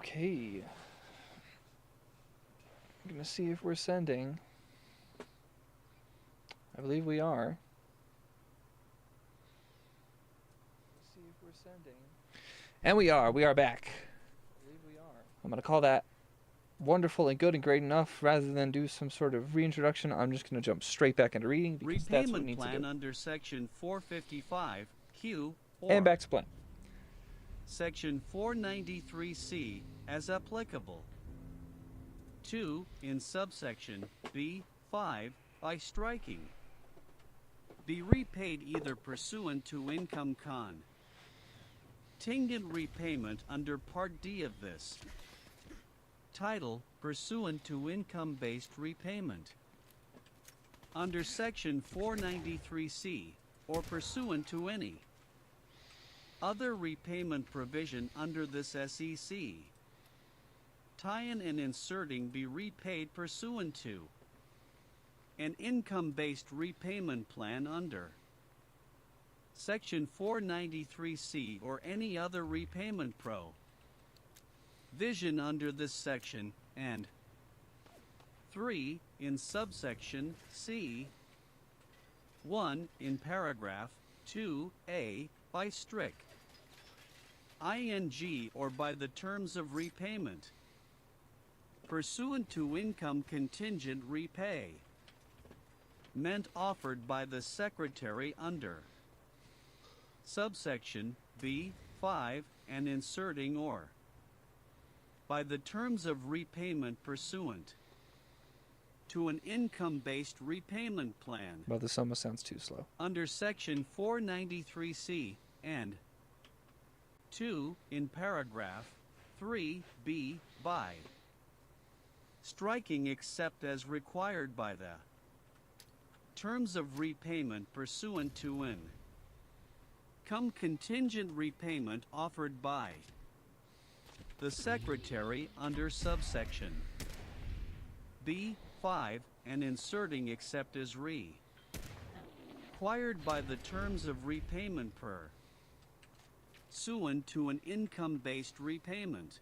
Okay. I'm gonna see if we're sending. I believe we are. Let's see if we're sending. And we are. We are back. I believe we are. I'm gonna call that wonderful and good and great enough. Rather than do some sort of reintroduction, I'm just gonna jump straight back into reading because that's what we need to do. Repayment plan under Section 455 Q or And back to plan. Section 493C as applicable. 2. In subsection B5 by striking. Be repaid either pursuant to income contingent repayment under Part D of this. Title, pursuant to income-based repayment. Under Section 493C, or pursuant to any other repayment provision under this SEC. Tie-in and inserting be repaid pursuant to an income-based repayment plan under Section 493C or any other repayment provision under this section, and 3. In subsection C 1 in paragraph 2A by strict ing or by the terms of repayment pursuant to income contingent repay meant offered by the Secretary under subsection B5 and inserting or by the terms of repayment pursuant to an income-based repayment plan. Well, this almost sounds too slow. Under Section 493C and 2 in paragraph 3B by striking except as required by the terms of repayment pursuant to an income contingent repayment offered by the Secretary under subsection B5 and inserting except as required by the terms of repayment pursuant to an income-based repayment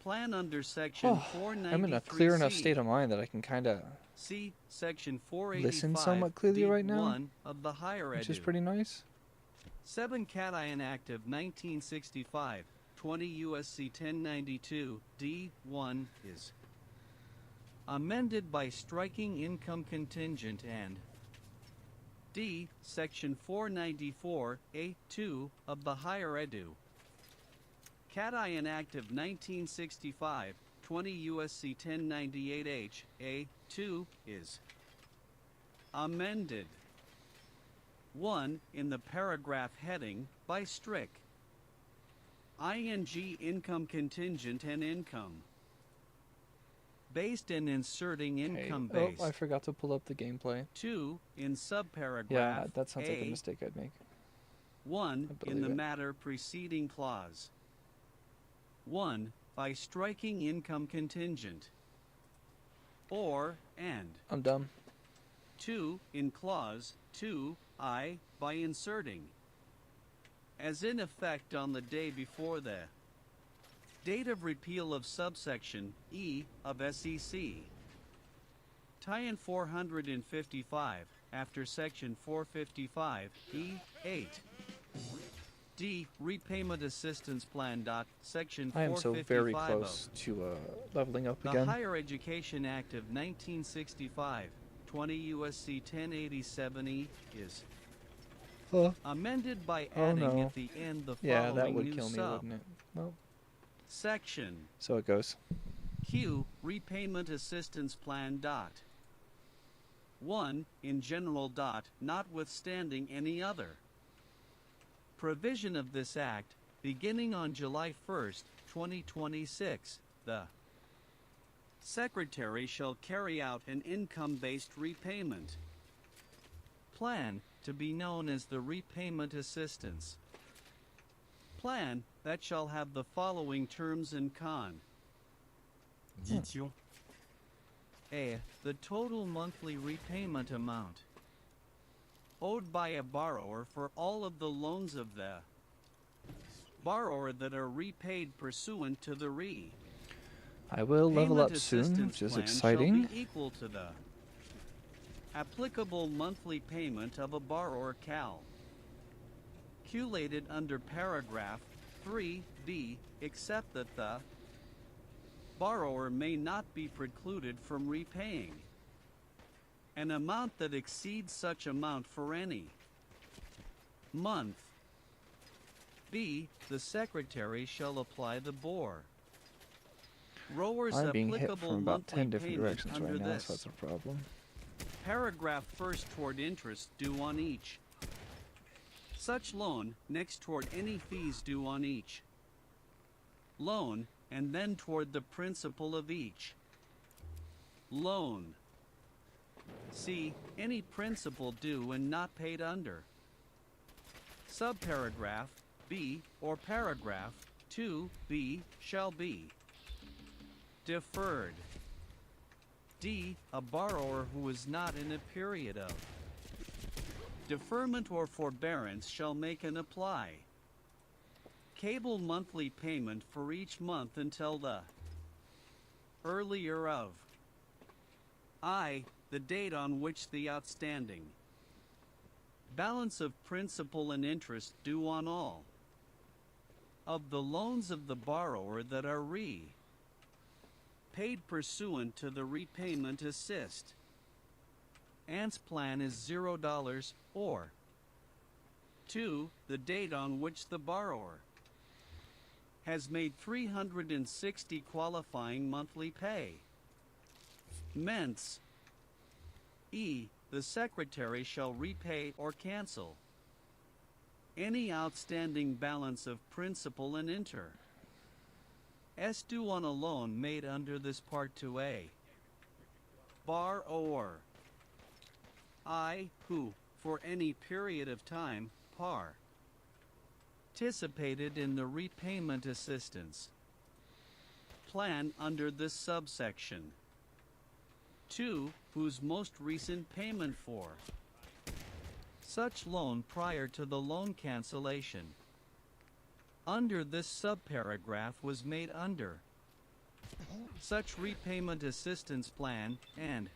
plan under Section 493C. I'm in a clear enough state of mind that I can kind of see Section 485 listen somewhat clearly right now, of the Higher which is pretty nice. 7 Cation Act of 1965, 20 U.S.C. 1092 D1 is amended by striking income contingent and D. Section 494A2 of the Higher Edu. Cation Act of 1965, 20 U.S.C. 1098H A2 is amended. 1. In the paragraph heading by strict ing income contingent and income based and inserting income based. Oh, I forgot to pull up the gameplay. 2. In subparagraph Yeah, that sounds like a A, mistake I'd make. 1. In the it. matter preceding clause 1. By striking income contingent or and I'm dumb. 2. In clause 2I by inserting as in effect on the day before the date of repeal of subsection E of SEC. Tie-in 455 after section 455 E8. D. Repayment Assistance Plan. Section 455. I am so very close to leveling up the again. Higher Education Act of 1965, 20 U.S.C. 1087E is amended by adding at the end the following yeah, that would new kill me, wouldn't it? Well, section. So it goes. Q. Repayment Assistance Plan. 1. In general. Notwithstanding any other provision of this act, beginning on July 1st, 2026, the Secretary shall carry out an income-based repayment plan to be known as the Repayment Assistance Plan that shall have the following terms and Dition. A. The total monthly repayment amount owed by a borrower for all of the loans of the borrower that are repaid pursuant to the RE. I will level Payment up soon, assistance which is plan exciting. shall be equal to the applicable monthly payment of a borrower calculated under paragraph 3B, except that the borrower may not be precluded from repaying an amount that exceeds such amount for any month. B. The secretary shall apply the borrower's I'm being hit applicable from about monthly 10 different payment directions under right now, this so that's a problem. paragraph first toward interest due on each such loan, next toward any fees due on each loan, and then toward the principal of each loan. C. Any principal due and not paid under subparagraph B or paragraph 2B shall be deferred. D. A borrower who is not in a period of deferment or forbearance shall make and apply cable monthly payment for each month until the earlier of I. The date on which the outstanding balance of principal and interest due on all of the loans of the borrower that are paid pursuant to the repayment assist. Ant's plan is $0 or 2. The date on which the borrower has made 360 qualifying monthly payments. E. The secretary shall repay or cancel any outstanding balance of principal and interest due on a loan made under this Part 2A. Borrower I. Who, for any period of time, participated in the repayment assistance plan under this subsection. 2. Whose most recent payment for such loan prior to the loan cancellation under this subparagraph was made under such repayment assistance plan, and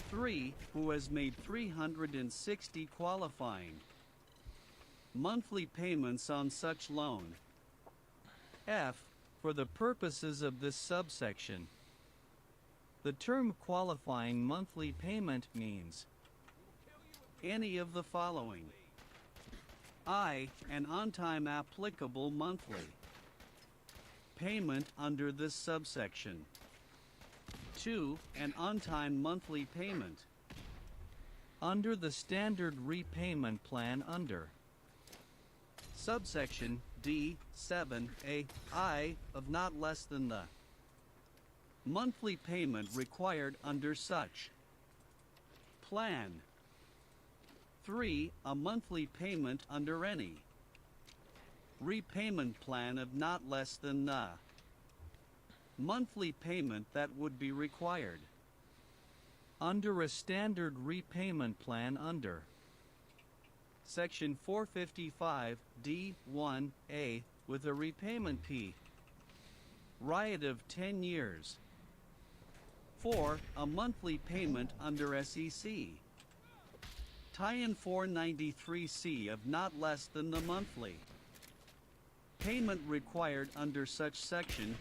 3. Who has made 360 qualifying monthly payments on such loan. F. For the purposes of this subsection, the term qualifying monthly payment means any of the following. I. An on-time applicable monthly payment under this subsection. 2. An on-time monthly payment under the standard repayment plan under subsection D7A I of not less than the monthly payment required under such plan. 3. A monthly payment under any repayment plan of not less than the monthly payment that would be required under a standard repayment plan under Section 455 D1A with a repayment period of 10 years. 4. A monthly payment under SEC Tie-in 493C of not less than the monthly payment required under such section,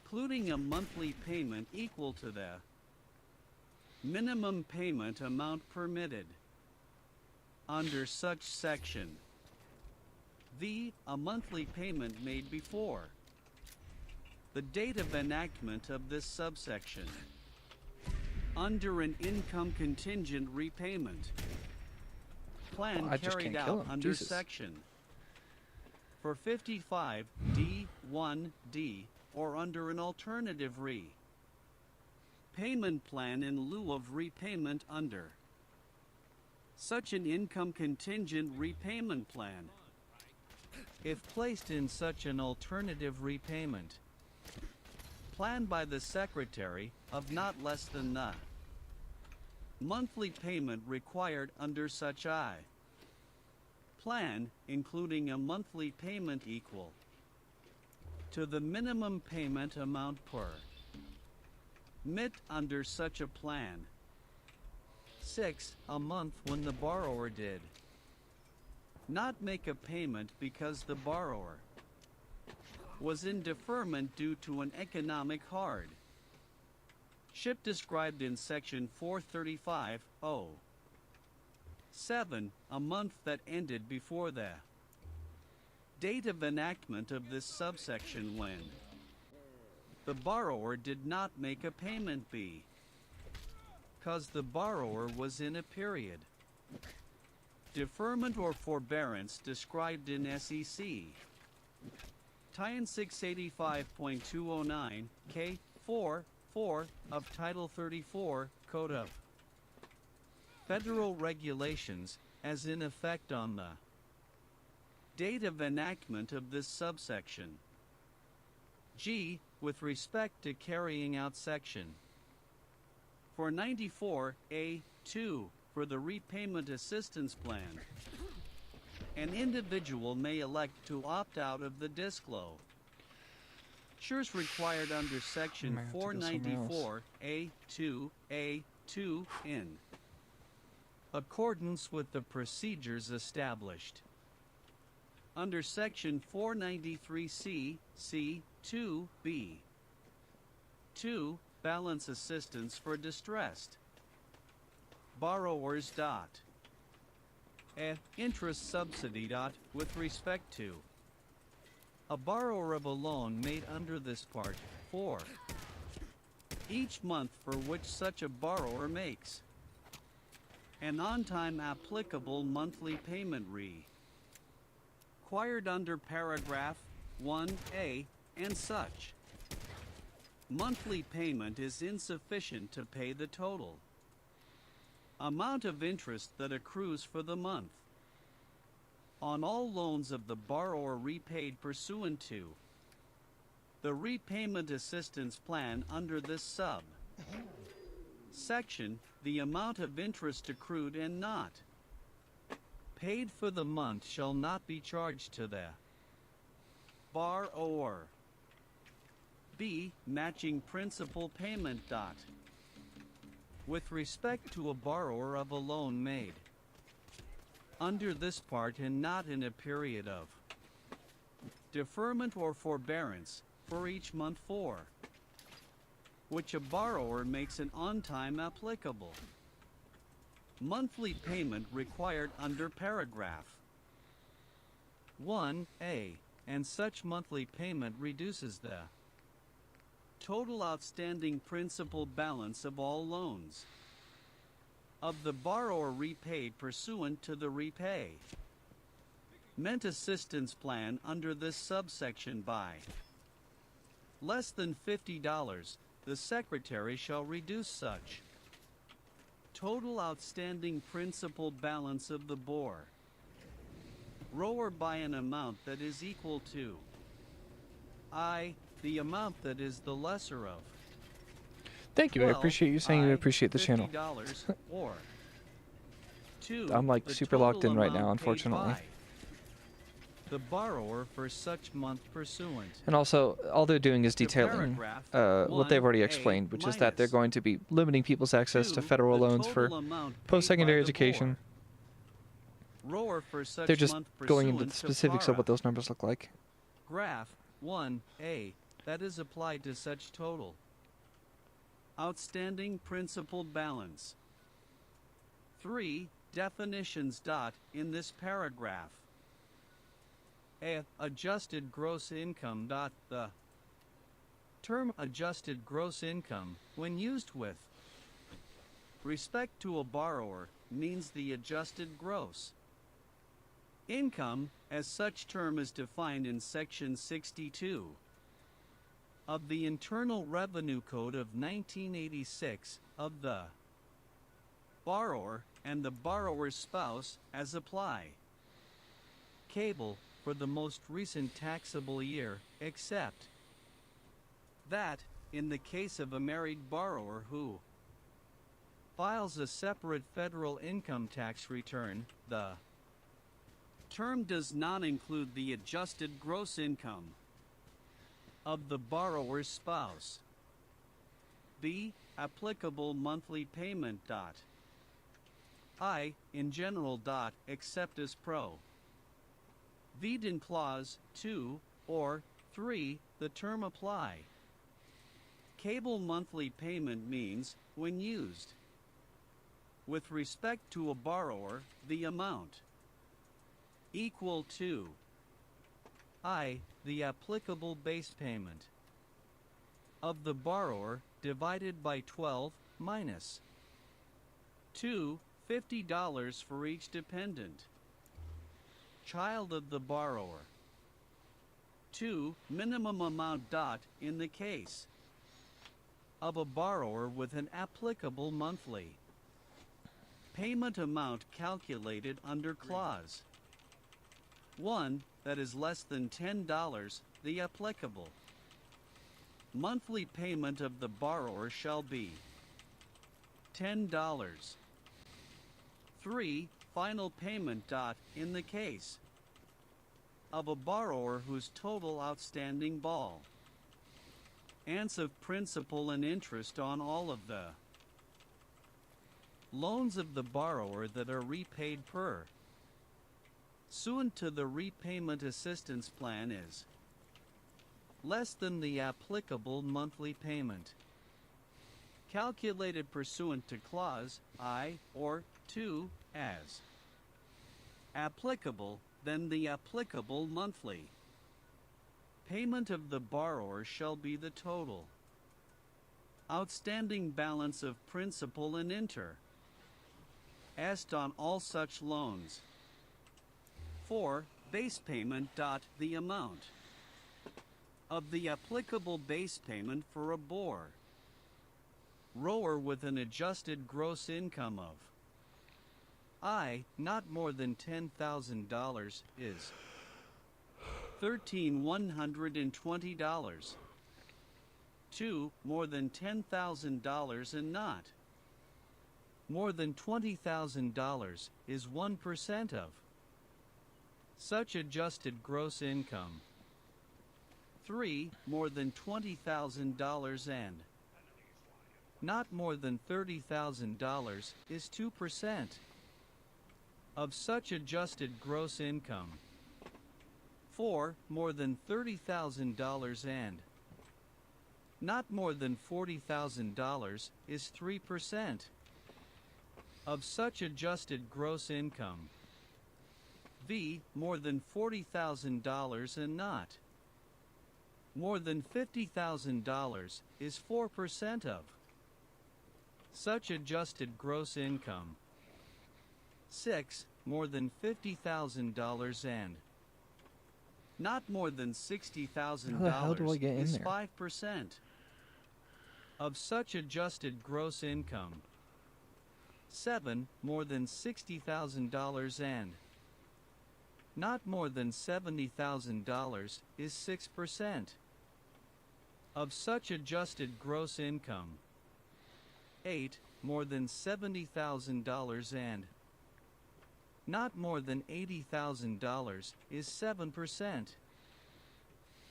including a monthly payment equal to the minimum payment amount permitted under such section. A monthly payment made before the date of enactment of this subsection under an income contingent repayment plan carried out under section 455 D1D or under an alternative repayment plan in lieu of repayment under such an income contingent repayment plan, if placed in such an alternative repayment plan by the Secretary of not less than the monthly payment required under such plan, including a monthly payment equal to the minimum payment amount per MIT under such a plan. 6. A month when the borrower did not make a payment because the borrower was in deferment due to an economic hardship described in section 435(0). 7. A month that ended before the date of enactment of this subsection when the borrower did not make a payment because the borrower was in a period deferment or forbearance described in SEC Tian 685.209 K4 4 of Title 34 Code of Federal Regulations as in effect on the date of enactment of this subsection. G. With respect to carrying out section 494A2 for the repayment assistance plan, an individual may elect to opt out of the disclosures required under section 494A2A2 in accordance with the procedures established under section 493C, C2B. 2. Balance assistance for distressed borrowers. Interest subsidy. With respect to a borrower of a loan made under this part 4. Each month for which such a borrower makes an on-time applicable monthly payment required under paragraph 1A and such monthly payment is insufficient to pay the total amount of interest that accrues for the month on all loans of the borrower repaid pursuant to the repayment assistance plan under this section, the amount of interest accrued and not paid for the month shall not be charged to the borrower. B. Matching principal payment. With respect to a borrower of a loan made under this part and not in a period of deferment or forbearance for each month for which a borrower makes an on-time applicable monthly payment required under paragraph 1A, and such monthly payment reduces the total outstanding principal balance of all loans of the borrower repaid pursuant to the repayment assistance plan under this subsection by less than $50, the Secretary shall reduce such total outstanding principal balance of the borrower by an amount that is equal to I. the amount that is the lesser of. Thank you. I appreciate you saying you appreciate the channel. Or 2. I'm like super locked in right now, unfortunately. The borrower for such month pursuant. And also, all they're doing is detailing what they've already explained, which is that they're going to be limiting people's access to federal loans for post-secondary education. They're just going into the specifics of what those numbers look like. Graph 1A that is applied to such total outstanding principal balance. 3. Definitions. In this paragraph, A. Adjusted gross income. The term adjusted gross income, when used with respect to a borrower, means the adjusted gross income, as such term is defined in Section 62 of the Internal Revenue Code of 1986 of the borrower and the borrower's spouse as apply cable for the most recent taxable year, except that, in the case of a married borrower who files a separate federal income tax return, the Term does not include the adjusted gross income of the borrower's spouse. B. Applicable monthly payment. I. In general. Except as pro. V'd in clause 2 or 3, the term apply. Cable monthly payment means, when used, with respect to a borrower, the amount equal to I. The applicable base payment of the borrower divided by 12 minus 2. $50 for each dependent child of the borrower. 2. Minimum amount. In the case of a borrower with an applicable monthly payment amount calculated under clause 1 that is less than $10, the applicable monthly payment of the borrower shall be $10. 3. Final payment. In the case of a borrower whose total outstanding balance of principal and interest on all of the loans of the borrower that are repaid pursuant to the repayment assistance plan is less than the applicable monthly payment calculated pursuant to clause I or 2 as applicable, then the applicable monthly payment of the borrower shall be the total outstanding balance of principal and interest on all such loans. 4. Base payment. The amount of the applicable base payment for a borrower with an adjusted gross income of I. Not more than $10,000 is $1,320. 2. More than $10,000 and not more than $20,000 is 1% of such adjusted gross income. 3. More than $20,000 and not more than $30,000 is 2% of such adjusted gross income. 4. More than $30,000 and not more than $40,000 is 3% of such adjusted gross income. V. More than $40,000 and not more than $50,000 is 4% of such adjusted gross income. 6. More than $50,000 and not more than $60,000 is 5% of such adjusted gross income. 7. More than $60,000 and not more than $70,000 is 6% of such adjusted gross income. 8. More than $70,000 and not more than $80,000 is 7%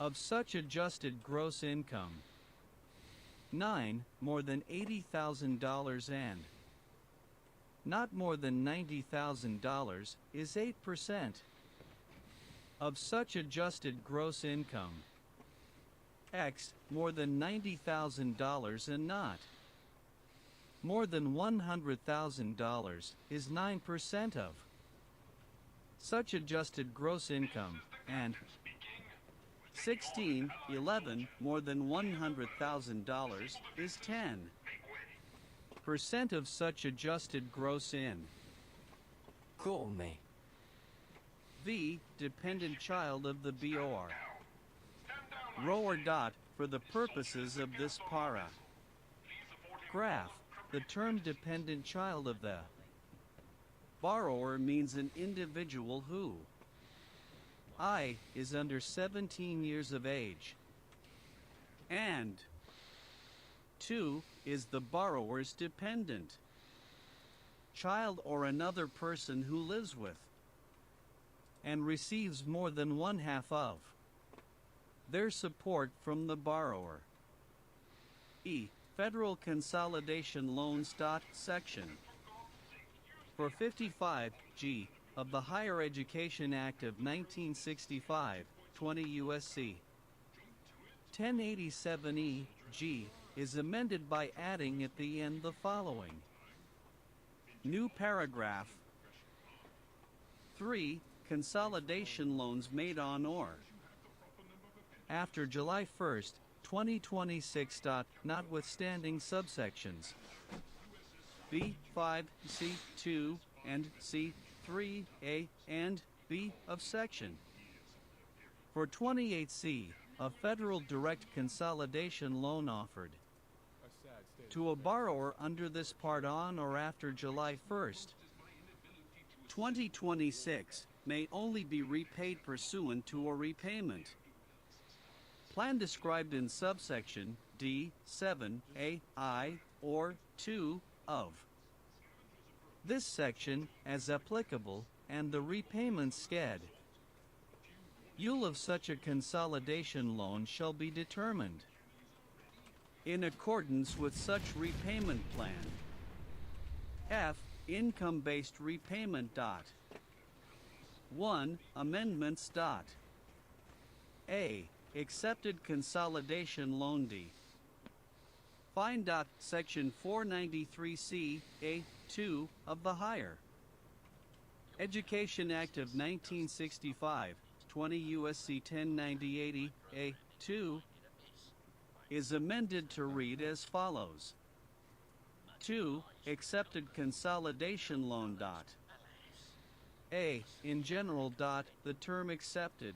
of such adjusted gross income. 9. More than $80,000 and not more than $90,000 is 8% of such adjusted gross income. X. More than $90,000 and not more than $100,000 is 9% of such adjusted gross income. And 16. 11. More than $100,000 is 10% of such adjusted gross in. Call me. V. Dependent child of the BOR. Row or dot for the purposes of this paragraph. The term dependent child of the borrower means an individual who I. is under 17 years of age and 2. is the borrower's dependent child or another person who lives with and receives more than 1/2 of their support from the borrower. E. Federal Consolidation Loans. Section 455G of the Higher Education Act of 1965, 20 U.S.C. 1087E(G) is amended by adding at the end the following. New paragraph 3. Consolidation loans made on or after July 1st, 2026. Notwithstanding subsections B5, C2, and C3A and B of section 428C, a federal direct consolidation loan offered to a borrower under this part on or after July 1st, 2026 may only be repaid pursuant to a repayment plan described in subsection D7AI or 2 of this section as applicable, and the repayment schedule of such a consolidation loan shall be determined in accordance with such repayment plan. F. Income-based repayment. 1. Amendments. A. Accepted consolidation loan. D. Find. Section 493C A2 of the Higher Education Act of 1965, 20 U.S.C. 109080 A2 is amended to read as follows. 2. Accepted consolidation loan. A. In general. The term accepted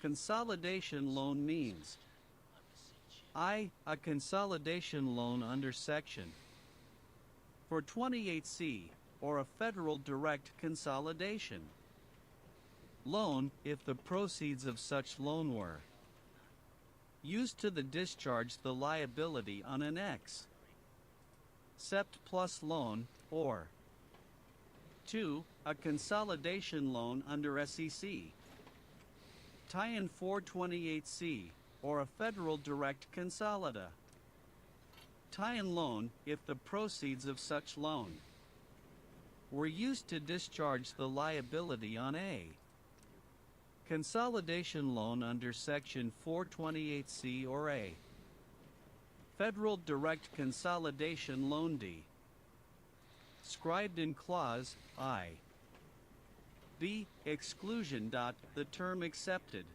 consolidation loan means I. A consolidation loan under section 428C or a federal direct consolidation loan if the proceeds of such loan were used to discharge the liability on an ex sept plus loan, or 2. A consolidation loan under SEC tie-in 428C or a federal direct consolida tie-in loan if the proceeds of such loan were used to discharge the liability on a consolidation loan under section 428C or a federal direct consolidation loan. D. Described in clause I. B. Exclusion. The term accepted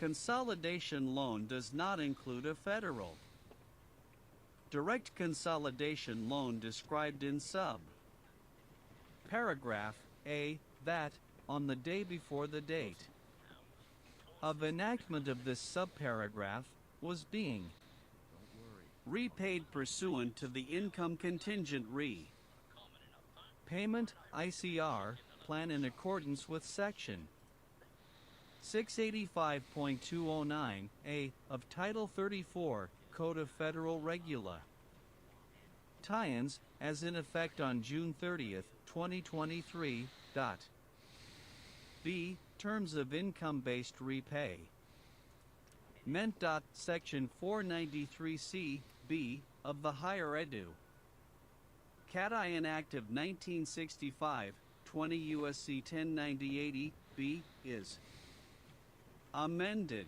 consolidation loan does not include a federal direct consolidation loan described in sub paragraph A that, on the day before the date of enactment of this subparagraph, was being repaid pursuant to the income contingent payment ICR plan in accordance with section 685.209A of Title 34 Code of Federal Regula. Tie-ins as in effect on June 30th, 2023. B. Terms of income-based repay. Meant. Section 493C B of the Higher Edu. Cat-In Act of 1965, 20 U.S.C. 109080 B is amended.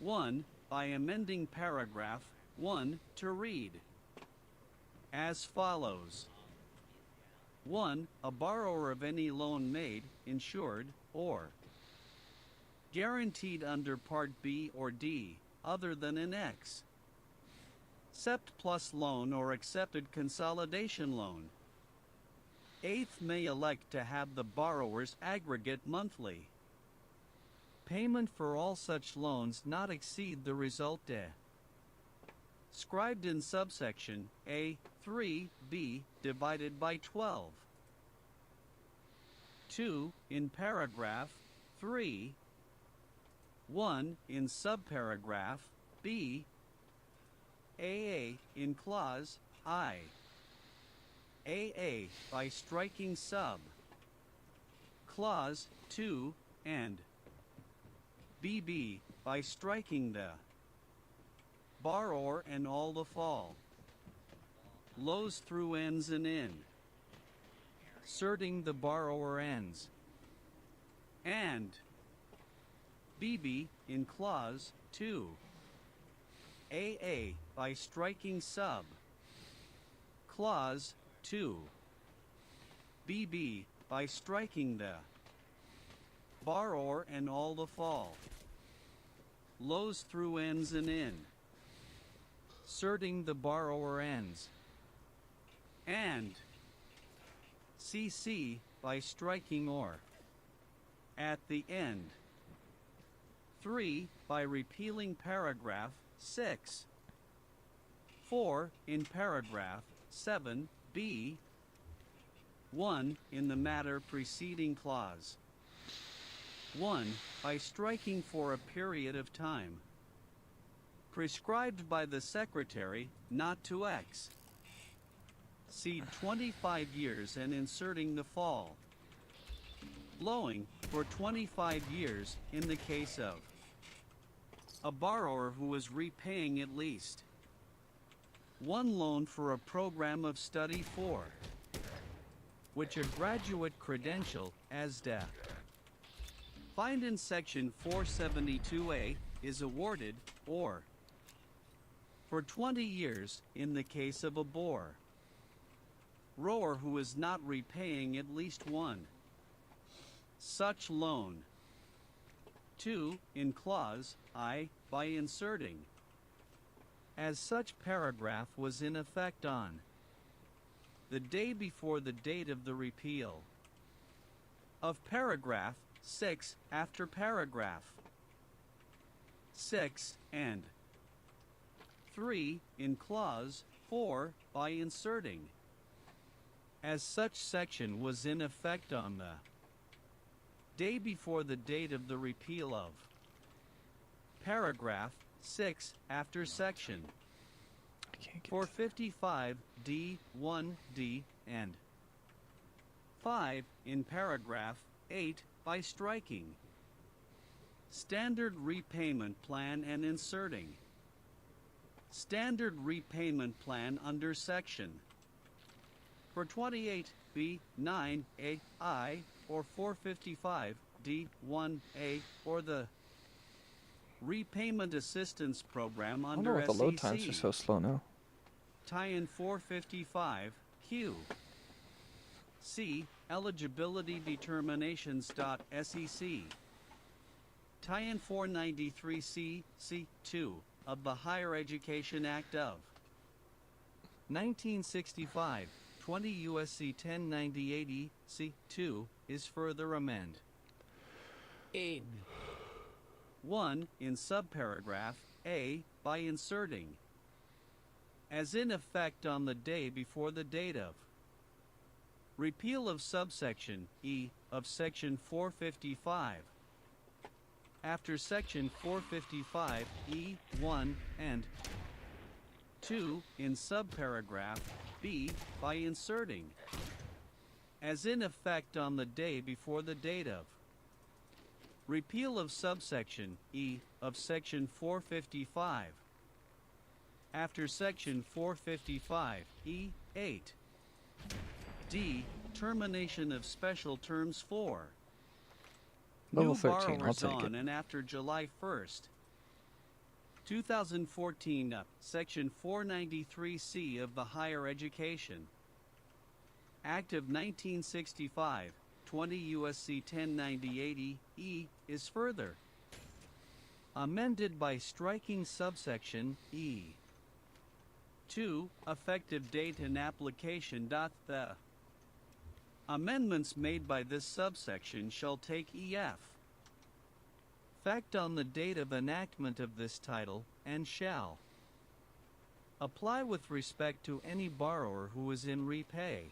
1. By amending paragraph 1 to read as follows. 1. A borrower of any loan made, insured, or guaranteed under Part B or D, other than an X sept plus loan or accepted consolidation loan. 8th may elect to have the borrower's aggregate monthly payment for all such loans not exceed the result described in subsection A3B divided by 12. 2. In paragraph 3. 1. In subparagraph B. AA in clause I. AA by striking sub clause 2 and BB by striking the borrower and all the fall. Lows through ends and in. Inserting the borrower ends. And BB in clause 2. AA by striking sub. Clause 2. BB by striking the borrower and all the fall. Lows through ends and in. Inserting the borrower ends. And CC by striking or at the end. 3 by repealing paragraph 6. 4 in paragraph 7b. 1 in the matter preceding clause. 1 by striking for a period of time. Prescribed by the Secretary not to X. Seed 25 years and inserting the fall. Blowing for 25 years in the case of a borrower who is repaying at least one loan for a program of study for which a graduate credential as DA find in section 472A is awarded or for 20 years in the case of a borrower who is not repaying at least one such loan. 2 in clause I by inserting as such paragraph was in effect on the day before the date of the repeal of paragraph 6 after paragraph 6 and 3 in clause 4 by inserting as such section was in effect on the day before the date of the repeal of paragraph 6 after section 455D1D and 5 in paragraph 8 by striking standard repayment plan and inserting standard repayment plan under section 428B9AI or 455D1A or the Repayment Assistance Program I wonder under what the load SEC. times are so slow now. Tie-in 455Q. C. Eligibility Determinations.SEC. Tie-in 493C C2 of the Higher Education Act of 1965, 20 U.S.C. 109080 C2 is further amend. In 1 in subparagraph A by inserting as in effect on the day before the date of repeal of subsection E of section 455 after section 455 E1 and 2 in subparagraph B by inserting as in effect on the day before the date of repeal of subsection E of section 455 after section 455 E8. D. Termination of special terms for Level new 13, I'll borrowers take on it. and after July 1st, 2014, section 493C of the Higher Education Act of 1965, 20 U.S.C. 109080 E is further amended by striking subsection E. 2. Effective date and application. The amendments made by this subsection shall take EF effect on the date of enactment of this title and shall apply with respect to any borrower who is in repay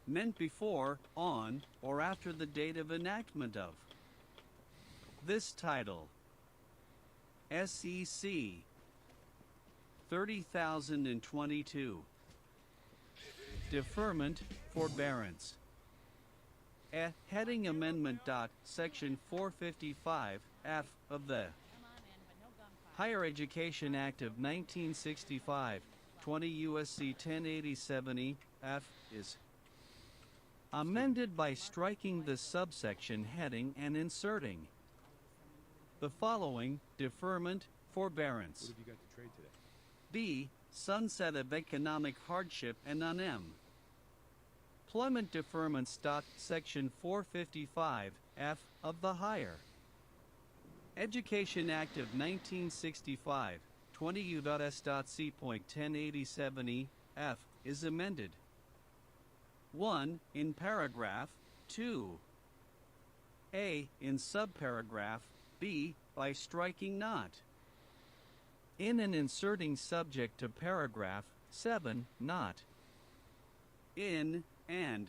meant before, on, or after the date of enactment of this title. SEC 30,022. Deferment, forbearance. Heading Amendment. Section 455 F of the Higher Education Act of 1965, 20 U.S.C. 108070 F is amended by striking the subsection heading and inserting the following deferment forbearance. What have you got to trade today? B. Sunset of economic hardship and non-M. Employment deferments. Section 455 F of the Higher Education Act of 1965, 20 U.S.C.108070 F is amended. 1. In paragraph 2. A. In subparagraph B by striking not. In and inserting subject to paragraph 7 not. In and.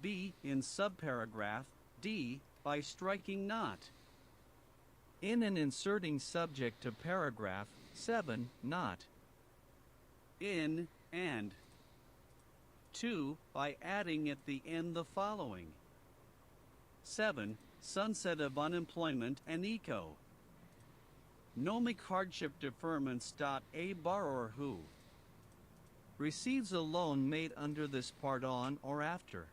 B. In subparagraph D by striking not. In and inserting subject to paragraph 7 not. In and. 2. By adding at the end the following. 7. Sunset of unemployment and eco. Nomic hardship deferments. A borrower who receives a loan made under this part on or after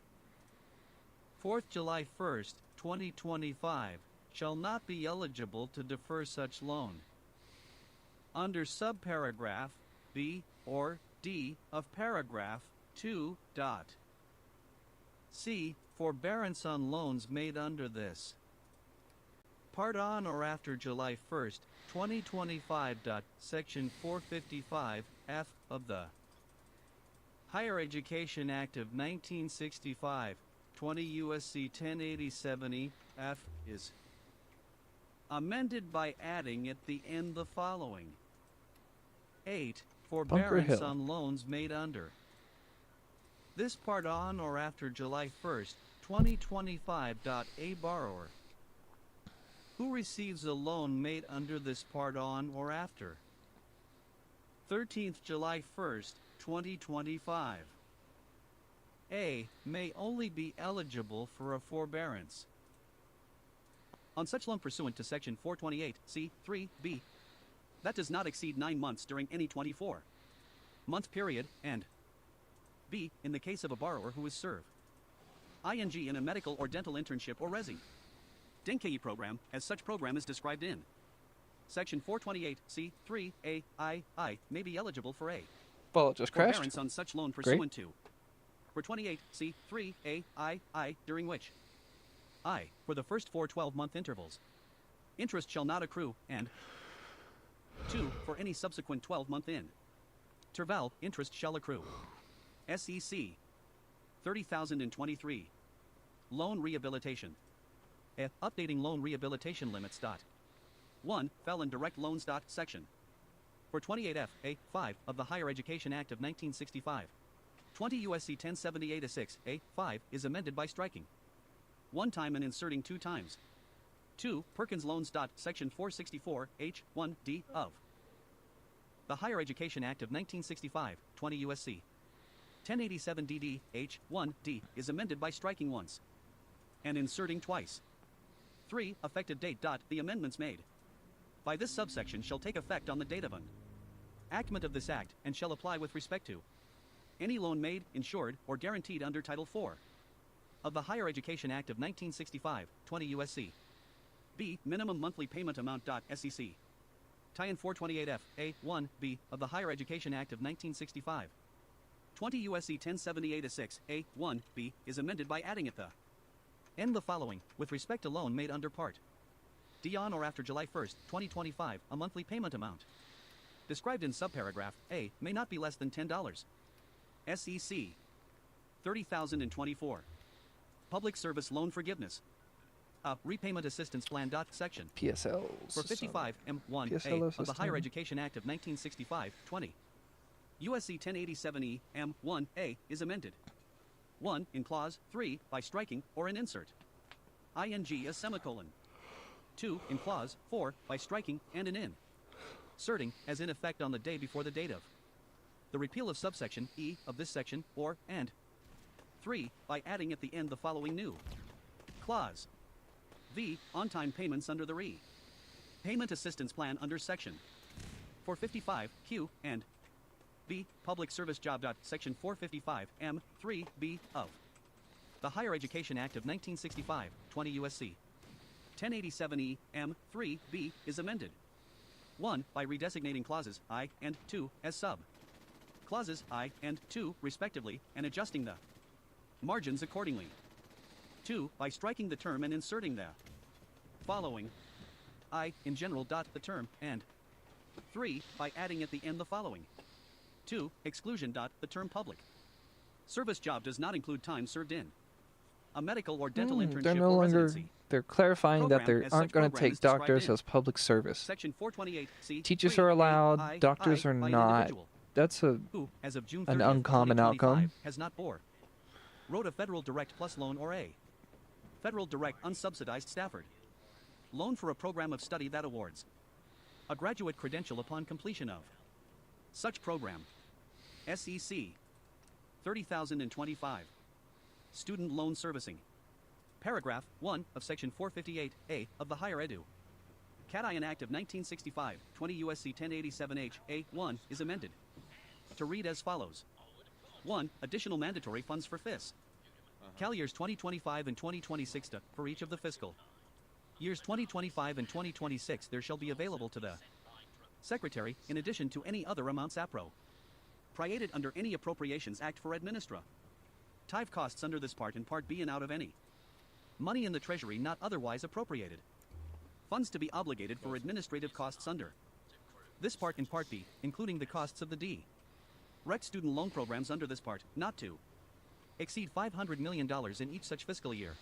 4th July 1st, 2025 shall not be eligible to defer such loan. Under subparagraph B or D of paragraph 2. C. Forbearance on loans made under this part on or after July 1st, 2025. Section 455 F of the Higher Education Act of 1965, 20 U.S.C. 108070 F is amended by adding at the end the following. 8. Forbearance on loans made under this part on or after July 1st, 2025. A borrower who receives a loan made under this part on or after 13th July 1st, 2025. A. May only be eligible for a forbearance on such loan pursuant to Section 428 C.3b that does not exceed 9 months during any 24-month period, and B. In the case of a borrower who is served ing in a medical or dental internship or residency program, as such program is described in Section 428 C.3a I may be eligible for a Well, it just crashed. forbearance on such loan pursuant to 428 C.3a I during which I, for the first 4 12-month intervals, interest shall not accrue, and 2. For any subsequent 12-month interval, interest shall accrue. SEC 30,023. Loan rehabilitation. Updating loan rehabilitation limits. 1. Felon direct loans. Section 428 F. 5 of the Higher Education Act of 1965. 20 U.S.C. 1078-6 A5 is amended by striking 1 time and inserting 2 times. 2. Perkins loans. Section 464 H1D of the Higher Education Act of 1965, 20 U.S.C. 1087 DD H1D is amended by striking once and inserting twice. 3. Effective date. The amendments made by this subsection shall take effect on the date of enactment of this act and shall apply with respect to any loan made, insured, or guaranteed under Title IV of the Higher Education Act of 1965, 20 U.S.C. B. Minimum monthly payment amount. SEC. Tie-in 428F, A1, B of the Higher Education Act of 1965. 20 U.S.C. 1078-6, A1, B is amended by adding at the end the following, with respect to loan made under Part D on or after July 1st, 2025, a monthly payment amount described in subparagraph A may not be less than $10. SEC 30,024. Public Service Loan Forgiveness. Repayment Assistance Plan. Section PSL. for 55 M1A PSL of the Higher system. Education Act of 1965, 20. USC 1087E M1A is amended. 1. In Clause 3 by striking or an insert ing a semicolon. 2. In Clause 4 by striking and an inserting as in effect on the day before the date of the repeal of subsection E of this section or and 3. By adding at the end the following new clause. V. On-time payments under the RE Payment Assistance Plan under Section 455 Q and B. Public Service Job. Section 455 M 3B of the Higher Education Act of 1965, 20 U.S.C. 1087 M 3B is amended. 1. By redesignating clauses I and 2 as sub clauses I and 2 respectively and adjusting the margins accordingly. 2. By striking the term and inserting the following I in general. The term and 3. By adding at the end the following 2. Exclusion. The term public service job does not include time served in a medical or dental internship They're no or longer. residency. They're clarifying that Program they as aren't such going to program take is described doctors in as public service. Section 428 C. Teachers 3, are A, allowed, I, doctors are by an not. individual That's a who, as of June an 30th, uncommon 2025, outcome. has not wrote a Federal Direct Plus loan or a Federal Direct Unsubsidized Stafford loan for a program of study that awards a graduate credential upon completion of such program. SEC 30,025. Student Loan Servicing. Paragraph 1 of Section 458A of the Higher Edu. Cadian Act of 1965, 20 U.S.C. 1087H, A1 is amended to read as follows. 1. Additional mandatory funds for FIS. Cal years 2025 and 2026 for each of the fiscal years 2025 and 2026 there shall be available to the Secretary, in addition to any other amounts appropriated under any Appropriations Act for Administra. Tive costs under this part and Part B and out of any money in the Treasury not otherwise appropriated. Funds to be obligated for administrative costs under this part and Part B, including the costs of the D. Rect student loan programs under this part, not to exceed $500 million in each such fiscal year.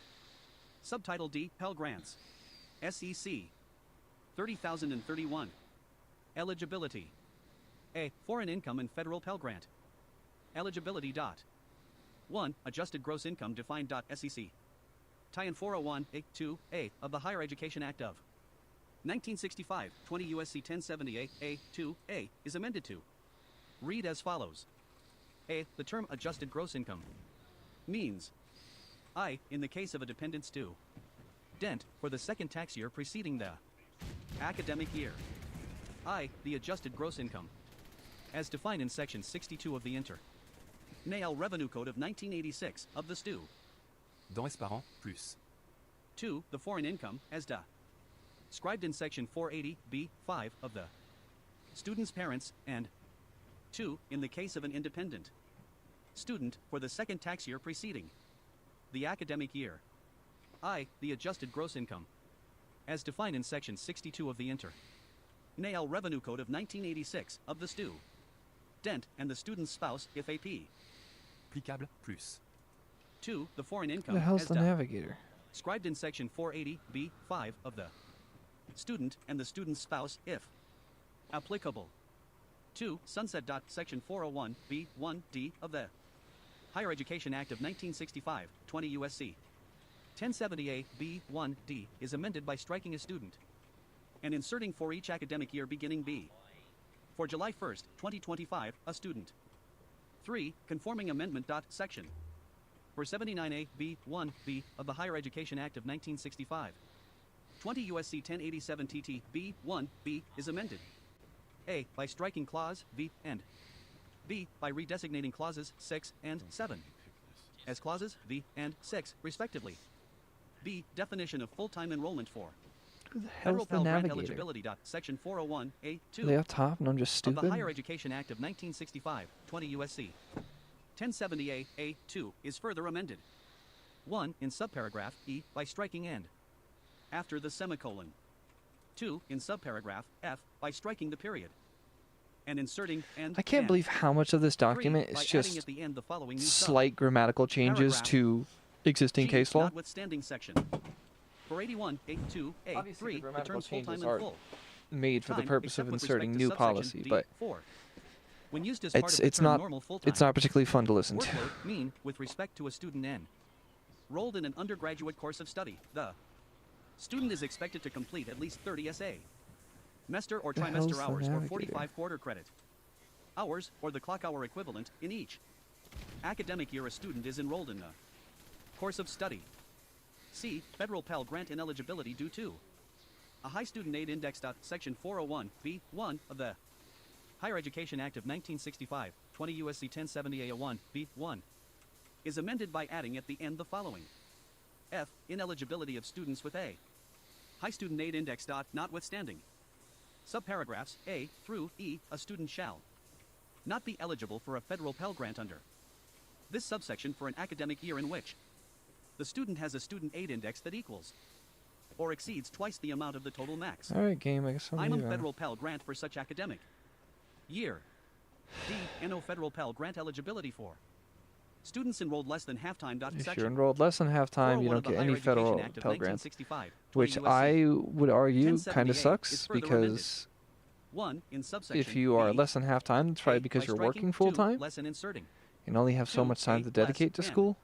Subtitle D, Pell Grants. SEC 30,031. Eligibility. A. Foreign income and federal Pell Grant. Eligibility. 1. Adjusted gross income defined. SEC. Tie-in 401A2A of the Higher Education Act of 1965, 20 U.S.C. 1070 A2A is amended to read as follows. A. The term adjusted gross income means I, in the case of a dependent student, for the second tax year preceding the academic year. I, the adjusted gross income, as defined in Section 62 of the Internal Revenue Code of 1986 of the STU. Denrées par an, plus. 2. The foreign income, as described in Section 480B5 of the student's parents, and 2. In the case of an independent student, for the second tax year preceding the academic year. I, the adjusted gross income, as defined in Section 62 of the Internal Revenue Code of 1986 of the STU. And the student's spouse, if AP. Applicable, plus. 2. The foreign income, Who the hell's as the navigator? described in Section 480B5 of the student and the student's spouse, if applicable. 2. Sunset. Section 401B1D of the Higher Education Act of 1965, 20 U.S.C. 1070A-B1D is amended by striking a student and inserting for each academic year beginning B. For July 1st, 2025, a student. 3. Conforming amendment. Section 479A-B1B of the Higher Education Act of 1965. 20 U.S.C. 1087 TT B1B is amended. A. By striking clause V and B. By redesignating clauses 6 and 7 as clauses V and 6, respectively. B. Definition of full-time enrollment for Who the federal hell's the Pell Grant navigator? eligibility. Section 401A2 Are they up top and I'm just of the stupid? Higher Education Act of 1965, 20 U.S.C. 1070A-A2 is further amended. 1. In subparagraph E, by striking and after the semicolon. 2. In subparagraph F, by striking the period and inserting and I can't and. believe how much of this 3. document By is adding just at the end the following new slight grammatical changes Paragraph to existing G, case law. Notwithstanding section 481A2A3, Obviously, the the grammatical terms full-time changes and are full made for the time, purpose except of with inserting respect to new subsection policy, D, but 4. When used as part of the it's term not normal full-time it's not particularly fun to listen to. workload mean with respect to a student enrolled in an undergraduate course of study. The student is expected to complete at least 30 semester or The hell's trimester the hours or navigator? 45 quarter credit hours or the clock hour equivalent in each Academic year a student is enrolled in a course of study. C. Federal Pell Grant ineligibility due to a high student aid index. Section 401 B1 of the Higher Education Act of 1965, 20 U.S.C. 1070 A1 B1 is amended by adding at the end the following. F. Ineligibility of students with a high student aid index. Notwithstanding. Subparagraphs A through E. A student shall not be eligible for a federal Pell Grant under this subsection for an academic year in which the student has a student aid index that equals or exceeds twice the amount of the total max. All right, game. I guess I'm leaving. Federal Pell Grant for such academic year. D. No federal Pell Grant eligibility for students enrolled less than half-time. If you're enrolled less than half-time, you don't get any federal Pell Grants, which I would argue kind of sucks because if you are less than half-time, it's probably because you're working full-time and only have so much time to dedicate to school.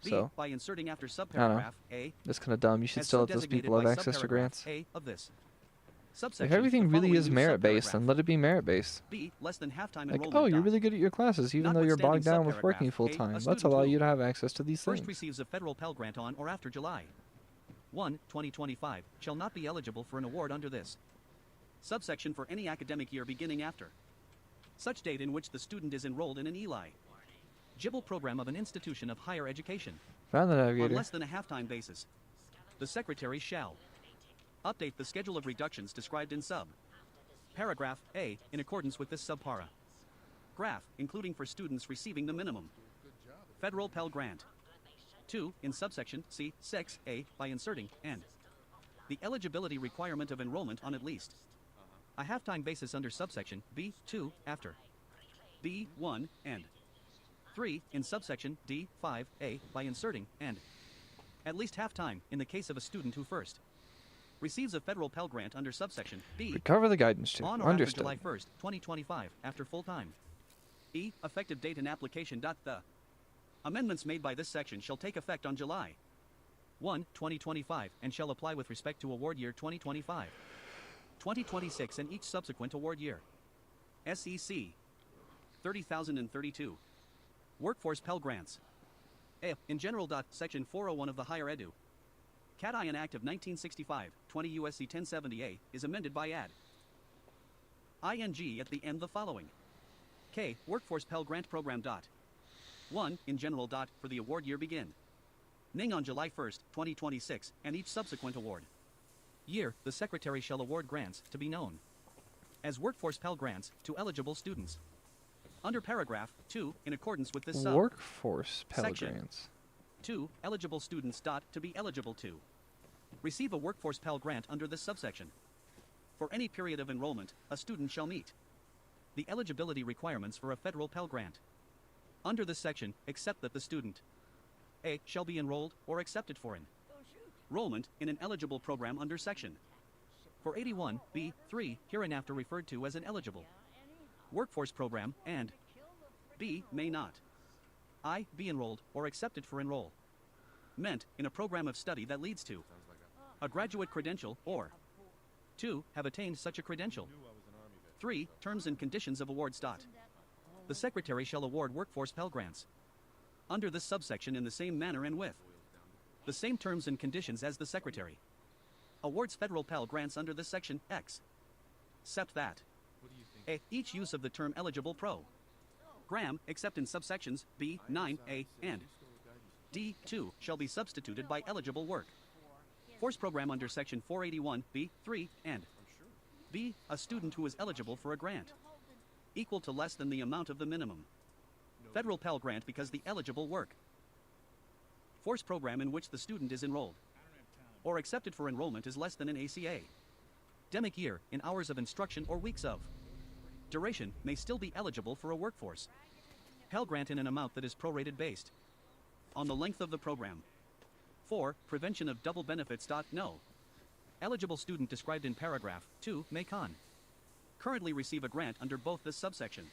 So, by inserting after I don't know. That's kind of dumb. You should still let those people have access to grants. If everything really is merit-based, then let it be merit-based. Like, oh, you're really good at your classes, even though you're bogged down with working full-time. Let's allow you to have access to these things. First receives a federal Pell Grant on or after July 1, 2025, shall not be eligible for an award under this subsection for any academic year beginning after such date in which the student is enrolled in an Gibble program of an institution of higher education. Found the navigator. On less than a half-time basis, the Secretary shall update the schedule of reductions described in paragraph A in accordance with this subpara graph, including for students receiving the minimum federal Pell Grant. 2. In subsection C 6A by inserting and the eligibility requirement of enrollment on at least a half-time basis under subsection B2 after B1 and 3. In subsection D5A by inserting and at least half-time in the case of a student who first receives a federal Pell Grant under subsection B. Recover the guidance to on or understood. After July 1st, 2025, after full-time. E. Effective date and application. The amendments made by this section shall take effect on July 1, 2025, and shall apply with respect to award year 2025, 2026, and each subsequent award year. SEC 30,032. Workforce Pell Grants. A. In general. Section 401 of the Higher Edu. Cat-Ion Act of 1965, 20 U.S.C. 1070A, is amended by add ing at the end the following. K. Workforce Pell Grant Program. 1. In general. For the award year begin. Ning on July 1st, 2026, and each subsequent award year, the Secretary shall award grants to be known as Workforce Pell Grants to eligible students. Under paragraph 2, in accordance with this Workforce Pell section, Grants. 2. Eligible students. To be eligible to receive a Workforce Pell Grant under this subsection. For any period of enrollment, a student shall meet the eligibility requirements for a federal Pell Grant under this section, except that the student A. shall be enrolled or accepted for enrollment in an eligible program under section 481B3, hereinafter referred to as an eligible workforce program, and B. may not I. be enrolled or accepted for enrollment in a program of study that leads to a graduate credential, or 2. have attained such a credential. 3. Terms and conditions of awards. The Secretary shall award Workforce Pell Grants under this subsection in the same manner and with the same terms and conditions as the Secretary awards federal Pell Grants under this section, except that A. each use of the term eligible program, except in subsections B, 9A, and D2, shall be substituted by eligible work force program under section 481B3, and B. a student who is eligible for a grant equal to less than the amount of the minimum federal Pell Grant because the eligible work force program in which the student is enrolled or accepted for enrollment is less than an ACA academic year in hours of instruction or weeks of duration may still be eligible for a workforce Pell Grant in an amount that is prorated based on the length of the program. 4. Prevention of double benefits. No eligible student described in paragraph 2 may currently receive a grant under both this subsection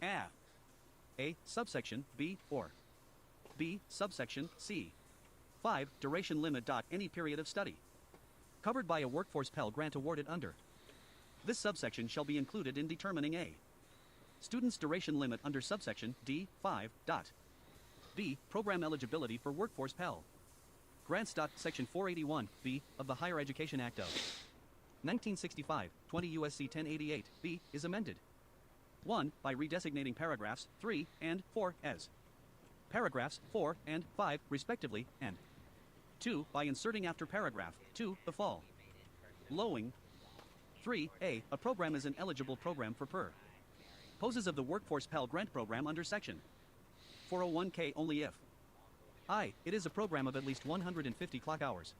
A subsection B or B subsection C. 5. Duration limit. Any period of study covered by a Workforce Pell Grant awarded under this subsection shall be included in determining A. Students' duration limit under subsection D 5. B. Program eligibility for workforce Pell. Grants. Section 481 B of the Higher Education Act of 1965, 20 U.S.C. 1088 B is amended. 1. By redesignating paragraphs 3 and 4 as paragraphs 4 and 5 respectively, and 2. By inserting after paragraph 2 the following. 3a. A program is an eligible program for purposes of the Workforce Pell Grant Program under Section 401K only if I. It is a program of at least 150 clock hours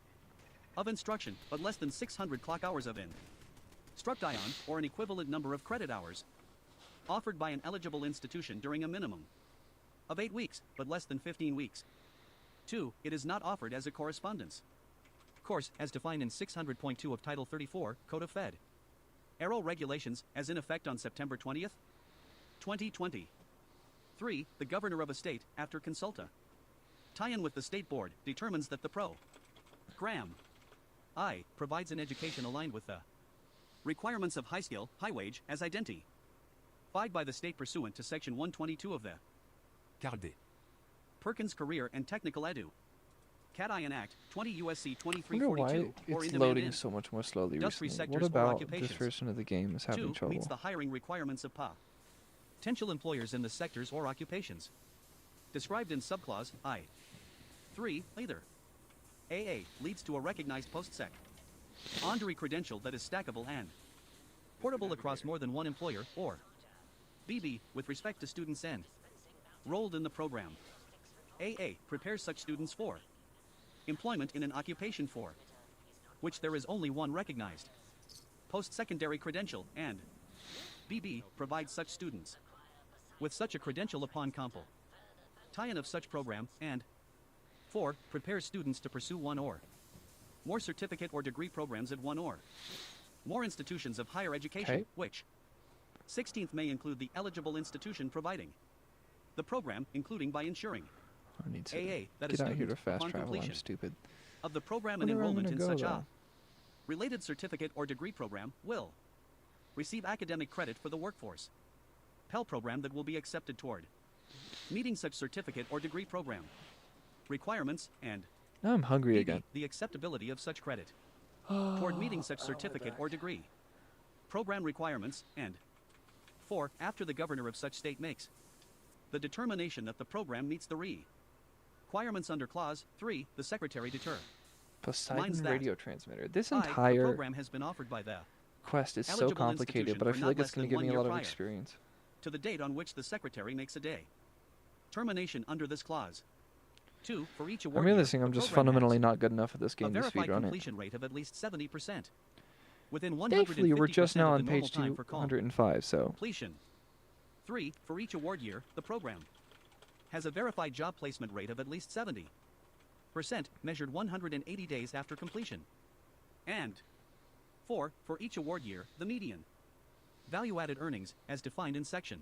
of instruction, but less than 600 clock hours of instruction or an equivalent number of credit hours offered by an eligible institution during a minimum of 8 weeks, but less than 15 weeks. 2. It is not offered as a correspondence course as defined in 600.2 of Title 34, Code of Fed. Arrow Regulations, as in effect on September 20th, 2020. 3. The governor of a state, after consulta tie-in with the state board, determines that the program I provides an education aligned with the requirements of high skill, high wage as identified by the state pursuant to Section 122 of the CARD. Perkins Career and Technical Cat-Ion Act, 20 U.S.C. I wonder 2342, why or it's in loading demand so much more slowly industry recently. sectors What or about occupations. this version of the game is having 2. trouble? Meets the hiring requirements of potential employers in the sectors or occupations described in subclause I. 3. Either AA leads to a recognized post-sec ondery credential that is stackable and portable across more than one employer, or BB, with respect to students enrolled in the program. AA prepares such students for employment in an occupation for which there is only one recognized post-secondary credential, and BB provides such students with such a credential upon tie-in of such program, and 4. Prepares students to pursue one or more certificate or degree programs at one or more institutions of higher education, Okay. which 16th may include the eligible institution providing the program, including by ensuring I need to AA that get a out here student to fast upon travel. I'm completion stupid. of the program and Where am I enrollment gonna in go, such a though? related certificate or degree program will receive academic credit for the workforce Pell program that will be accepted toward meeting such certificate or degree program requirements, and Now I'm hungry BB, again. the acceptability of such credit toward meeting such certificate or degree program requirements, and 4. After the governor of such state makes the determination that the program meets the requirements under clause 3, the secretary Poseidon that radio transmitter. This I, the entire program has been offered by the quest is so eligible complicated, institution but I for feel not like it's less going to than give me 1 a lot year of prior experience. to the date on which the secretary makes a day termination under this clause. 2. For each award I'm year, realizing the I'm just program fundamentally has not good enough at this a game to verified speedrun it. completion rate of at least 70%. Within 150% Thankfully, we're just now of on the normal page time for call 205, so completion. 3. For each award year, the program has a verified job placement rate of at least 70%, measured 180 days after completion. And 4. For each award year, the median value-added earnings, as defined in section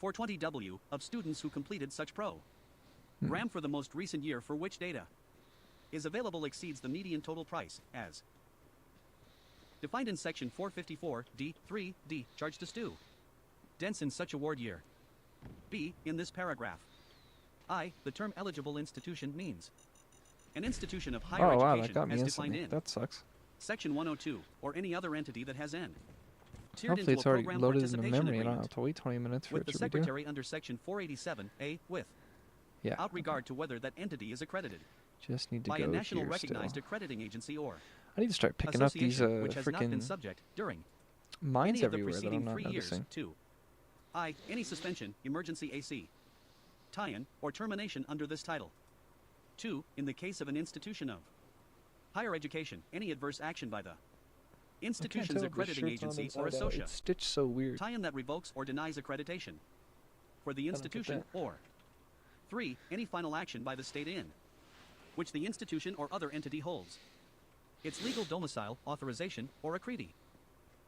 420W, of students who completed such program for the most recent year for which data is available exceeds the median total price, as defined in section 454D3D, charge to students in such award year. B. In this paragraph, I, the term eligible institution means an institution of higher oh wow, that education got me as defined instantly. in That sucks. section 102, or any other entity that has tiered Hopefully into it's a already program loaded in the participation memory and I don't agreement have to wait 20 minutes for with it the to redo. secretary under section 487A, with Yeah, out regard to whether that entity is accredited just need to by go a national here recognized still. accrediting agency or I need to start picking up these association which has not been freaking subject during mines any of the everywhere that preceding I'm not 3 years. noticing. 2. I. Any suspension, emergency AC, tie-in, or termination under this title. 2. In the case of an institution of higher education, any adverse action by the I can't institution's tell if the accrediting shirt's on agency inside or out. associate It's stitched so weird. tie-in that revokes or denies accreditation for the don't get institution, that. or 3. Any final action by the state in which the institution or other entity holds its legal domicile, authorization, or accredi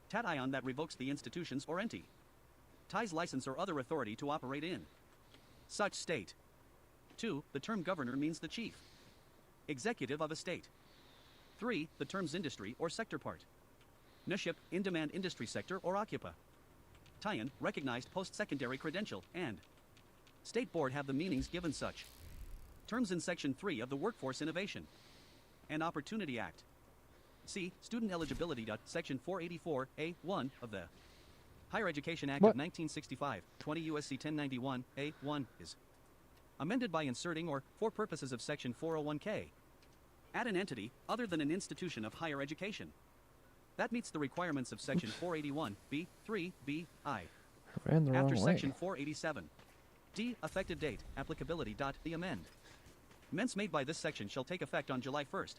tat-ion that revokes the institution's or entity's license or other authority to operate in such state. 2. The term governor means the chief executive of a state. 3. The terms industry or sector part. Naship, in-demand industry sector or occupa. tie-in, recognized post-secondary credential, and State Board have the meanings given such. Terms in Section 3 of the Workforce Innovation and Opportunity Act. See Student Eligibility. Section 484A1 of the Higher Education Act What? of 1965, 20 U.S.C. 1091A1 is amended by inserting or, for purposes of Section 401K, add an entity other than an institution of higher education that meets the requirements of Section 481B3BI. I ran the After wrong way. Section 487. D. Effective date, applicability. The amend. Amends made by this section shall take effect on July 1st,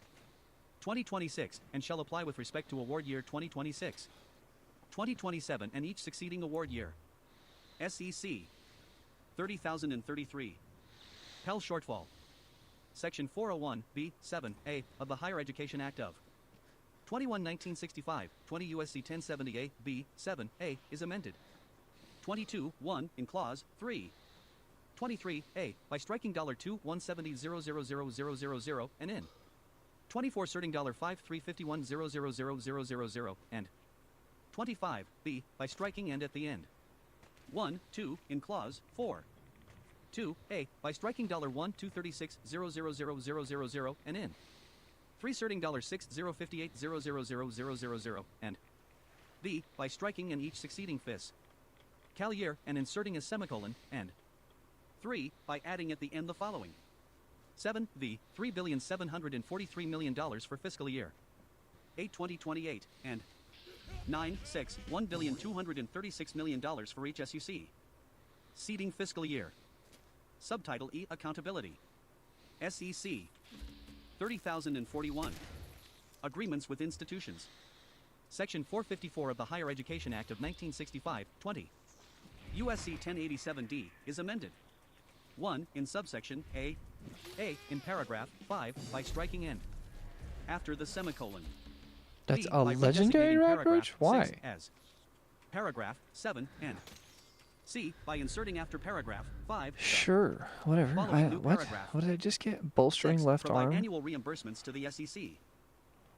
2026, and shall apply with respect to award year 2026, 2027, and each succeeding award year. SEC 30,033. Pell Shortfall. Section 401B7A of the Higher Education Act of 21-1965, 20 U.S.C. 1070A B7A is amended. 22(1) in Clause 3. 23A by striking $2,170,000,000 and in 24 certing $5,351,000,000 and 25B by striking and at the end 1, 2 in Clause 4. 2A by striking $1,236,000,000 and in 3 certing $6,058,000,000 and B by striking in each succeeding FIS cal year and inserting a semicolon and 3 by adding at the end the following 7 the $3,743,000,000 for fiscal year 8/2028 and 9 6 $1,236,000,000 for each SUC. Seeding fiscal year. Subtitle E Accountability. SEC 30,041. Agreements with institutions. Section 454 of the Higher Education Act of 1965, 20. USC 1087D is amended. 1 in subsection A in paragraph 5 by striking end after the semicolon. That's B a by legendary redesignating approach? paragraph 6 Why? as paragraph 7 and C by inserting after paragraph 5 the Sure, whatever. following new What? paragraph. What did I just get? Bolstering 6, left provide arm? annual reimbursements to the SEC.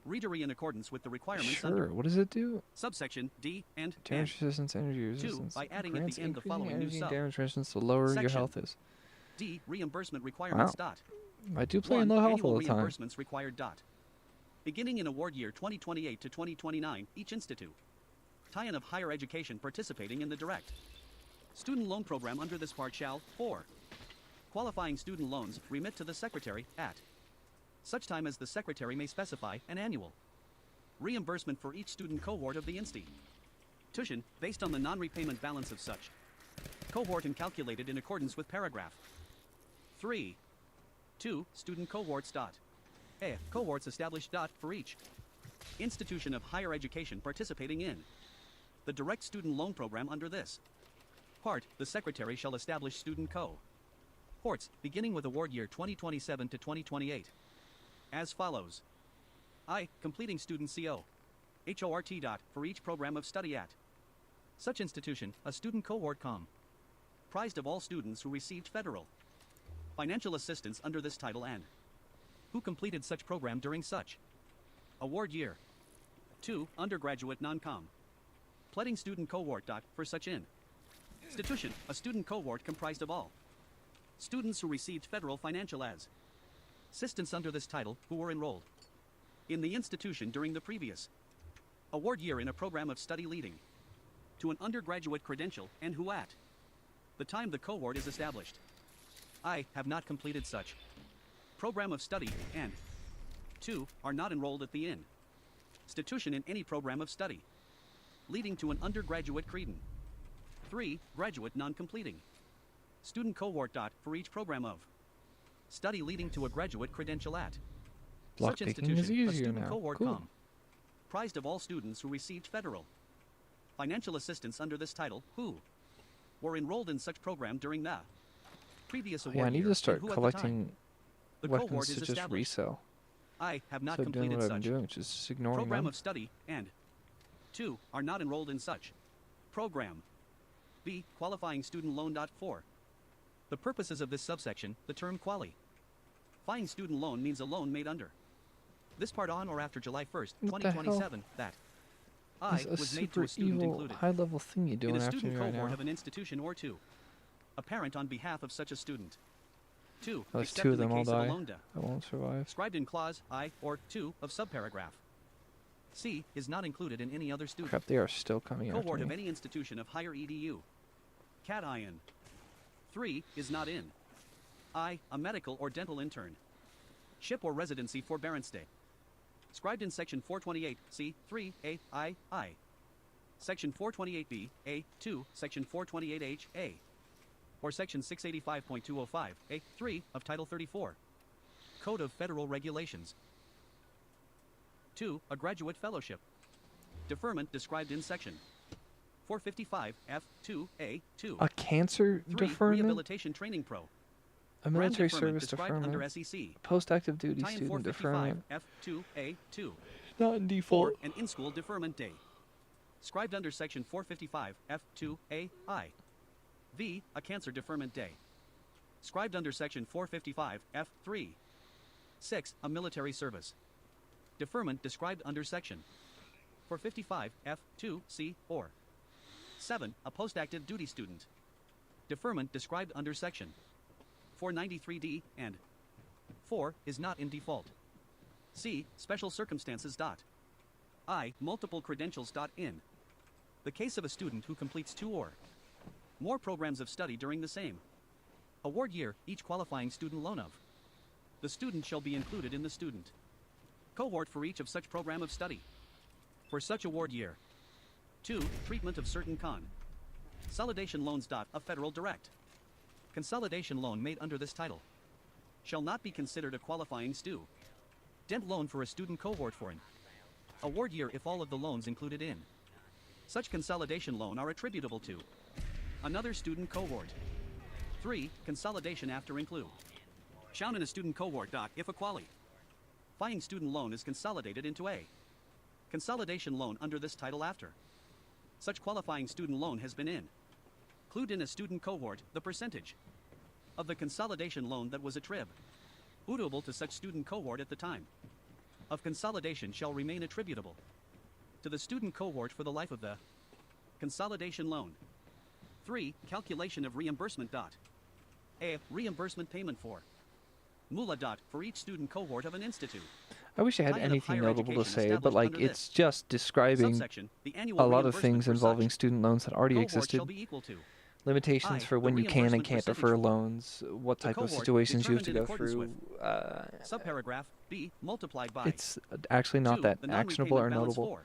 Readery in accordance with the requirements Sure. under What does it do? subsection D and Damage resistance, energy resistance. by adding at grants the end the increasing following new energy and sub. damage resistance the lower your Section. health is. D reimbursement requirements. Wow. I do play 1 in low health annual all the time. reimbursements required. Beginning in award year 2028 to 2029, each institute. Tie-in of higher education participating in the direct student loan program under this part shall 4. Qualifying student loans remit to the secretary at such time as the secretary may specify an annual reimbursement for each student cohort of the institution based on the non-repayment balance of such cohort and calculated in accordance with paragraph 3. 2. Student cohorts. A. Cohorts established. For each institution of higher education participating in the direct student loan program under this part, the secretary shall establish student cohorts beginning with award year 2027 to 2028 as follows. I. Completing student HORT. For each program of study at such institution, a student cohort comprised of all students who received federal financial assistance under this title and who completed such program during such award year. 2. Undergraduate non-com pledging student cohort. For such institution, a student cohort comprised of all students who received federal financial assistance under this title who were enrolled in the institution during the previous award year in a program of study leading to an undergraduate credential and who at the time the cohort is established I have not completed such program of study and 2. Are not enrolled at the institution in any program of study leading to an undergraduate credential. 3. Graduate non-completing student cohort. For each program of study leading to a graduate credential at Block such picking is institution, a easier student now. cohort Cool. comprised of all students who received federal financial assistance under this title who were enrolled in such program during the previous award Yeah, I need year, to start and who at the time collecting the cohort weapons is to just established. resell. I have not So doing completed what I've been such doing, which is just ignoring program them. of study and 2. Are not enrolled in such program. B. Qualifying student loan. 4. The purposes of this subsection, the term qualifying student loan means a loan made under this part on or after July 1st, What the hell? 2027, that I It's a was made to super a student evil included. high-level thing you In doing a after student me right cohort now. of an institution or two. A parent on behalf of such a student. 2. There's Except two in of the them, I'll case of a die. loan debt. I won't survive. Described in clause I or 2 of subparagraph. C is not included in any other student. Crap, they are still coming after Cohort of me. any institution of higher EDU. Cation. 3 is not in. I, a medical or dental intern. Ship or residency forbearance day. Described in section 428 C 3 A I. Section 428B A 2, section 428H A. Or section 685.205 A 3 of Title 34. Code of Federal Regulations. 2. A graduate fellowship. Deferment described in section 455 F2A2. A cancer 3. deferment? Rehabilitation training pro. A Brand military deferment service described deferment. under SEC. Post-active duty Tie in student 455 deferment. F2A2. Not in 4. default. An in-school deferment day. Described under section 455 F2AI. V. A cancer deferment day. Described under section 455 F3. 6. A military service. Deferment described under section 455 F2C or 7. A post-active duty student. Deferment described under section 493D and 4 is not in default. C. Special circumstances. I. Multiple credentials. In the case of a student who completes 2 or more programs of study during the same award year, each qualifying student loan of the student shall be included in the student cohort for each of such program of study for such award year. 2. Treatment of certain consolidation loans. A federal direct consolidation loan made under this title shall not be considered a qualifying student loan for a student cohort for an award year if all of the loans included in such consolidation loan are attributable to another student cohort. 3. Consolidation after include shown in a student cohort. If a qualifying student loan is consolidated into a consolidation loan under this title after such qualifying student loan has been included in a student cohort, the percentage of the consolidation loan that was attributable to such student cohort at the time of consolidation shall remain attributable to the student cohort for the life of the consolidation loan. 3. Calculation of reimbursement. A. Reimbursement payment for MULA. For each student cohort of an institute. I wish I had Tie-in of anything higher notable to education say, but established like under it's this just describing subsection, the annual a lot of reimbursement things for involving such student loans that already cohort existed. shall be equal to Limitations I, for the when you can and reimbursement can't percentage defer for loans, what the type of cohort situations you have to determined in go accordance through. subparagraph B multiplied by It's actually not 2, that the actionable or non-repayment balance notable. for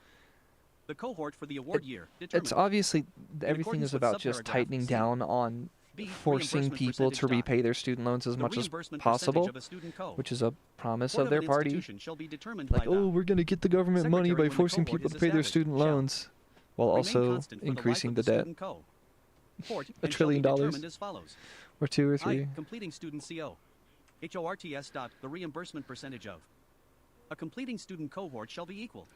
the cohort for the award year It's determined obviously everything accordance is with about just subparagraph tightening C. down on B, forcing reimbursement people to percentage. repay their student loans as The much as reimbursement percentage possible, of a student co. which is a promise Cohort of their an party. institution shall be determined Like, by the oh, we're going to get the government money secretary by when the forcing cohort people is to pay their established, student shall loans, while remain also constant for the life increasing of the debt. student cohort, $1 and trillion shall be determined as follows. or 2 or I. 3. Completing student CO. HORTS. The reimbursement percentage of a completing student cohort shall be equal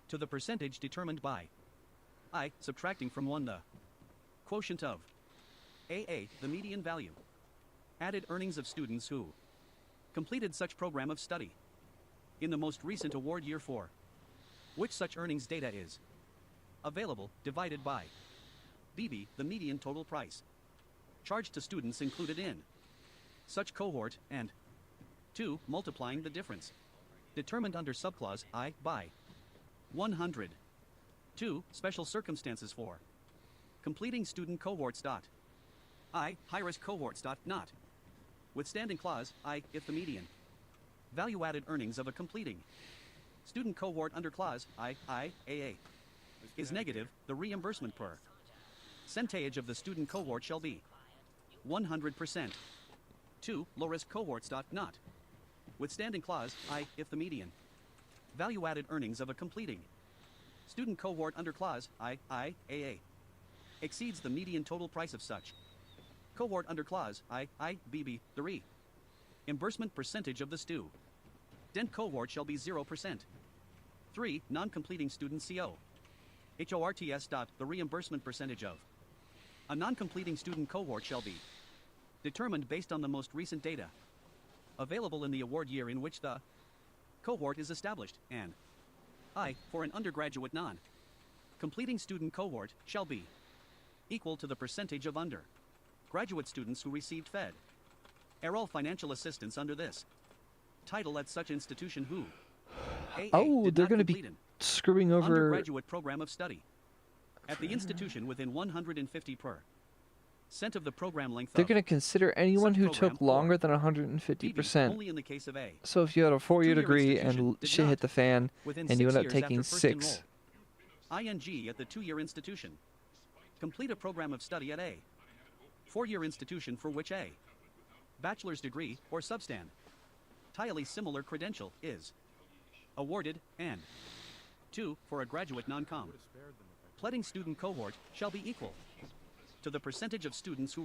to the percentage determined by I. Subtracting from 1 the quotient of AA, the median value. Added earnings of students who completed such program of study in the most recent award year for which such earnings data is available, divided by BB, the median total price charged to students included in such cohort, and 2. Multiplying the difference determined under subclause I by 100. 2. Special circumstances for completing student cohorts. I. High-risk cohorts. Not withstanding clause I. If the median value-added earnings of a completing student cohort under clause IAA is negative, the reimbursement percentage of the student cohort shall be 100%. 2. Low-risk cohorts. Not withstanding clause I. If the median value-added earnings of a completing student cohort under clause IAA exceeds the median total price of such cohort under clause IBB, the reimbursement percentage of the student cohort shall be 0%. 3. Non-completing student CO. HORTS. The reimbursement percentage of a non-completing student cohort shall be determined based on the most recent data available in the award year in which the cohort is established, and I. For an undergraduate Completing student cohort shall be equal to the percentage of undergraduate students who received fed all financial assistance under this title at such institution who Oh, did they're not going to be complete an screwing over... undergraduate program of study at the institution within 150% of the program length. They're of going to consider anyone such who program took longer or than BB 150%. only in the case of A. So if you had a 4-year Two-year degree institution and did shit hit not, the fan, within and you 6 end up years taking after first 6... ing at the 2-year institution. Complete a program of study at A 4-year institution for which a bachelor's degree or substantially similar credential is awarded, and 2. For a graduate non-com. Pledging student cohort shall be equal to the percentage of students who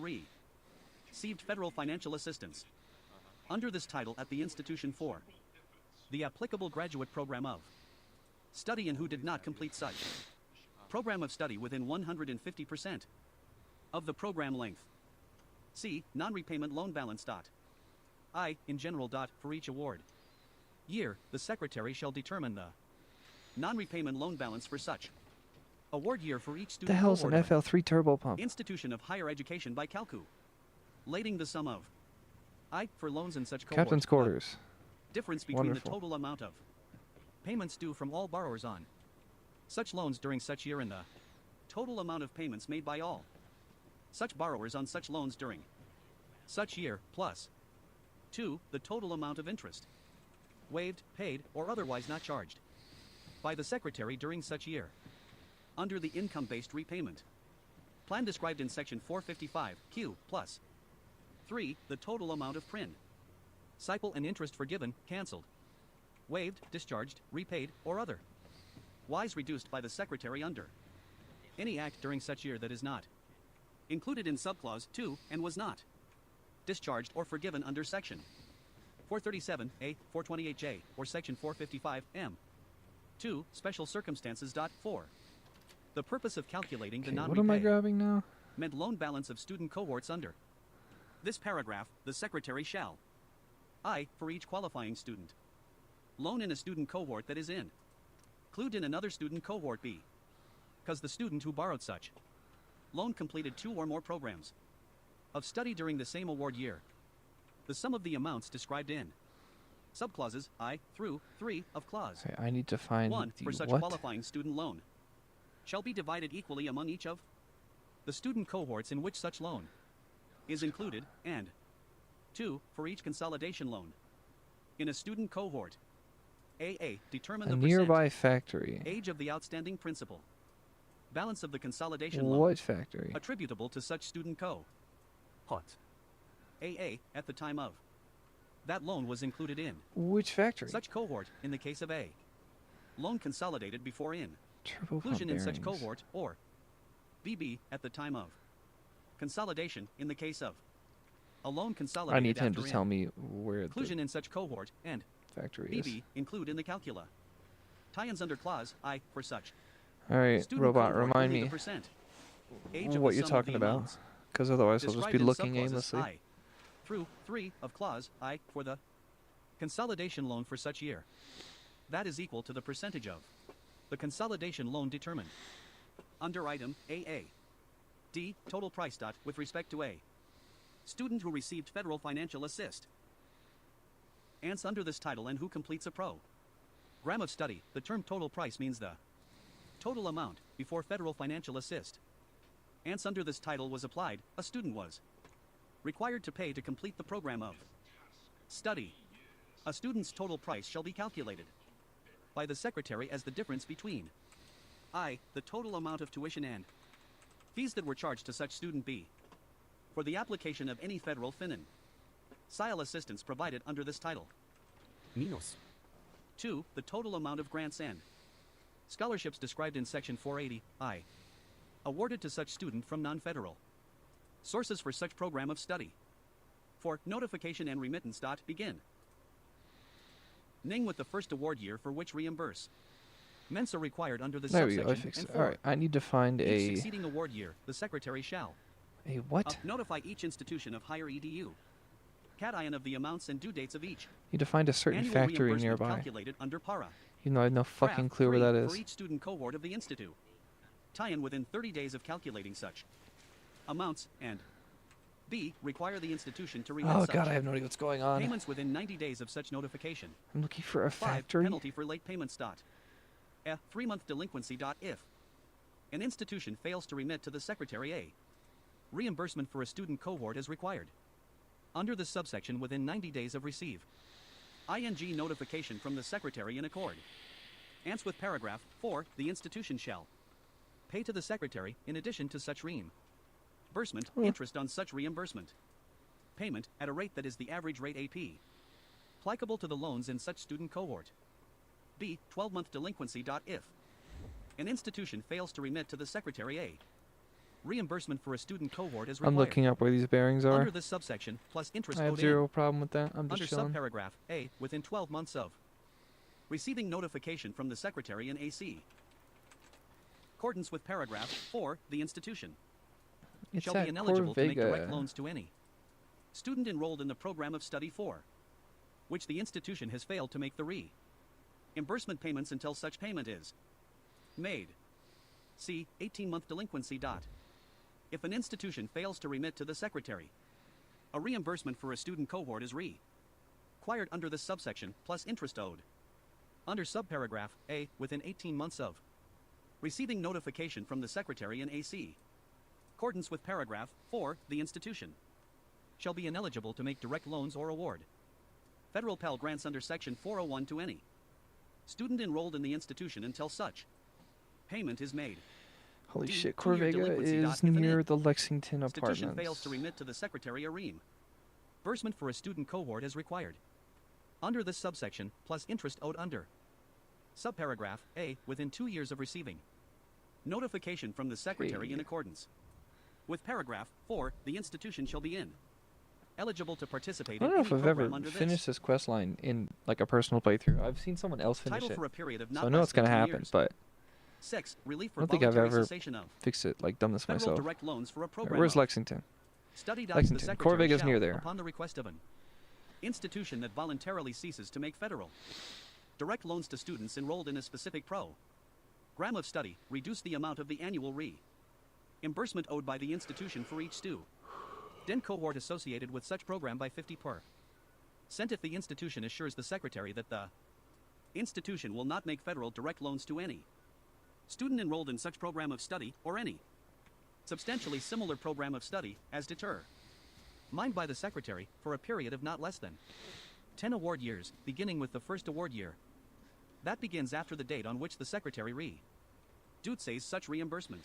received federal financial assistance under this title at the institution for the applicable graduate program of study and who did not complete such program of study within 150% of the program length. C. Non-repayment loan balance. I. In general. For each award year, the secretary shall determine the non-repayment loan balance for such award year for each student The hell's an cohort of FL3 turbo pump? institution of higher education by calculating the sum of I. For loans in such cohort. Captain's quarters. Difference between Wonderful. the total amount of payments due from all borrowers on such loans during such year and the total amount of payments made by all such borrowers on such loans during such year, plus 2. The total amount of interest waived, paid, or otherwise not charged by the secretary during such year under the income-based repayment plan described in section 455Q, plus 3. The total amount of principal and interest forgiven, cancelled, waived, discharged, repaid, or otherwise reduced by the secretary under any act during such year that is not included in subclause 2 and was not discharged or forgiven under section 437A, 428J, or section 455M. 2. Special circumstances. 4. The purpose of calculating the What am I non-repay grabbing now? meant loan balance of student cohorts under this paragraph, the secretary shall I. For each qualifying student loan in a student cohort that is included in another student cohort B, because the student who borrowed such loan completed 2 or more programs of study during the same award year. The sum of the amounts described in subclauses I through 3 of clause Okay, I need to find 1 the for such what? qualifying student loan shall be divided equally among each of the student cohorts in which such loan is included, and 2. For each consolidation loan in a student cohort. AA. Determine A the nearby factory. age of the outstanding principal balance of the consolidation loan What factory? attributable to such student co. Hot. AA at the time of that loan was included in Which factory? such cohort in the case of A. Loan consolidated before Turbo pump inclusion in such bearings. cohort, or BB at the time of consolidation in the case of a loan I consolidated need him after to tell me where inclusion the in such cohort, and factory BB include in the calcula. Tie-ins under clause I for such. is. Alright, Student robot, cohort remind only me the percent age of what the you're sum of talking the about. amounts Because otherwise I'll just described be in looking subclauses aimlessly. I through 3 of clause I for the consolidation loan for such year. That is equal to the percentage of the consolidation loan determined under item AA. D. Total price. With respect to A. Student who received federal financial assist. Ants under this title and who completes a program of study. The term total price means the total amount before federal financial assist. Ants under this title was applied, a student was required to pay to complete the program of study. A student's total price shall be calculated by the secretary as the difference between I. The total amount of tuition and fees that were charged to such student B for the application of any federal financial assistance provided under this title. Minus. 2. The total amount of grants and scholarships described in section 480 I awarded to such student from non-federal sources for such program of study. 4. Notification and remittance. Begin Ning with the first award year for which reimburse ments are required under this There we subsection. go, I fixed And it. 4. Alright, I need to find Each a... Tie-in within 30 days of calculating such amounts, and B. Require the institution to remit Oh such god, I have no idea what's going on. payments within 90 days of such notification. I'm looking for a 5. factory. Penalty for late payments. A 3-month delinquency. If an institution fails to remit to the Secretary a reimbursement for a student cohort is required. Under this subsection within 90 days of receive ing notification from the Secretary in accord. Ants with paragraph 4, the institution shall pay to the Secretary, in addition to such reimbursement, interest on such reimbursement. Payment at a rate that is the average rate AP. Applicable to the loans in such student cohort. B. 12-month delinquency. If an institution fails to remit to the Secretary a reimbursement for a student cohort is required. I'm looking up where these bearings are. Under this subsection, plus interest I have owed zero in. problem with that. I'm just Under chilling. subparagraph A, within 12 months of receiving notification from the Secretary in AC. Accordance with paragraph 4, the institution It's shall be at ineligible to make direct Corvega. loans to any student enrolled in the program of study for which the institution has failed to make the reimbursement payments until such payment is made. C. 18-month delinquency. If an institution fails to remit to the Secretary a reimbursement for a student cohort is required under this subsection, plus interest owed. Under subparagraph A, within 18 months of receiving notification from the Secretary in AC. Accordance with paragraph 4, the institution shall be ineligible to make direct loans or award federal Pell Grants under section 401 to any student enrolled in the institution until such payment is made. Holy D, shit, 2-year Corvega delinquency. is If an near the Lexington institution apartments. fails to remit to the Secretary a reimbursement for a student cohort is required. Under this subsection, plus interest owed under subparagraph A, within 2 years of receiving notification from the Secretary in accordance with paragraph 4, the institution shall be eligible to participate I in don't know any if I've program ever under finished this quest line in like a personal playthrough. I've seen someone else finish title it, for a period of so not I know less it's gonna than 2 happen, years. but 6. Relief I for don't think I've voluntary ever cessation of fixed it, like done this federal myself. direct loans for a Alright, program where's of Lexington? study. The Lexington. Secretary Corvega's shall, near there. upon the request of an institution that voluntarily ceases to make federal direct loans to students enrolled in a specific program of study, reduce the amount of the annual reimbursement owed by the institution for each student cohort associated with such program by 50% if the institution assures the Secretary that the institution will not make federal direct loans to any student enrolled in such program of study or any substantially similar program of study as determined by the Secretary for a period of not less than 10 award years, beginning with the first award year that begins after the date on which the Secretary reduces such reimbursement.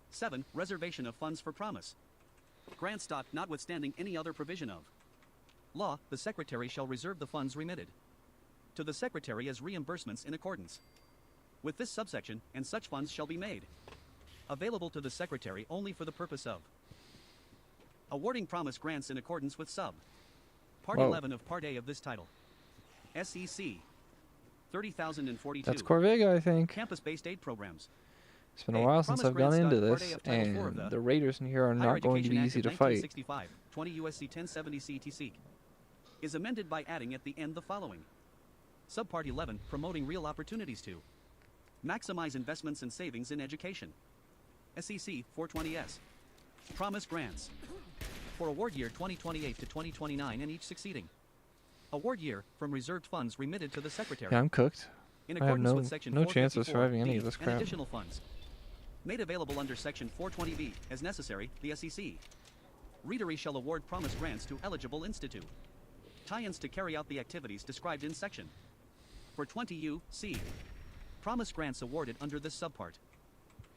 7. Reservation of funds for promise grants. Notwithstanding any other provision of law, the Secretary shall reserve the funds remitted to the Secretary as reimbursements in accordance with this subsection, and such funds shall be made available to the Secretary only for the purpose of awarding promise grants in accordance with sub Part 11 of Part A of this title. SEC 30,042. That's Corvega, I think. Campus-based aid programs. It's been a while since Promise I've gone grants. into Part A this, of Title IV of and the raiders in here are Higher not going to be Education easy Act to of fight. 1965, 20 U.S.C. 1070 CTC, is amended by adding at the end the following. Subpart 11, promoting real opportunities to maximize investments and savings in education. SEC 420S. Promise grants for award year 2028 to 2029 and each succeeding award year from reserved funds remitted to the Secretary. Yeah, I'm cooked. In I have accordance with section no chance of 454 surviving any D, of this and crap. additional funds made available under section 420B as necessary, the SEC readery shall award promise grants to eligible institute tie-ins to carry out the activities described in section 420 U.C. Promise grants awarded under this subpart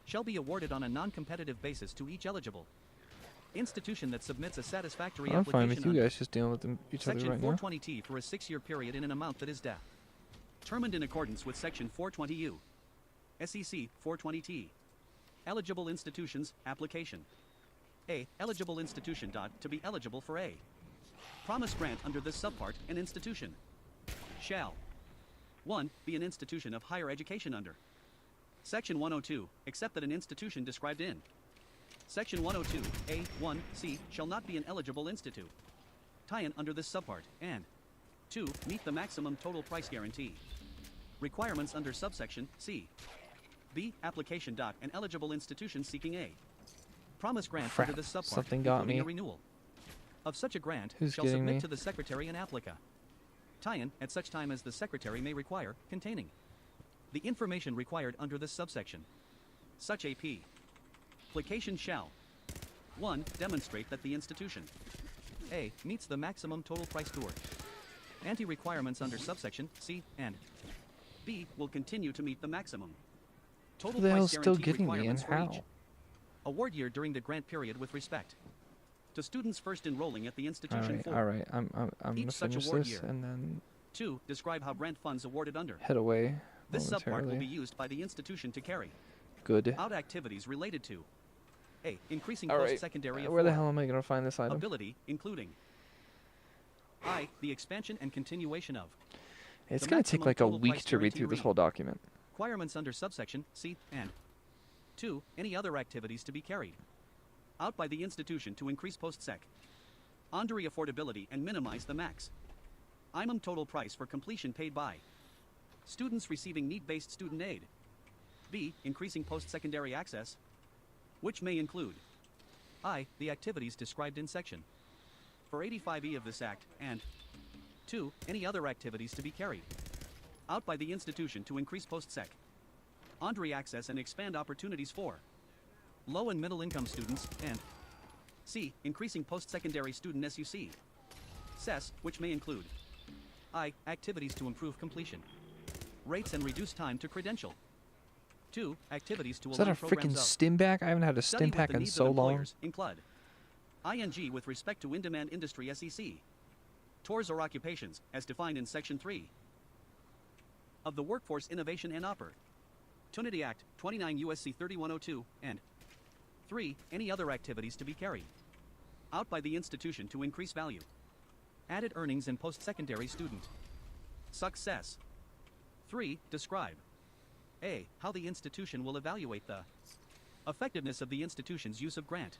shall be awarded on a non-competitive basis to each eligible institution that submits a satisfactory I'm fine application with you under guys just dealing with each other Section right now. 420T for a 6-year period in an amount that is determined in accordance with Section 420U. SEC 420T. Eligible institutions, application. A. Eligible institution. To be eligible for a promise grant under this subpart, an institution shall 1. Be an institution of higher education under Section 102, except that an institution described in Section 102, A1C, shall not be an eligible institute tie-in under this subpart, and 2. Meet the maximum total price guarantee requirements under subsection C. B. Application. An eligible institution seeking a promise grant Crap, under this subpart, something got including me. a renewal of such a grant, Who's shall getting submit me? to the Secretary an applica. Tie-in at such time as the Secretary may require, containing the information required under this subsection. Such AP application shall 1. Demonstrate that the institution A. meets the maximum total price tour anti-requirements under subsection C, and B. will continue to meet the maximum total Who the price hell's still guarantee getting me and requirements for each how? award year during the grant period with respect to students first enrolling at the institution. All right. I'm Each gonna such finish award this year. and then 2. Describe how grant funds awarded under head away this subpart will momentarily. be used by the institution to carry Good. out activities related to A. Increasing All right. post-secondary Where the afford- hell am I gonna find this item? ability, including I. The expansion and continuation of It's the gonna take maximum like a total week price to read guarantee through this read. whole document. requirements under subsection C, and 2. Any other activities to be carried out by the institution to increase post-sec secondary affordability and minimize the max minimum total price for completion paid by students receiving need-based student aid. B. Increasing post-secondary access, which may include I. The activities described in section 485E of this Act, and 2. Any other activities to be carried out by the institution to increase post-sec secondary access and expand opportunities for low and middle income students, and C. Increasing post-secondary student SUC SES, which may include I. Activities to improve completion rates and reduce time to credential. 2. Activities to Is that a align programs freaking of stim pack? I haven't had a study stim with pack the in needs so of long. employers, include ing with respect to in-demand industry SEC tours or occupations as defined in section 3 of the Workforce Innovation and Opportunity Act 29 USC 3102, and 3. Any other activities to be carried out by the institution to increase value added earnings and post-secondary student success. 3. Describe A. How the institution will evaluate the effectiveness of the institution's use of grant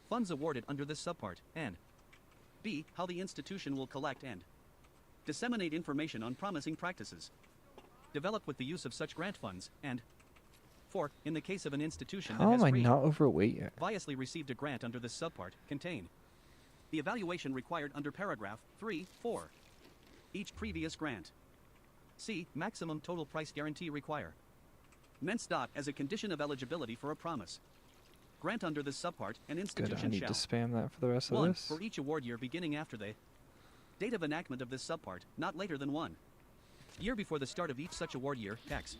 funds awarded under this subpart, and B. How the institution will collect and disseminate information on promising practices developed with the use of such grant funds, and 4. In the case of an institution that How has am I not overweight yet? previously received a grant under this subpart, contain the evaluation required under paragraph 3, 4. Each previous grant. C. Maximum total price guarantee require. Ments. As a condition of eligibility for a promise grant under this subpart, an Good, I institution need shall to spam that for the rest of 1. this. For each award year beginning after the date of enactment of this subpart, not later than 1 year before the start of each such award year, X.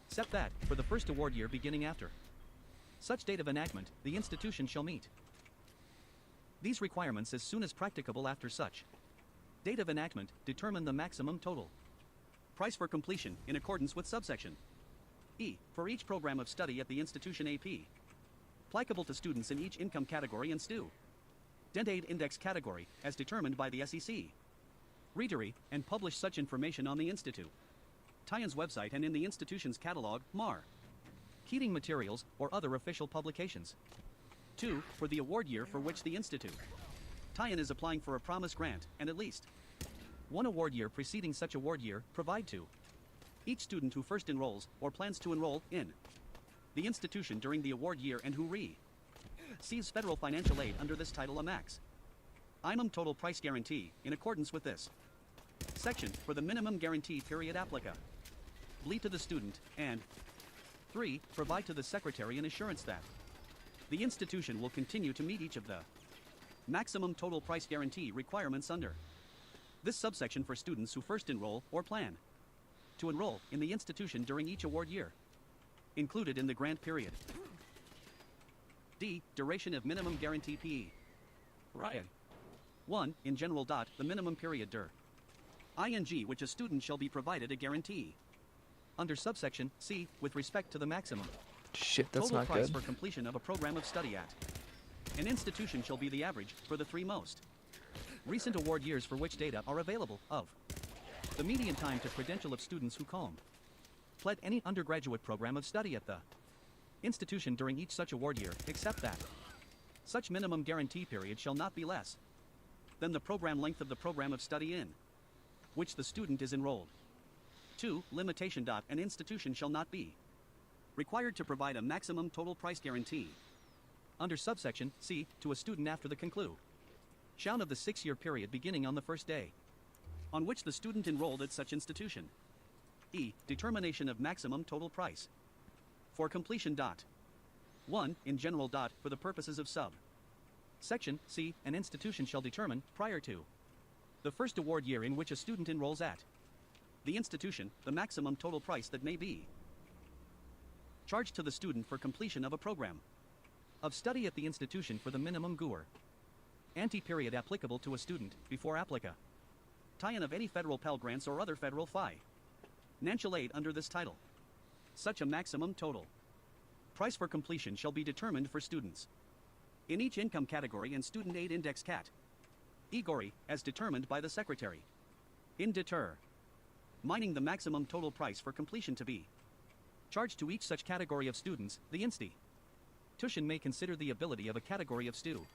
Except that, for the first award year beginning after such date of enactment, the institution shall meet these requirements as soon as practicable after such date of enactment, determine the maximum total price for completion in accordance with subsection E. For each program of study at the institution AP, applicable to students in each income category and student aid index category, as determined by the SEC. Readery, and publish such information on the Institute Tie-in's website and in the institution's catalog, MAR. Keating materials, or other official publications. 2. For the award year for which the Institute Tie-in is applying for a promise grant, and at least one award year preceding such award year, provide to each student who first enrolls, or plans to enroll, in the institution during the award year and who receives federal financial aid under this title a max minimum total price guarantee, in accordance with this section, for the minimum guarantee period applica to the student, and 3. Provide to the Secretary an assurance that the institution will continue to meet each of the maximum total price guarantee requirements under this subsection for students who first enroll or plan to enroll in the institution during each award year included in the grant period. D. Duration of minimum guarantee PE. Right. 1. In general. The minimum period ing which a student shall be provided a guarantee under subsection C with respect to the maximum Shit, that's total not price good. for completion of a program of study at an institution shall be the average for the 3 most recent award years for which data are available of the median time to credential of students who pled any undergraduate program of study at the institution during each such award year, except that such minimum guarantee period shall not be less than the program length of the program of study in which the student is enrolled. 2. Limitation. An institution shall not be Required to provide a maximum total price guarantee. Under subsection C, to a student after the conclusion of the 6-year period beginning on the first day on which the student enrolled at such institution. E. Determination of maximum total price. For completion. 1. In general. For the purposes of sub. Section C, an institution shall determine, prior to the first award year in which a student enrolls at the institution, the maximum total price that may be charged to the student for completion of a program of study at the institution for the minimum GUR ante-period applicable to a student, before applica tie-in of any federal Pell Grants or other federal financial aid under this title. Such a maximum total price for completion shall be determined for students in each income category and student aid index cat category as determined by the Secretary. In mining the maximum total price for completion to be charged to each such category of students, the institution may consider the ability of a category of students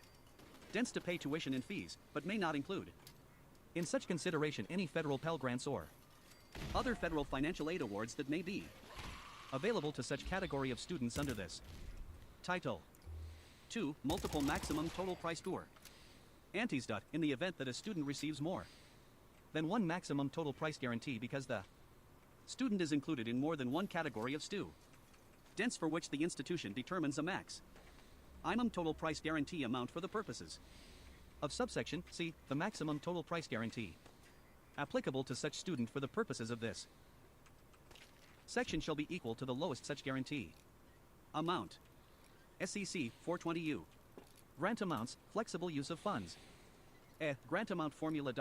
to pay tuition and fees, but may not include in such consideration any federal Pell Grants or other federal financial aid awards that may be available to such category of students under this title. 2. Multiple maximum total price GUR antes. In the event that a student receives more than one maximum total price guarantee because the student is included in more than one category of students for which the institution determines a maximum total price guarantee amount for the purposes of subsection C, the maximum total price guarantee applicable to such student for the purposes of this section shall be equal to the lowest such guarantee amount. SEC 420U. Grant amounts, flexible use of funds. Grant amount formula.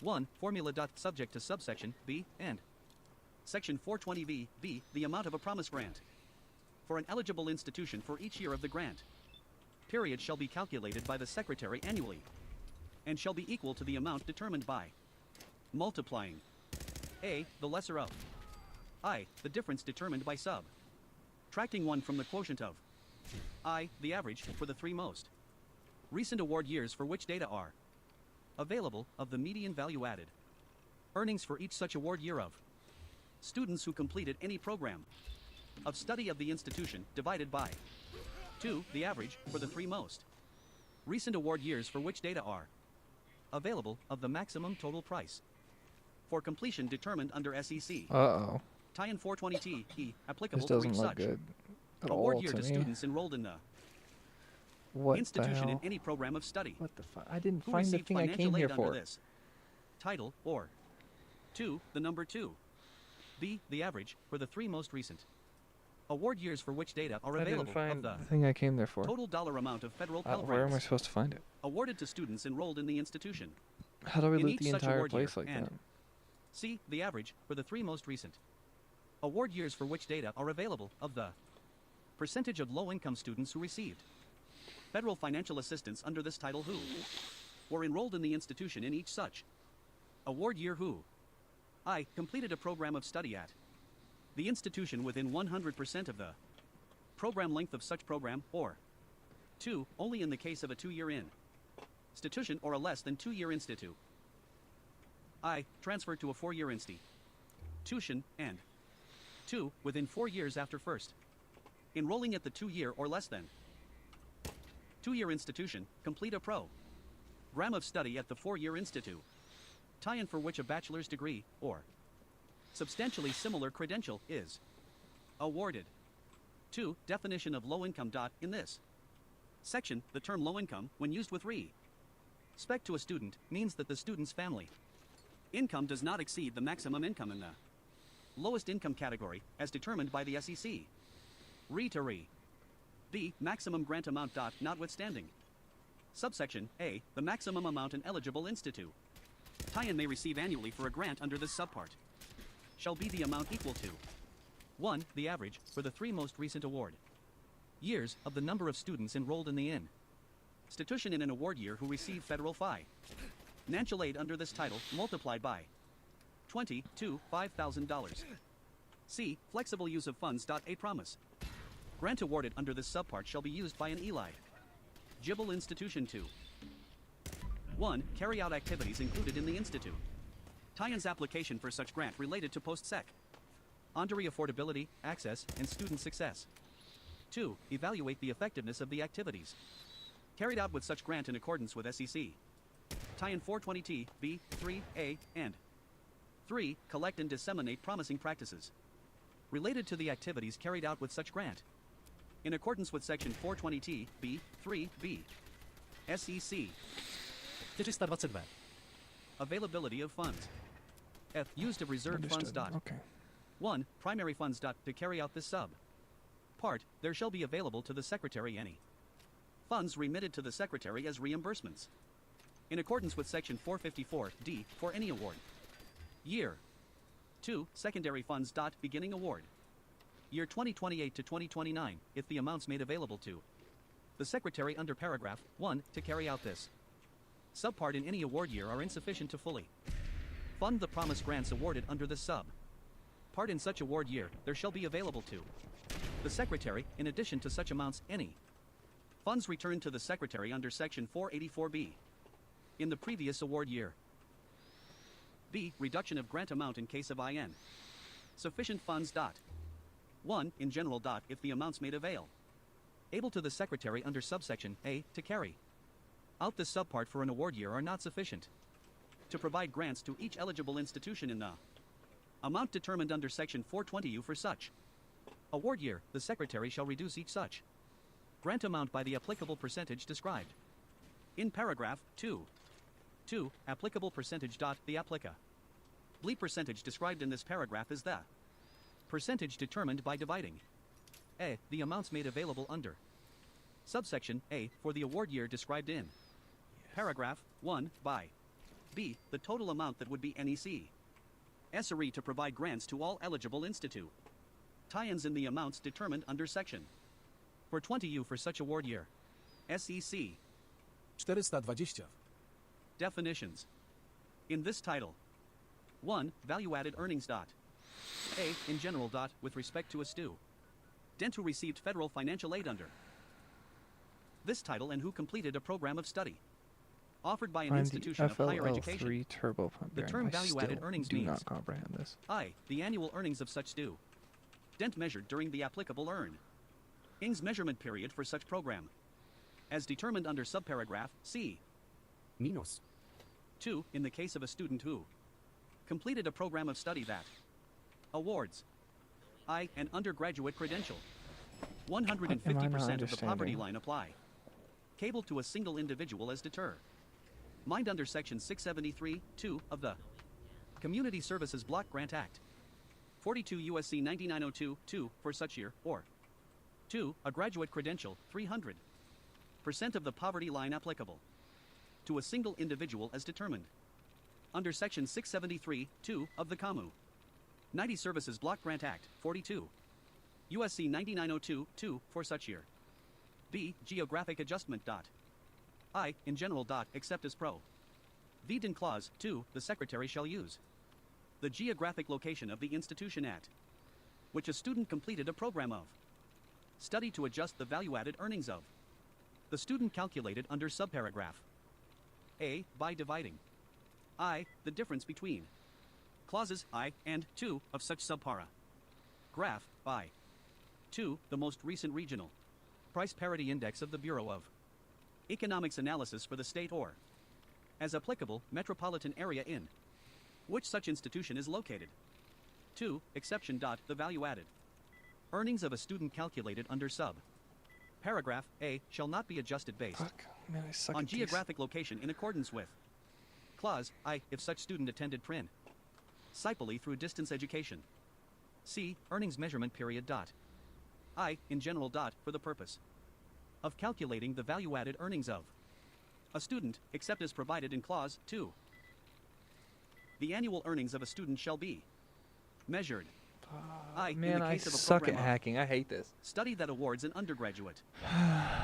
1. Formula. Subject to subsection B and Section 420V, B, the amount of a promise grant for an eligible institution for each year of the grant period shall be calculated by the Secretary annually and shall be equal to the amount determined by multiplying A, the lesser of I, the difference determined by subtracting 1 from the quotient of I, the average, for the 3 most recent award years for which data are available, of the median value added earnings for each such award year of students who completed any program of study of the institution, divided by 2, the average, for the 3 most recent award years for which data are available, of the maximum total price for completion determined under SEC. Uh-oh. Tie-in 420T, E, applicable This for doesn't each look such good at award all year to to me. students enrolled in the What institution the in hell? any program of study What the fuck? I didn't who find the received thing I financial came aid here under for. this title or 2, the number 2. B, the average, for the 3 most recent award years for which data are I didn't available, find of the the thing I came there for. Total dollar amount of federal Pell Where am I Grants supposed to find it? awarded to students enrolled in the institution. How do I in loot each the such entire award year, place like and that? C, the average, for the 3 most recent award years for which data are available, of the percentage of low-income students who received Federal financial assistance under this title who were enrolled in the institution in each such award year who I completed a program of study at the institution within 100% of the program length of such program, or 2, only in the case of a 2-year institution or a less than 2-year institute. I transferred to a 4-year institution, and 2, within 4 years after first enrolling at the 2-year or less than 2-year institution, complete a program of study at the 4-year institute, tie-in for which a bachelor's degree or substantially similar credential is awarded. 2. Definition of low income. In this section, the term low income, when used with respect to a student, means that the student's family income does not exceed the maximum income in the lowest income category, as determined by the SEC. B. Maximum grant amount. Notwithstanding subsection A, the maximum amount an eligible institute tie-in may receive annually for a grant under this subpart shall be the amount equal to 1. The average, for the 3 most recent award years, of the number of students enrolled in the institution in an award year who receive federal financial aid under this title, multiplied by 20 to $5,000. C. Flexible use of funds. A promise grant awarded under this subpart shall be used by an eligible institution to 1. Carry out activities included in the institute. Tie-in's application for such grant related to post-sec Onto affordability, access, and student success. 2. Evaluate the effectiveness of the activities carried out with such grant in accordance with SEC. Tie-in 420T, B, 3A, and 3. Collect and disseminate promising practices related to the activities carried out with such grant in accordance with Section 420T, B, 3B. SEC. 422. Availability of funds. F. Used of reserved funds. Understood. Okay. 1. Primary funds. To carry out this sub part, there shall be available to the Secretary any funds remitted to the Secretary as reimbursements in accordance with Section 454D for any award year. 2. Secondary funds. Beginning award year 2028 to 2029 if the amounts made available to the Secretary under paragraph 1 to carry out this subpart in any award year are insufficient to fully fund the promised grants awarded under this sub part in such award year, there shall be available to the Secretary, in addition to such amounts, any funds returned to the Secretary under Section 484B in the previous award year. B. Reduction of grant amount in case of IN. Sufficient funds. 1. In general. If the amounts made avail able to the Secretary under subsection A to carry out this subpart for an award year are not sufficient to provide grants to each eligible institution in the amount determined under Section 420U for such award year, the Secretary shall reduce each such grant amount by the applicable percentage described in paragraph 2. 2. Applicable percentage. The applicable percentage described in this paragraph is the percentage determined by dividing A. The amounts made available under subsection A for the award year described in paragraph 1 by B. The total amount that would be NEC SRE to provide grants to all eligible institute tie-ins in the amounts determined under section 420U for such award year. SEC. 420. Definitions. In this title. 1. Value-added earnings. A. In general. With respect to a student who received federal financial aid under this title and who completed a program of study offered by an I'm institution the of higher FLL3 education. turbo pump The bearing. term I value-added still earnings do means not comprehend this. I. The annual earnings of such student measured during the applicable earnings measurement period for such program as determined under subparagraph C. Minus. 2. In the case of a student who completed a program of study that awards I. An undergraduate credential. 150% of the poverty understanding? line apply. Cable to a single individual as determined under Section 673(2) of the Community Services Block Grant Act. 42 U.S.C. 9902(2) for such year, or 2. A graduate credential, 300% of the poverty line applicable to a single individual as determined under Section 673(2) of the COMU 90 Services Block Grant Act, 42 U.S.C. 9902(2) for such year. B. Geographic adjustment. I. In general. Except as pro. V'd in clause 2, the Secretary shall use the geographic location of the institution at which a student completed a program of study to adjust the value-added earnings of the student calculated under subparagraph A by dividing I, the difference between clauses I and 2 of such subpara. Graph by 2, the most recent regional price parity index of the Bureau of Economics Analysis for the state or, as applicable, metropolitan area in which such institution is located. 2. Exception. The value-added earnings of a student calculated under sub paragraph A shall not be adjusted based Fuck. Man, I suck on at these. geographic location in accordance with clause I if such student attended principally through distance education. C. Earnings measurement period. I. In general. For the purpose of calculating the value-added earnings of a student, except as provided in clause 2. The annual earnings of a student shall be measured. I. In Man, the I case of a suck at program of hacking. I hate this. study that awards an undergraduate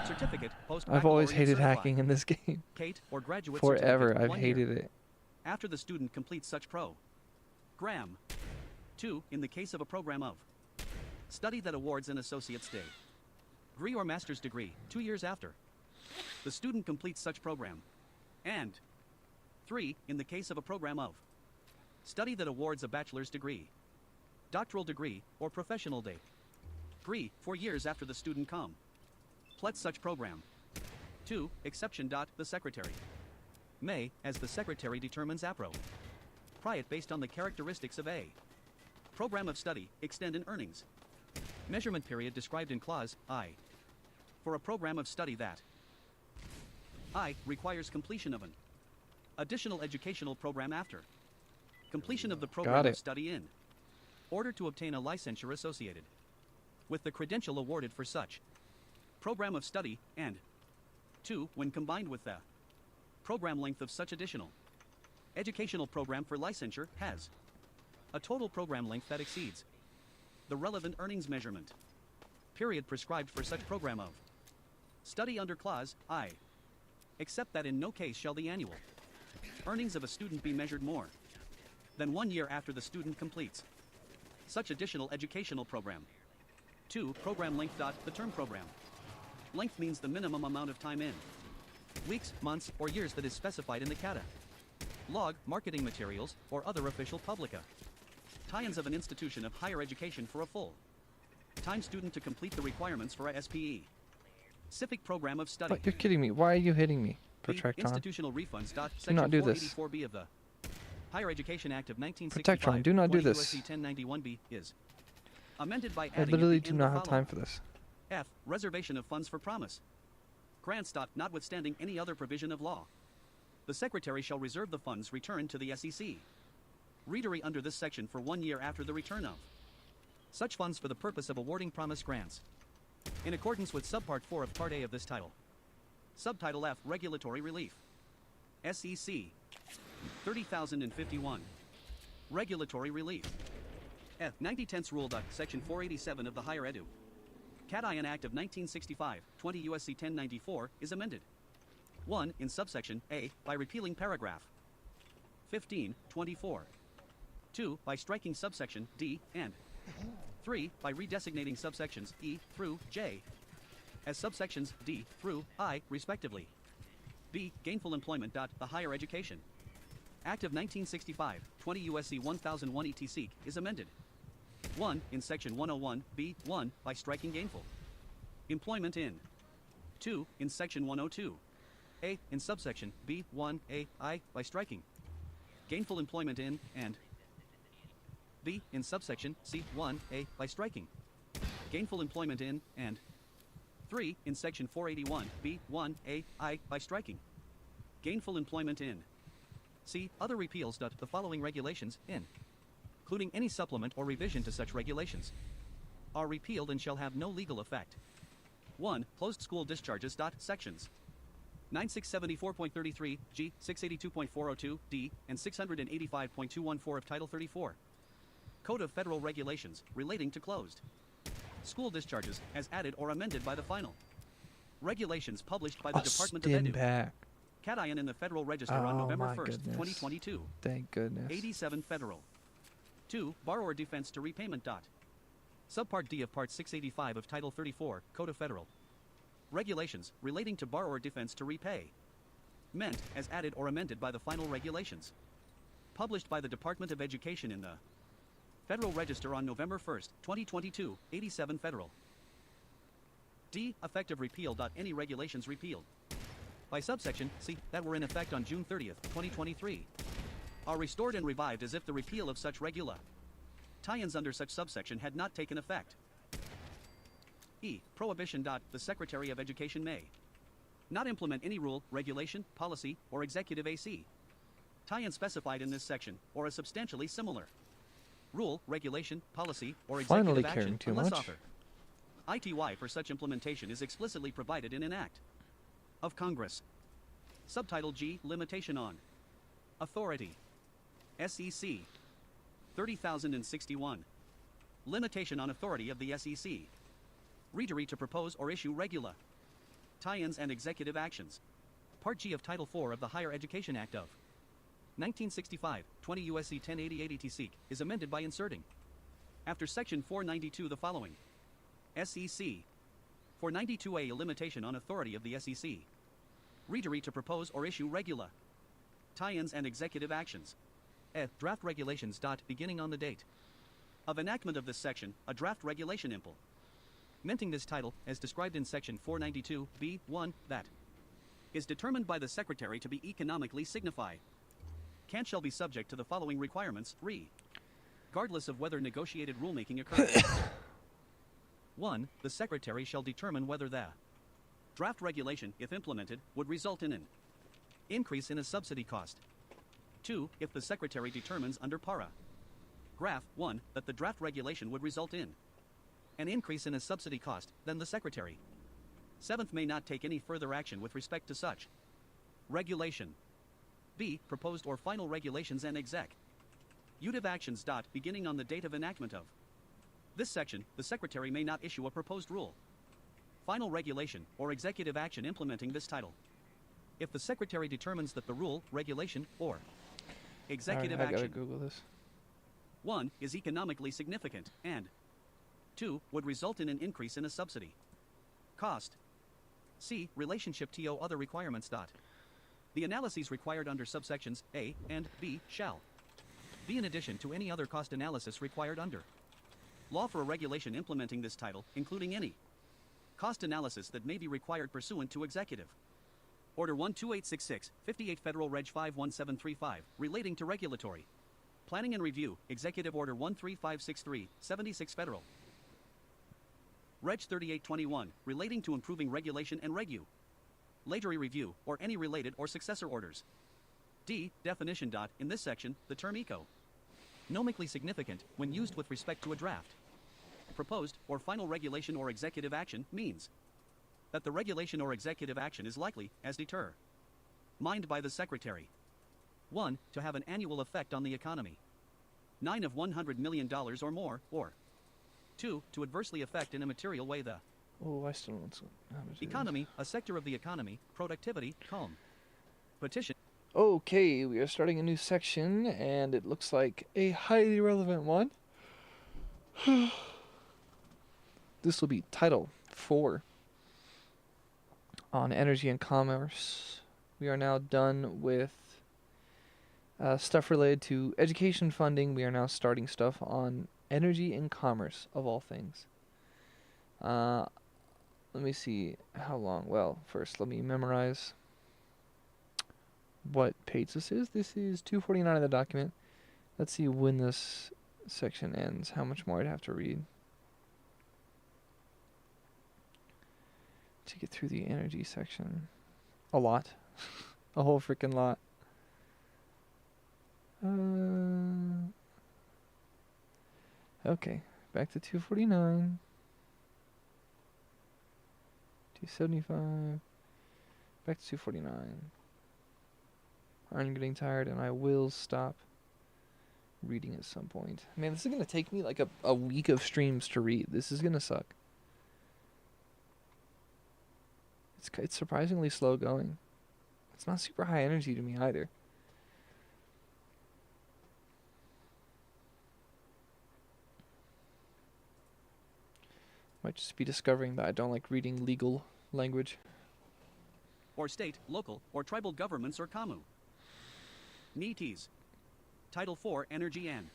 certificate, post I've always hated hacking in this game. or graduate Forever, certificate I've 1 year hated it. after the student completes such program. 2. In the case of a program of study that awards an associate's degree or master's degree 2 years after the student completes such program. And 3. In the case of a program of study that awards a bachelor's degree doctoral degree, or professional degree, 4 years after the student completes such program. 2. Exception. The Secretary may, as the Secretary determines appropriate based on the characteristics of a program of study, extend in earnings. Measurement period described in Clause I. For a program of study that I. requires completion of an additional educational program after completion of the program of study in order to obtain a licensure associated with the credential awarded for such program of study, and 2. When combined with the program length of such additional educational program for licensure, has a total program length that exceeds the relevant earnings measurement period prescribed for such program of study under Clause I, except that in no case shall the annual earnings of a student be measured more than 1 year after the student completes such additional educational program. 2. Program length. The term program length means the minimum amount of time in weeks, months, or years that is specified in the catalog, marketing materials, or other official tie-ins of an institution of higher education for a full-time student to complete the requirements for a SPE. Specific program of study. But you're kidding me. Why are you hitting me, Protectron? Institutional refunds. Do not do this. 484B of the Higher Education Act of 1965. Protectron, do not do 20 this. USC 1091B is amended by I adding literally at the do end not the have time for this. F. Reservation of funds for promise grants. Notwithstanding any other provision of law, the Secretary shall reserve the funds returned to the SEC readery under this section for 1 year after the return of such funds for the purpose of awarding promise grants, in accordance with Subpart 4 of Part A of this title. Subtitle F. Regulatory Relief. SEC 30,051. Regulatory Relief. F. 90/10 Rule. Section 487 of the Higher Edu. Cat-Ion Act of 1965, 20 U.S.C. 1094, is amended. 1. In subsection A, by repealing paragraph 15(24). 2. By striking subsection D, and 3. By redesignating subsections E through J as subsections D through I, respectively. B. Gainful employment. The Higher Education Act of 1965, 20 U.S.C. 1001 etc. is amended. 1. In section 101, B1, by striking gainful employment in. 2. In section 102, A, in subsection B1A I, by striking gainful employment in, and B, in subsection C1A, by striking gainful employment in, and 3. In section 481, B1A I, by striking gainful employment in. C. Other repeals. The following regulations, including any supplement or revision to such regulations, are repealed and shall have no legal effect. 1. Closed school discharges. Sections 9674.33 G, 682.402 D, and 685.214 of Title 34 Code of Federal Regulations relating to closed school discharges, as added or amended by the final regulations published by the Department of Edu. Cat-Ion in the Federal Register on November 1st, 2022. Thank goodness. 87 Federal. 2. Borrower defense to repayment. Subpart D of Part 685 of Title 34, Code of Federal Regulations relating to borrower defense to repay. Meant, as added or amended by the final regulations. Published by the Department of Education in the Federal Register on November 1st, 2022, 87 Federal. D. Effective repeal. Any regulations repealed by subsection C that were in effect on June 30th, 2023, are restored and revived as if the repeal of such regula tie-ins under such subsection had not taken effect. E. Prohibition. The Secretary of Education may not implement any rule, regulation, policy, or executive AC tie-in specified in this section, or a substantially similar rule, regulation, policy, or executive action unless author ITY for such implementation is explicitly provided in an act of Congress. Subtitle G. Limitation on authority. SEC 30,061. Limitation on authority of the SEC readery to propose or issue regula tie-ins and executive actions. Part G of Title 4 of the Higher Education Act of 1965, 20 U.S.C. 1088 etc. is amended by inserting after Section 492 the following: SEC 492A, a limitation on authority of the SEC readery to propose or issue regula tie-ins and executive actions. Draft regulations. Beginning on the date of enactment of this section, a draft regulation implementing this title, as described in section 492b1, that is determined by the Secretary to be economically signified. Can shall be subject to the following requirements, regardless of whether negotiated rulemaking occurs. 1. The Secretary shall determine whether the draft regulation, if implemented, would result in an increase in a subsidy cost. 2. If the Secretary determines under paragraph 1 that the draft regulation would result in an increase in a subsidy cost, then the Secretary 7th may not take any further action with respect to such regulation. B. Proposed or final regulations and executive actions. Beginning on the date of enactment of this section, the Secretary may not issue a proposed rule, final regulation, or executive action implementing this title if the Secretary determines that the rule, regulation, or executive I gotta action Google this. 1. Is economically significant, and 2. Would result in an increase in a subsidy cost. C. Relationship to other requirements. The analyses required under subsections A and B shall be in addition to any other cost analysis required under law for a regulation implementing this title, including any cost analysis that may be required pursuant to Executive Order 12866, 58 Federal Reg 51735, relating to regulatory planning and review, Executive Order 13563, 76 Federal Reg 3821, relating to improving regulation and regulatory review, or any related or successor orders. D. Definition. In this section, the term economically significant, when used with respect to a draft, proposed, or final regulation or executive action, means that the regulation or executive action is likely, as determined by the Secretary, 1. To have an annual effect on the economy, 9 of $100 million or more, or 2. To adversely affect in a material way the Oh, I still want some. economy, a sector of the economy, productivity, competition. Okay, we are starting a new section, and it looks like a highly relevant one. This will be Title 4 on Energy and Commerce. We are now done with stuff related to education funding. We are now starting stuff on energy and commerce, of all things. Let me see how long. Well, first let me memorize what page this is. This is 249 of the document. Let's see when this section ends, how much more I'd have to read to get through the energy section. A lot. A whole freaking lot. Okay, back to 249. 275. Back to 249. I'm getting tired, and I will stop reading at some point. Man, this is going to take me like a week of streams to read. This is going to suck. It's surprisingly slow going. It's not super high energy to me either. Might just be discovering that I don't like reading legal language. Or state, local, or tribal governments or communities. Title 4, Energy and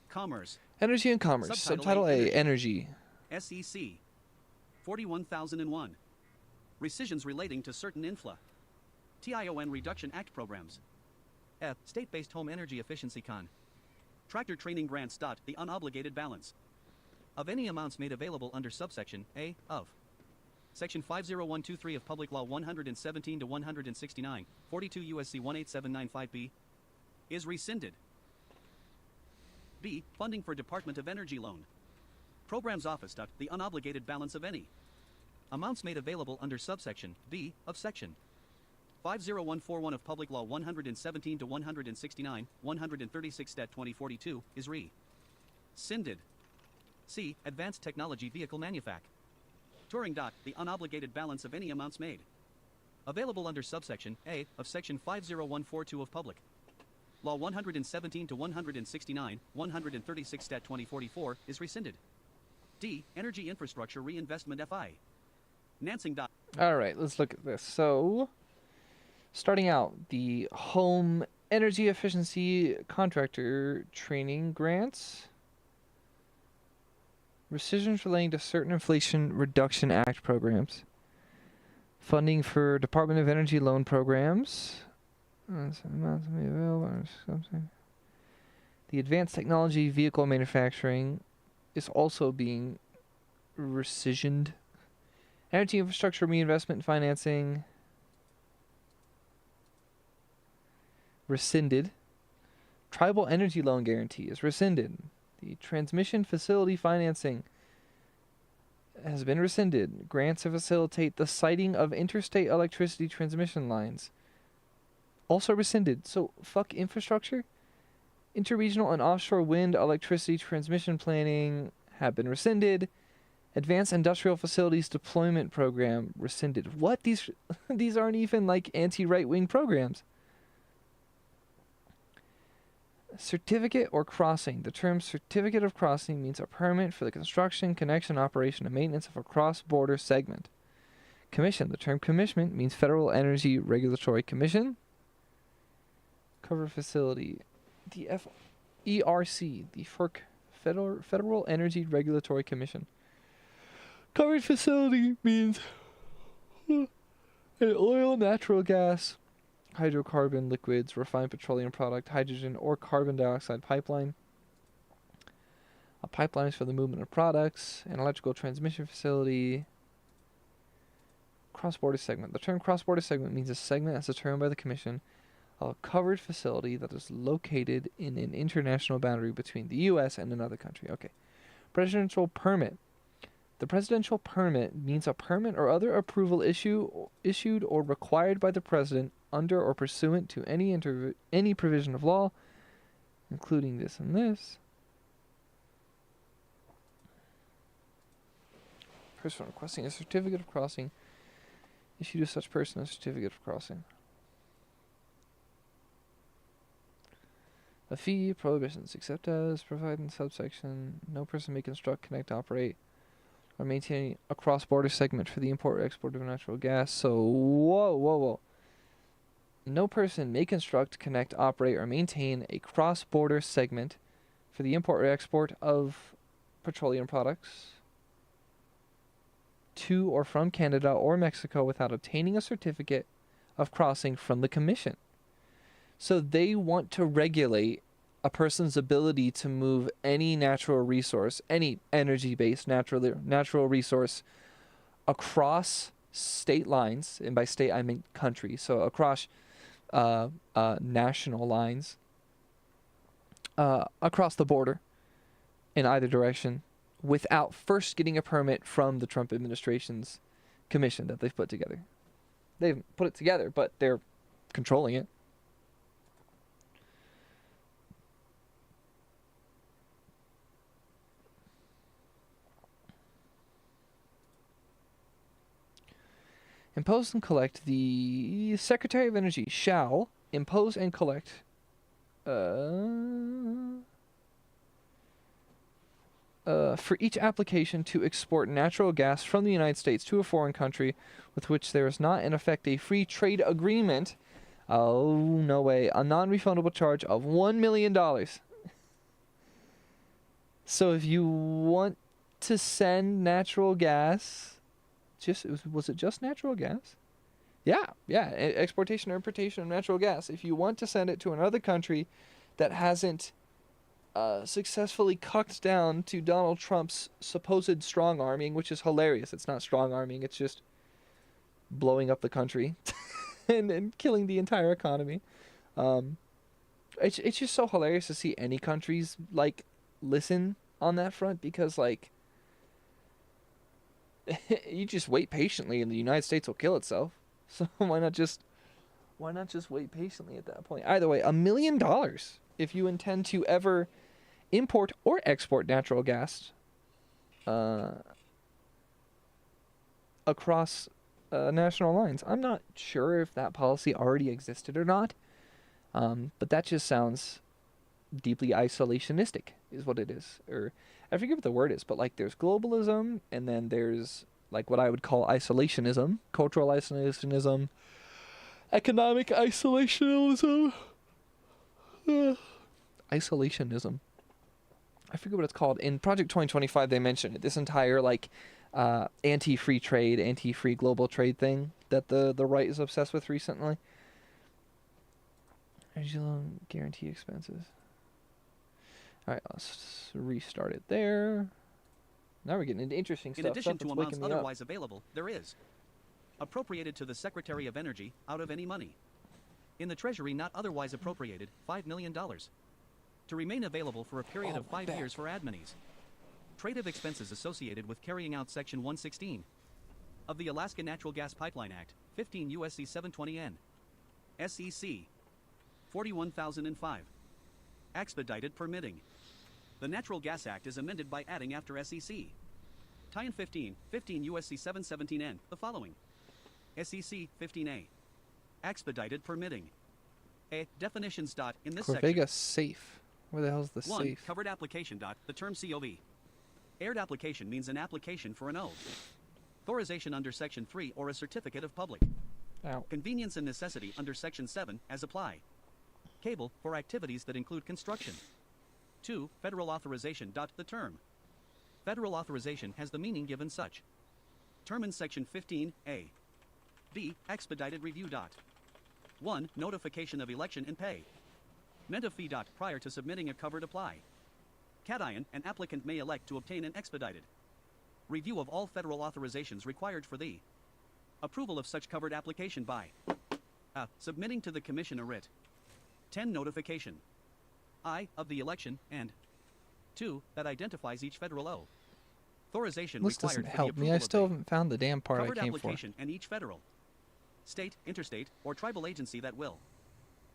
Commerce. Energy and Commerce. Subtitle A, Energy. SEC 41001. Rescissions relating to certain TION Reduction Act programs. F. State-based home energy efficiency tractor training grants. The unobligated balance of any amounts made available under subsection A of Section 50123 of Public Law 117 to 169, 42 U.S.C. 18795b is rescinded. B. Funding for Department of Energy Loan Programs Office. The unobligated balance of any amounts made available under subsection B of Section 50141 of Public Law 117 to 169, 136-2042 is rescinded. C. Advanced Technology Vehicle Manufacturing. The unobligated balance of any amounts made available under subsection A of Section 50142 of Public Law 117 to 169, 136-2044 is rescinded. D. Energy Infrastructure Reinvestment FI. Nancing. Alright, let's look at this. So, starting out, the Home Energy Efficiency Contractor Training Grants. Rescissions relating to certain Inflation Reduction Act programs. Funding for Department of Energy loan programs. The advanced technology vehicle manufacturing is also being rescissioned. Energy infrastructure reinvestment and financing rescinded. Tribal energy loan guarantee is rescinded. The transmission facility financing has been rescinded. Grants to facilitate the siting of interstate electricity transmission lines also rescinded. So fuck infrastructure. Interregional and offshore wind electricity transmission planning have been rescinded. Advanced industrial facilities deployment program rescinded. What? These aren't even like anti-right-wing programs. Certificate or crossing. The term certificate of crossing means a permit for the construction, connection, operation, and maintenance of a cross-border segment. Commission. The term commission means Federal Energy Regulatory Commission. Cover facility. The FERC, the Federal Energy Regulatory Commission. Covered facility means an oil, natural gas, hydrocarbon, liquids, refined petroleum product, hydrogen, or carbon dioxide pipeline. A pipeline is for the movement of products. An electrical transmission facility. Cross-border segment. The term cross-border segment means a segment as determined by the Commission of a covered facility that is located in an international boundary between the U.S. and another country. Okay. Presidential permit. The presidential permit means a permit or other approval issued or required by the president under or pursuant to any provision of law, including this and this. Person requesting a certificate of crossing issued to such person a certificate of crossing. A fee, prohibitions, except as provided in subsection, no person may construct, connect, operate, or maintain a cross-border segment for the import or export of natural gas. So, whoa. No person may construct, connect, operate, or maintain a cross-border segment for the import or export of petroleum products to or from Canada or Mexico without obtaining a certificate of crossing from the Commission. So they want to regulate a person's ability to move any natural resource, any energy-based natural resource across state lines, and by state I mean country, so across national lines, across the border in either direction, without first getting a permit from the Trump administration's commission that they've put together. They've put it together, but they're controlling it. Impose and collect. The Secretary of Energy shall impose and collect for each application to export natural gas from the United States to a foreign country with which there is not in effect a free trade agreement. Oh, no way. A non-refundable charge of $1 million. So if you want to send natural gas... was it just natural gas? Yeah. Exportation or importation of natural gas. If you want to send it to another country that hasn't successfully cucked down to Donald Trump's supposed strong-arming, which is hilarious. It's not strong-arming. It's just blowing up the country and killing the entire economy. It's just so hilarious to see any countries, like, listen on that front, because, like, you just wait patiently and the United States will kill itself. So why not just wait patiently at that point? Either way, $1 million if you intend to ever import or export natural gas across national lines. I'm not sure if that policy already existed or not, but that just sounds deeply isolationistic is what it is. Or I forget what the word is, but like there's globalism and then there's like what I would call isolationism, cultural isolationism, economic isolationism, isolationism. I forget what it's called. In Project 2025, they mentioned it. This entire like anti-free trade, anti-free global trade thing that the right is obsessed with recently. Energy loan guarantee expenses. All right, let's restart it there. Now we're getting into interesting stuff. In addition Stuff to that's amounts waking me up. otherwise available, there is appropriated to the Secretary of Energy out of any money. In the Treasury not otherwise appropriated, $5 million. To remain available for a period of 5 years for admonies. Trade of expenses associated with carrying out Section 116 of the Alaska Natural Gas Pipeline Act, 15 U.S.C. 720N. SEC 41,005. Expedited permitting. The Natural Gas Act is amended by adding after SEC. Tie-in 15 U.S.C. 717N, the following. SEC 15A. Expedited permitting. A. Definitions. In this section. Corvega safe. Where the hell's the 1. safe? Covered application. The term COV. Aired application means an application for an O. Authorization under Section 3 or a certificate of public. Ow. Convenience and necessity under Section 7 as apply. Cable for activities that include construction. 2. Federal authorization. The term. Federal authorization has the meaning given such. Term in Section 15A. B. Expedited review. 1. Notification of election and pay. Meant a fee. Prior to submitting a covered apply. Cation, an applicant may elect to obtain an expedited review of all federal authorizations required for the approval of such covered application by submitting to the Commission a writ. 10. Notification. I. Of the election, and 2. That identifies each federal O. Authorization This required doesn't for help the me. approval I of still the haven't found the damn part I covered came for. application and each federal, state, interstate, or tribal agency that will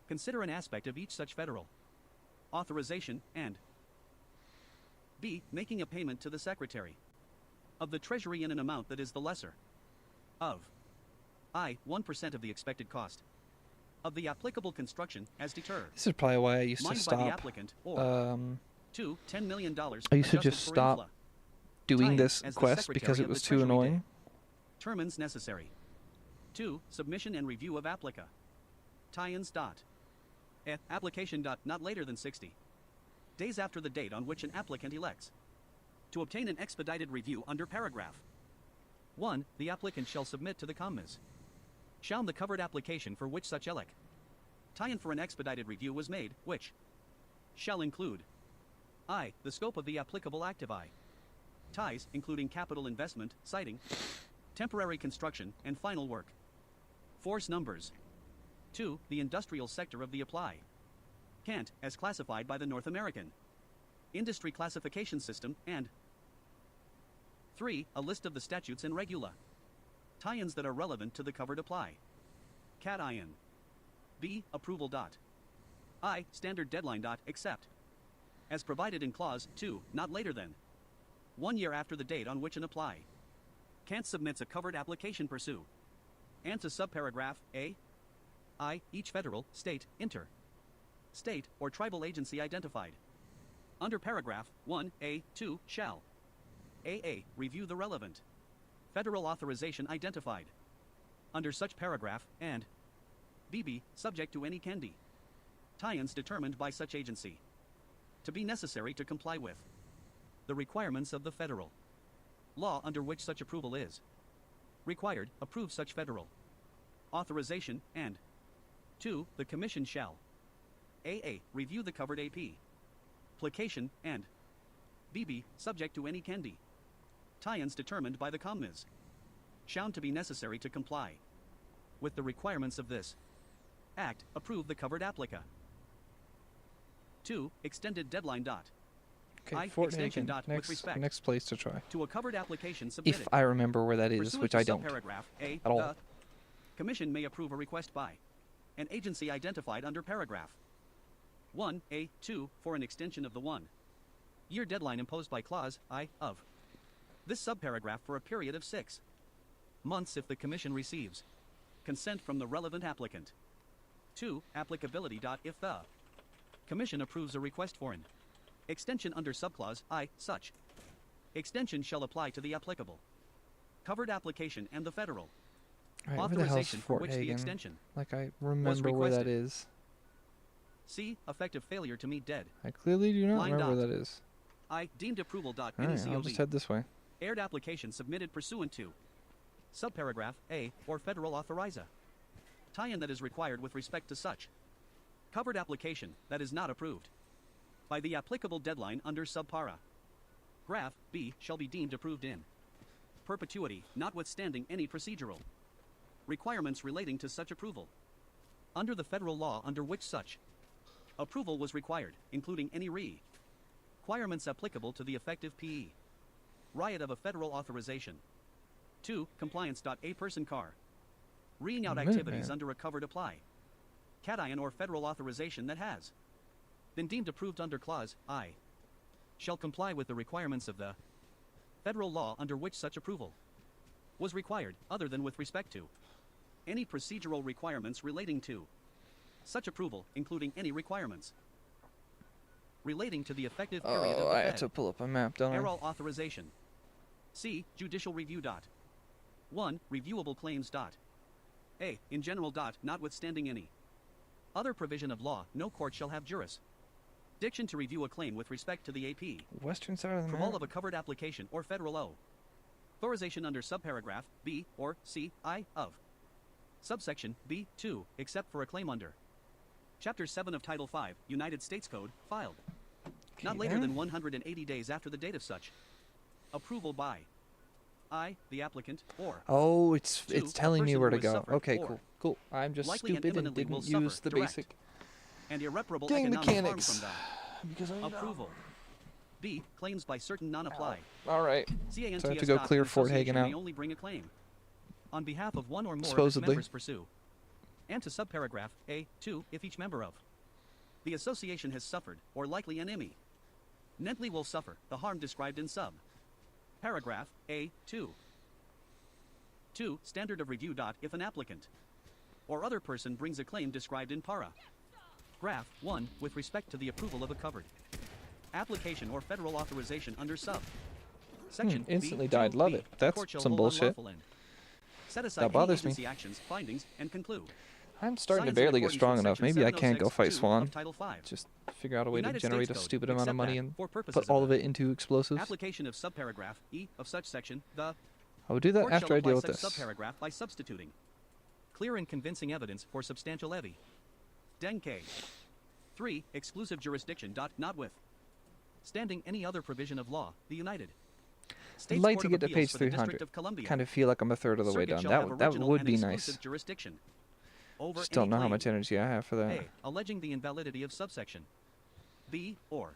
consider an aspect of each such federal authorization, and B. Making a payment to the Secretary of the Treasury in an amount that is the lesser of I. 1% of the expected cost of the applicable construction as deterred. This is probably why I used to Mined by the stop. applicant, or 2. $10 million. I used to adjusted just for stop infla. doing Tie-in this as the quest Secretary because it of the was too Treasury annoying. Termins necessary. 2. Submission and review of applica. Tie-ins. Application. Not later than 60 days after the date on which an applicant elects to obtain an expedited review under paragraph 1. The applicant shall submit to the commis shall the covered application for which such elec tie-in for an expedited review was made, which shall include I. The scope of the applicable activi. Ties, including capital investment, siting, temporary construction, and final work. Force numbers. 2. The industrial sector of the apply. Can't, as classified by the North American Industry Classification System, and 3. A list of the statutes and regula. Tie-ins that are relevant to the covered apply. Cat-in. B. Approval. I. Standard deadline. Except as provided in Clause 2, not later than 1 year after the date on which an apply can't submits a covered application pursue. And to subparagraph A. I. Each federal, state, state, or tribal agency identified under paragraph 1A 2 shall AA. Review the relevant federal authorization identified under such paragraph, and BB. Subject to any candy tie-ins determined by such agency to be necessary to comply with the requirements of the federal law under which such approval is required. Approve such federal authorization, and 2. The Commission shall AA. Review the covered AP application, and BB. Subject to any candy tie-ins determined by the commis shall to be necessary to comply with the requirements of this Act. Approve the covered applica. 2. Extended deadline. Okay, I. Fort Extension. Hagen. With respect Next place to try. to a covered application submitted. If I remember where that is, Pursuant which to I don't. subparagraph A, at all. the Commission may approve a request by an agency identified under paragraph 1A 2 for an extension of the 1-year deadline imposed by clause I of this subparagraph for a period of 6 months if the Commission receives consent from the relevant applicant. 2. Applicability. If the Commission approves a request for an extension under subclause I, such extension shall apply to the applicable covered application and the federal All right, where the hell's authorization for Fort which the Hagen? extension Like I remember where that requested. is. C. Effective failure to meet dead I clearly do not Line remember dot. where that is. I deemed approval. Dot All any right, I'll COV. just head this way. Aired application submitted pursuant to subparagraph A or federal authorizer. Tie-in that is required with respect to such covered application that is not approved by the applicable deadline under subpara. Graph B shall be deemed approved in perpetuity, notwithstanding any procedural requirements relating to such approval under the federal law under which such approval was required, including any requirements applicable to the effective PE riot of a federal authorization. 2. Compliance. A person car reading out activities under a covered apply cation or federal authorization that has been deemed approved under clause I shall comply with the requirements of the federal law under which such approval was required, other than with respect to any procedural requirements relating to such approval, including any requirements relating to the effective period of the I have to pull up a map, don't I? Errol authorization. C. Judicial review. 1. Reviewable claims. A. In general. Notwithstanding any other provision of law, no court shall have jurisdiction to review a claim with respect to the AP Western side of the from map. all of a covered application or federal authorization under subparagraph B or C I of subsection B2, except for a claim under Chapter 7 of Title 5, United States Code, filed not later than 180 days after the date of such approval by I, the applicant, or Oh, it's 2, it's a telling me person where who to has go. suffered Okay, or cool. I'm just likely and stupid and imminently will didn't use suffer the direct basic and irreparable dang economic mechanics. harm Because I from the approval. B. Claims by certain non-apply. All right. CANTS. So I have to go clear an Fort Hagen association may out. only bring a claim on behalf of one or more of its Supposedly. members pursue. And to subparagraph A2 if each member of the association has suffered, or likely and imminently will suffer, the harm described in sub. Paragraph A2. 2. Standard of review. If an applicant or other person brings a claim described in para. Graph 1 with respect to the approval of a covered application or federal authorization under sub. Section instantly B2B, died. Love it. the That's court shall some hold bullshit. unlawful and set aside That any bothers me. agency actions, findings, and conclude. I'm starting to Science in barely get accordance strong with enough. Section Maybe I can't go 706(2) fight Swan. of Title 5. Just figure out a way to United generate a States Code, stupid amount of except money that, and for purposes put all of of it into explosives. application of subparagraph E of such section, the I will do that court after shall I apply deal with such this. subparagraph by substituting clear and convincing evidence for substantial levy. Denke. 3. Exclusive jurisdiction. Not with standing any other provision of law, the United States I'd like Court to of get to Appeals page for the District 300. of Columbia. Kind of feel like I'm a third of the way Circuit done. shall That have would, that original would and be exclusive nice. jurisdiction over Just don't any know how claim. much energy I have for that. A. Alleging the invalidity of subsection B or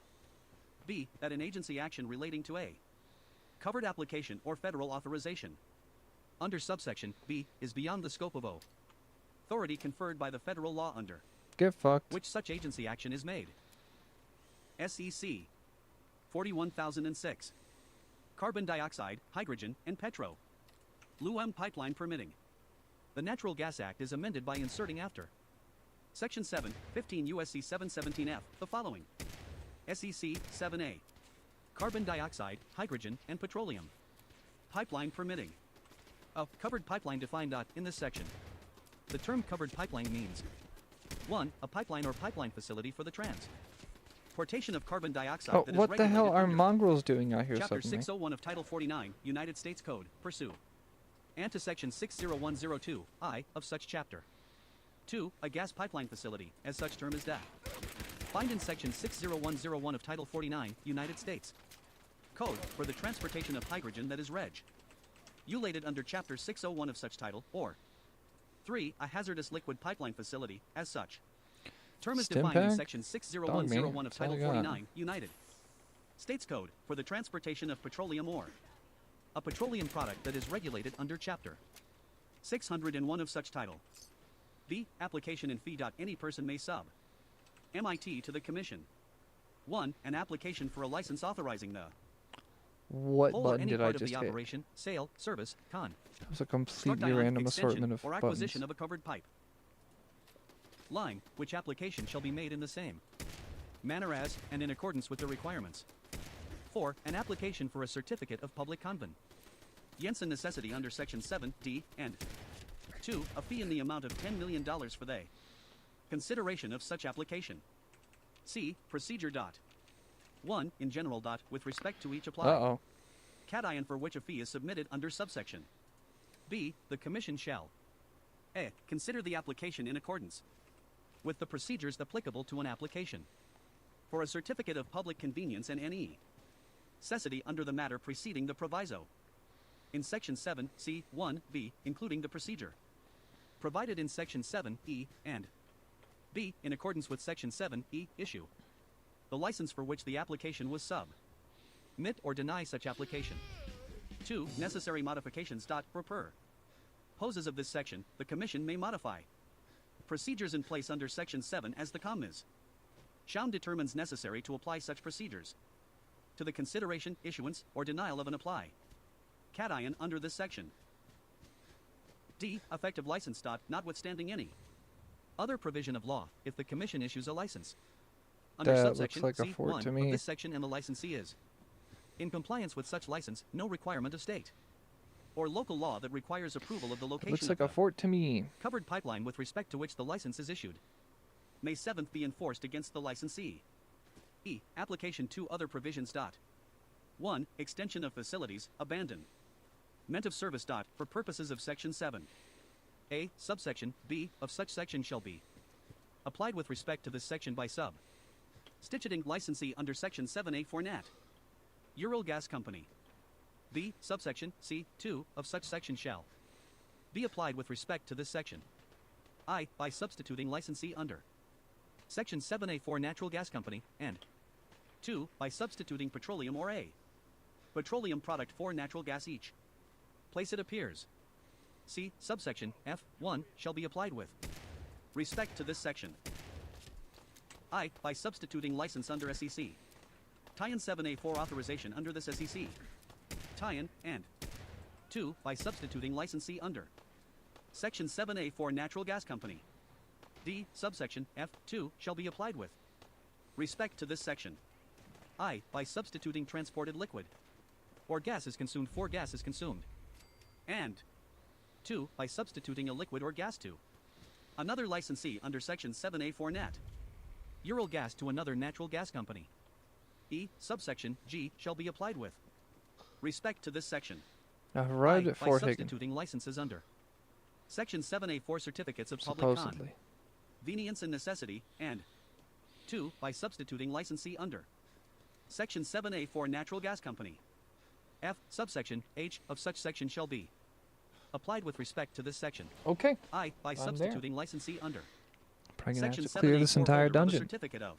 B. That an agency action relating to A covered application or federal authorization under subsection B is beyond the scope of authority conferred by the federal law under Get fucked. which such agency action is made. SEC 41006. Carbon dioxide, hydrogen, and petro. LUM pipeline permitting. The Natural Gas Act is amended by inserting after Section 7, 15 U.S.C. 717F, the following. SEC 7A. Carbon dioxide, hydrogen, and petroleum. Pipeline permitting. A covered pipeline defined. In this section, the term covered pipeline means 1. A pipeline or pipeline facility for the transportation of carbon dioxide Oh, that is what the hell regulated are under mongrels doing out here Chapter suddenly? 601 of Title 49, United States Code, pursue. And to Section 60102, I, of such chapter. 2. A gas pipeline facility, as such term is DAF. Find in Section 60101 of Title 49, United States Code, for the transportation of hydrogen that is regulated under Chapter 601 of such title, or 3. A hazardous liquid pipeline facility, as such. Term is defined in Stimpack? Section 60101 of That's all Title I got. 49, United States Code, for the transportation of petroleum or a petroleum product that is regulated under Chapter 601 of such title. B. Application and fee. Any person may sub. MIT to the Commission. 1. An application for a license authorizing the What whole or button any did I part of just the hit? operation, sale, service, That was a struck completely ion, random extension, assortment of or acquisition buttons. of a covered pipe line, which application shall be made in the same manner as, and in accordance with the requirements. 4. An application for a certificate of public convenience and necessity under Section 7, D, and 2. A fee in the amount of $10 million for the consideration of such application. C. Procedure. 1 in general. With respect to each apply. Uh-oh. Cation for which a fee is submitted under subsection. B. The Commission shall A. Consider the application in accordance with the procedures applicable to an application for a certificate of public convenience and any necessity under the matter preceding the proviso in Section 7, C, 1b, including the procedure provided in Section 7e and b, in accordance with Section 7e, issue the license for which the application was submit or deny such application. 2. Necessary modifications. For purposes of this section, the Commission may modify procedures in place under Section 7 as the Commis shall determines necessary to apply such procedures to the consideration, issuance, or denial of an apply cation under this section. D. Effective license. Notwithstanding any other provision of law, if the Commission issues a license under That subsection looks like a fort C1 to of me. this section and the licensee is in compliance with such license, no requirement of state or local law that requires approval of the location Looks of like the a fort to me. covered pipeline with respect to which the license is issued may 7th be enforced against the licensee. E. Application 2 other provisions. 1. Extension of facilities, abandonment of service. For purposes of Section 7. A. Subsection B of such section shall be applied with respect to this section by sub. Stitching licensee under Section 7A for Nat. Ural Gas Company. B. Subsection C 2 of such section shall be applied with respect to this section. I. By substituting licensee under Section 7A for Natural Gas Company, and 2. By substituting petroleum or a petroleum product for natural gas each place it appears. C. Subsection F1 shall be applied with respect to this section. I. By substituting license under SEC. Tie-in 7A for authorization under this SEC. Tie-in, and 2. By substituting licensee under Section 7A for Natural Gas Company. D. Subsection F2 shall be applied with respect to this section. I. By substituting transported liquid or gas is consumed for gas is consumed. And 2. By substituting a liquid or gas to another licensee under Section 7A for Nat. Ural Gas to another natural gas company. E. Subsection G shall be applied with respect to this section. Right I. at By Fort Hagen. substituting licenses under Section 7A for certificates of public Supposedly. convenience and necessity, and 2. By substituting licensee under Section 7A for Natural Gas Company. F. Subsection H of such section shall be applied with respect to this section. Okay. I. By there. substituting licensee under Probably gonna have Section to clear 7A this for entire holder of a dungeon. certificate of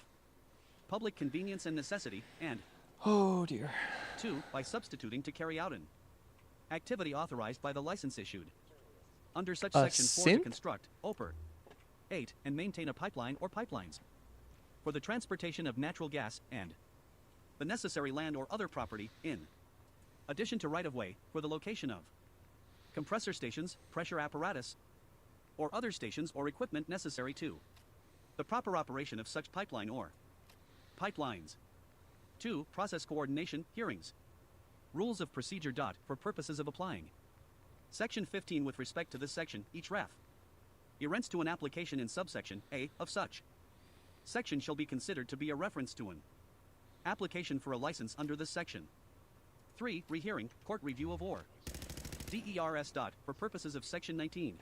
public convenience and necessity, and Oh dear. 2. By substituting to carry out an activity authorized by the license issued under such A section 4 to synth? construct, oper, 8, and maintain a pipeline or pipelines for the transportation of natural gas and the necessary land or other property in addition to right-of-way for the location of compressor stations, pressure apparatus, or other stations or equipment necessary to the proper operation of such pipeline or pipelines. 2. Process coordination, hearings, rules of procedure. For purposes of applying Section 15 with respect to this section, each ref reference to an application in subsection A of such section shall be considered to be a reference to an application for a license under this section. 3. Rehearing, court review of or DERS. For purposes of Section 19.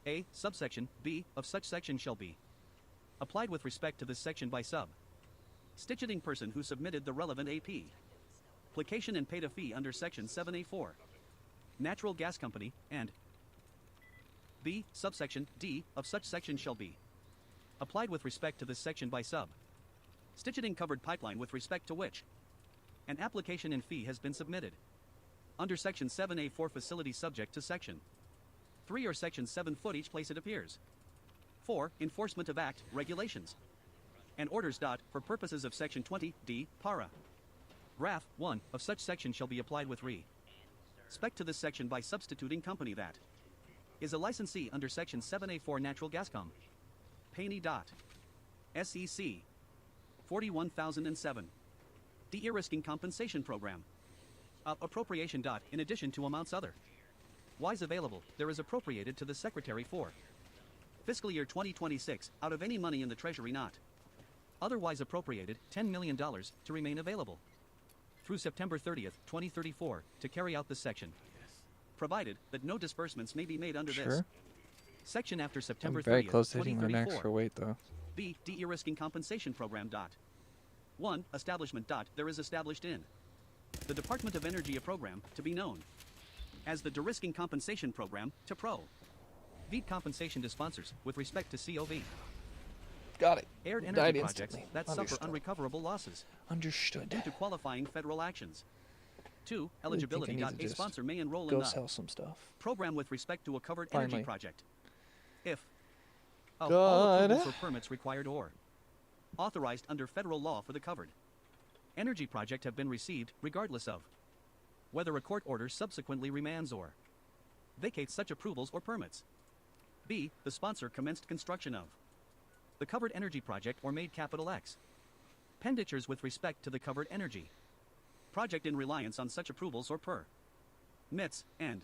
A. Subsection B of such section shall be applied with respect to this section by sub. Stitching person who submitted the relevant AP application and paid a fee under Section 7A4. Natural Gas Company, and B. Subsection D of such section shall be applied with respect to this section by sub. Stitching covered pipeline with respect to which an application and fee has been submitted under Section 7A for facility subject to Section 3 or Section 7 foot each place it appears. 4. Enforcement of Act, regulations, and orders. For purposes of Section 20 D, para. Graph 1 of such section shall be applied with respect to this section by substituting company that is a licensee under Section 7A for Natural Gas Com. Paney. SEC 41,007. De-risking compensation program. Appropriation. In addition to amounts other wise available, there is appropriated to the Secretary for fiscal year 2026 out of any money in the Treasury not otherwise appropriated $10 million to remain available through September 30th, 2034 to carry out this section, provided that no disbursements may be made under this Sure. section after September I'm very 30th, close to hitting my max 2034. for weight, though. B. De-risking compensation program. 1. Establishment. There is established in the Department of Energy a program to be known as the De-risking compensation program to Pro. VEET compensation to sponsors with respect to COV. Got it. Aired Died energy projects instantly. that Understood. suffer unrecoverable losses Understood. due to qualifying federal actions. 2. Really think I Eligibility. need to A just sponsor may enroll in Go the sell some stuff. program with respect to a covered Finally. energy project if all Good. approvals or permits required or authorized under federal law for the covered energy project have been received regardless of whether a court order subsequently remands or vacates such approvals or permits. B. The sponsor commenced construction of the covered energy project or made capital X expenditures with respect to the covered energy project in reliance on such approvals or permits, and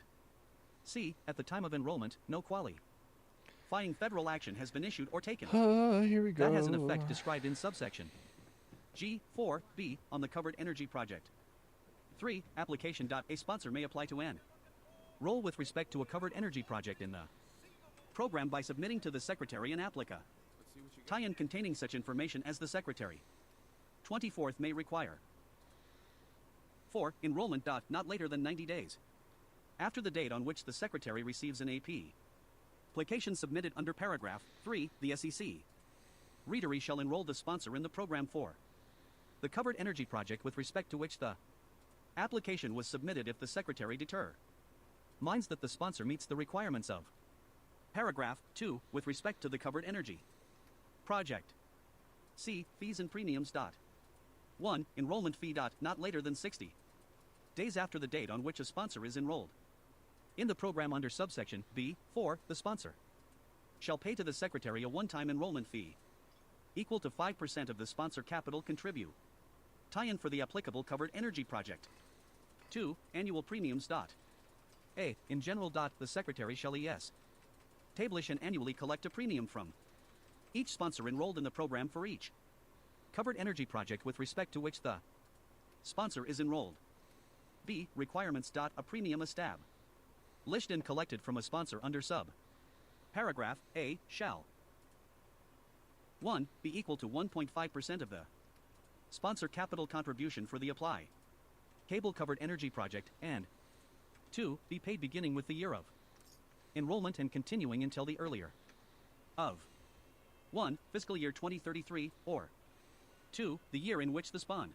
C. At the time of enrollment, no qualifying federal action has been issued or taken. Here we go. That has an effect described in subsection G4B on the covered energy project. 3. Application. A sponsor may apply to an role with respect to a covered energy project in the program by submitting to the Secretary an applica tie-in containing such information as the Secretary 24th may require. 4. Enrollment. Not later than 90 days after the date on which the Secretary receives an AP application submitted under paragraph 3, the SEC. Readery shall enroll the sponsor in the program for the covered energy project with respect to which the application was submitted if the Secretary determines that the sponsor meets the requirements of paragraph 2 with respect to the covered energy project. C. Fees and premiums. 1. Enrollment fee. Not later than 60 days after the date on which a sponsor is enrolled in the program under subsection B. 4. The sponsor shall pay to the Secretary a one-time enrollment fee equal to 5% of the sponsor capital contribute tie-in for the applicable covered energy project. 2. Annual premiums. A. In general. The Secretary shall establish and annually collect a premium from each sponsor enrolled in the program for each covered energy project with respect to which the sponsor is enrolled. B. Requirements. A premium established and collected from a sponsor under sub paragraph A shall 1. Be equal to 1.5% of the sponsor capital contribution for the apply cable covered energy project, and 2. Be paid beginning with the year of enrollment and continuing until the earlier of 1. Fiscal year 2033 or 2. The year in which the sponsor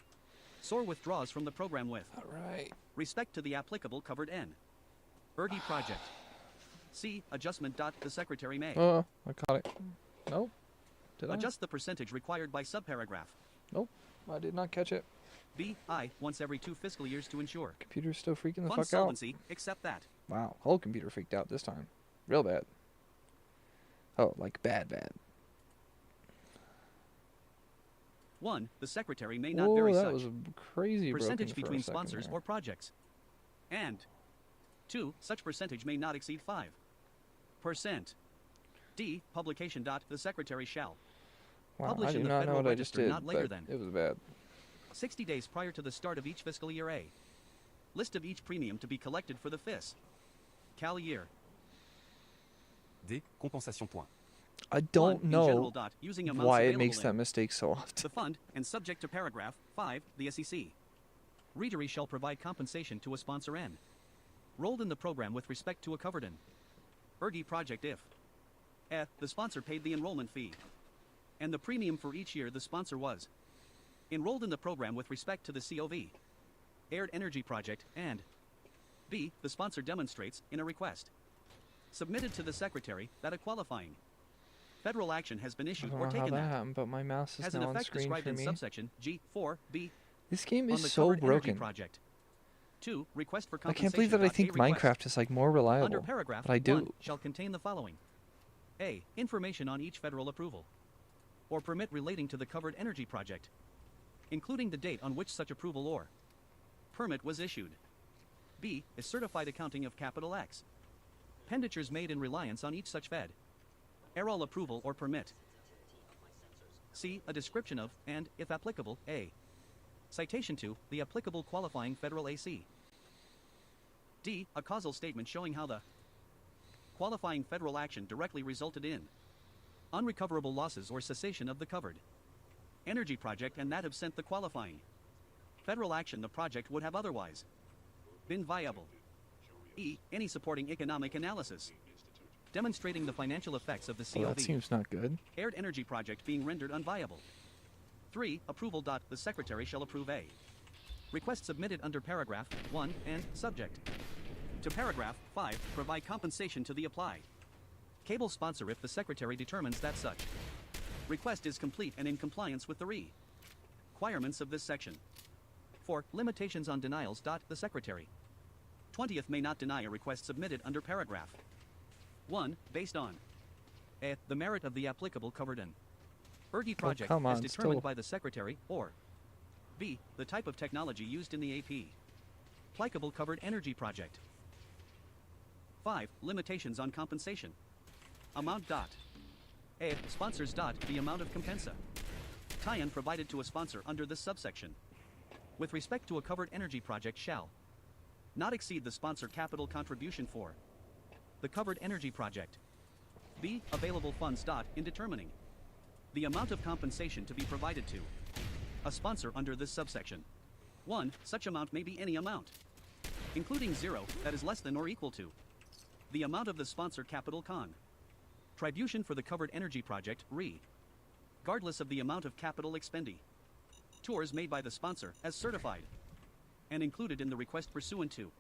withdraws from the program with All right. respect to the applicable covered energy project. C. Adjustment. The Secretary may Oh, I caught it. Nope. Did I? adjust the percentage required by subparagraph Nope. I did not catch it. B. I. Once every 2 fiscal years to ensure Computer's still freaking the fund fuck out. solvency, except that Wow. Whole computer freaked out this time. Real bad. Oh, like bad. 1. The Secretary may not Whoa, vary that such was a crazy percentage broken for a between second sponsors there. or projects. And 2. Such percentage may not exceed 5%. D. Publication. The Secretary shall Wow, publish I do in the not know Federal what I just Register did, not later but than it was bad. 60 days prior to the start of each fiscal year a list of each premium to be collected for the fiscal year. D. Compensation point. I 1. don't In know general. Using amounts why it available makes in that mistake so often. the fund and subject to paragraph 5, the SEC. Readery shall provide compensation to a sponsor N rolled in the program with respect to a covered energy project if the sponsor paid the enrollment fee and the premium for each year the sponsor was enrolled in the program with respect to the COV aired energy project, and B. The sponsor demonstrates in a request submitted to the Secretary that a qualifying federal action has been I issued don't or know how taken that that happened, but my mouse is has an now on effect screen described for in me. subsection G4B This game on is the so covered energy broken. project. 2. Request for I compensation. can't believe that I A think request Minecraft is like more under reliable, paragraph but I do. 1 shall contain the following: A. Information on each federal approval or permit relating to the covered energy project, including the date on which such approval or permit was issued. B. A certified accounting of capital X expenditures made in reliance on each such federal approval or permit. C. A description of, and, if applicable, A. Citation to, the applicable qualifying federal AC. D. A causal statement showing how the qualifying federal action directly resulted in unrecoverable losses or cessation of the covered energy project and that have sent the qualifying federal action the project would have otherwise been viable. E. Any supporting economic analysis demonstrating the financial effects of the Well, COV that seems not good. aired energy project being rendered unviable. 3. Approval. The Secretary shall approve A. Request submitted under paragraph 1 and subject to paragraph 5 provide compensation to the apply cable sponsor if the Secretary determines that such request is complete and in compliance with the requirements of this section. 4. Limitations on denials. The Secretary 20th may not deny a request submitted under paragraph 1 based on A. The merit of the applicable covered in ERG project come as on, determined still. by the Secretary, or B. The type of technology used in the AP applicable covered energy project. 5. Limitations on compensation. Amount. A. Sponsors. The amount of compensa tie-in provided to a sponsor under this subsection with respect to a covered energy project shall not exceed the sponsor capital contribution for the covered energy project. B. Available funds. In determining the amount of compensation to be provided to a sponsor under this subsection. 1. Such amount may be any amount, including 0, that is less than or equal to the amount of the sponsor capital contribution for the covered energy project, regardless of the amount of capital expenditure tours made by the sponsor as certified and included in the request pursuant to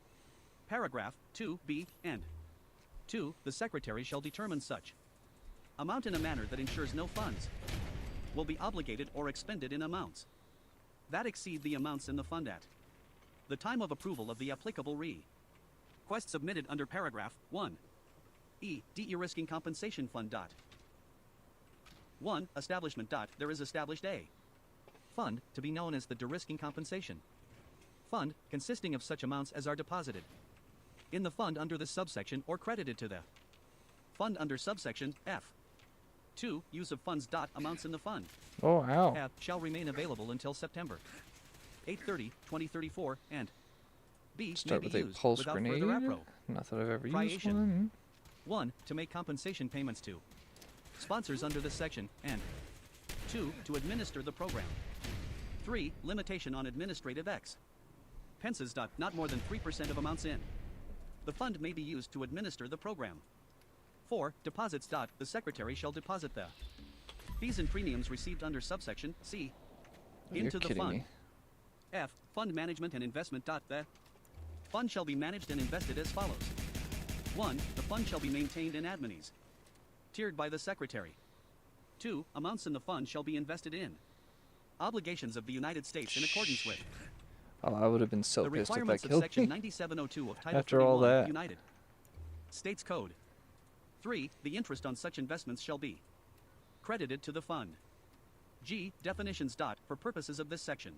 paragraph 2b and 2. The Secretary shall determine such amount in a manner that ensures no funds will be obligated or expended in amounts that exceed the amounts in the fund at the time of approval of the applicable request submitted under paragraph 1. E. De-risking compensation fund. 1. Establishment. There is established a fund to be known as the de-risking compensation fund, consisting of such amounts as are deposited in the fund under this subsection or credited to the fund under subsection F. 2. Use of funds. Amounts in the fund Oh, wow. F shall remain available until September 8/30, 2034, and B. Start may with be a used pulse without grenade. further Not that I've ever used appropriation. one. 1. To make compensation payments to sponsors under this section, and 2. To administer the program. 3. Limitation on administrative expenses. Not more than 3% of amounts in the fund may be used to administer the program. 4. Deposits. The Secretary shall deposit the fees and premiums received under subsection C Oh, you're into the kidding fund. me. F. Fund management and investment. The fund shall be managed and invested as follows. 1. The fund shall be maintained and tiered by the Secretary. 2. Amounts in the fund shall be invested in obligations of the United States in accordance with Oh, I would have been so the pissed if that requirements of killed Section me. 9702 of Title After all 31 of that. the United States Code. 3. The interest on such investments shall be credited to the fund. G. Definitions. For purposes of this section.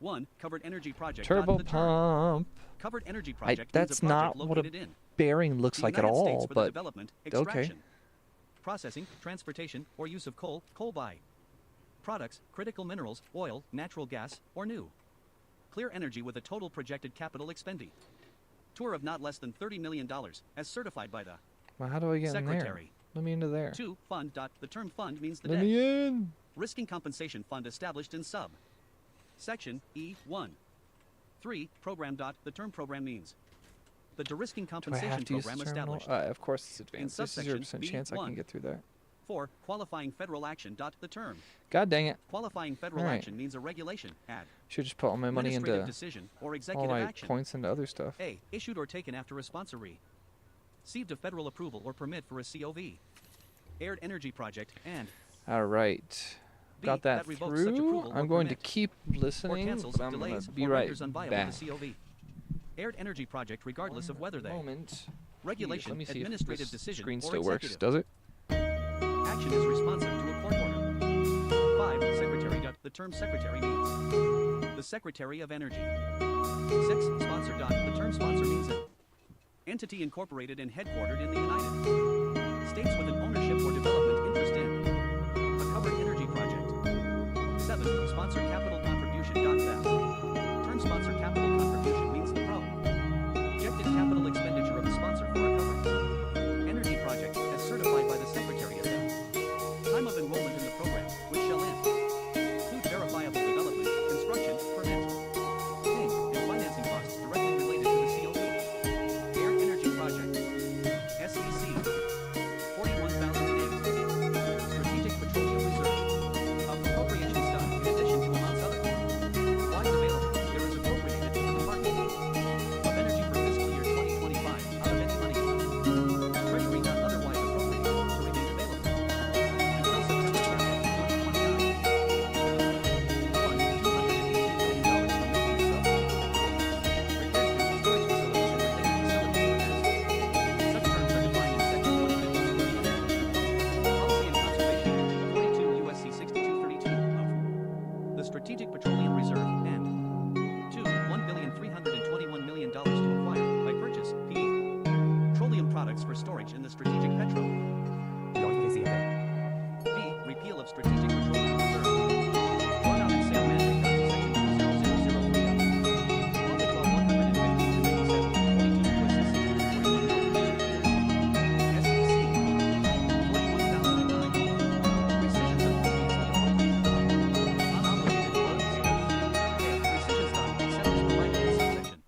1. Covered energy project. Turbo The term pump. covered energy project That's means a not project what a located in bearing looks the like at United States all, for the but development, okay. extraction, processing, transportation, or use of coal by products, critical minerals, oil, natural gas, or new clear energy with a total projected capital expenditure of not less than $30 million, as certified by the Well, how do I get in there? Secretary. Let me into there. 2. Fund. The term fund means the Let debt me in. risking compensation fund established in sub section E1. 3. Program. The term program means the de-risking Do I compensation have to use program the terminal? established. Of course it's advanced. There's a subsection 0% chance I can B1. get through that. 4. Qualifying federal action. The term God dang it. qualifying federal Alright. action means a regulation, Should just put all my money administrative into decision, or all executive my action. points into other stuff. A. Issued or taken after a sponsor received a federal approval or permit for a COV, aired energy project, and All right. B. Got that revokes such through. approval or I'm going to permit, keep or listening, cancels, but I'm going delays, to be or right renders unviable back. the COV, aired energy project regardless of whether they Moment. regulation, Let me see administrative if this decision, screen or still works. executive Does it? action is responsive to a court order. 5. Secretary. The term secretary means the Secretary of Energy. 6. Sponsor. The term sponsor means an entity incorporated and headquartered in the United States with an ownership or development interest in a covered energy project. the sponsor capital contribution. Term sponsor capital contribution means the projected capital expenditure of the sponsor for a covered energy project as certified by the Secretary of the time of enrollment in the program, which shall include verifiable development, construction, permit, paying, and financing costs directly related to the COP. Air Energy Project. SEC. 41,008. Strategic Petroleum Reserve. Appropriations done in addition to amounts other. Why available? There is appropriated to the Department of Energy for fiscal year 2025 out of any money. Treasury not otherwise appropriated to remain available until September 30th, 2029. One, $218 million from making sub. Repairs to storage facilities and related facilities. Such terms are defined in Section 152 of the Policy and Conservation Act, 42 U.S.C. 6232 of the Strategic Petroleum Reserve, and 2. $1,321 million to acquire, by purchase, p. petroleum products for storage in the Strategic Petro. B. Repeal of Strategic Petroleum Reserve. Brought out and sale mandate down to Section 20003 of Public Law 115 to 97, 22 U.S.C. 6141. SEC. 41,009. Rescissions of previously appropriated unobligated funds. A. Rescissions done except as provided in subsection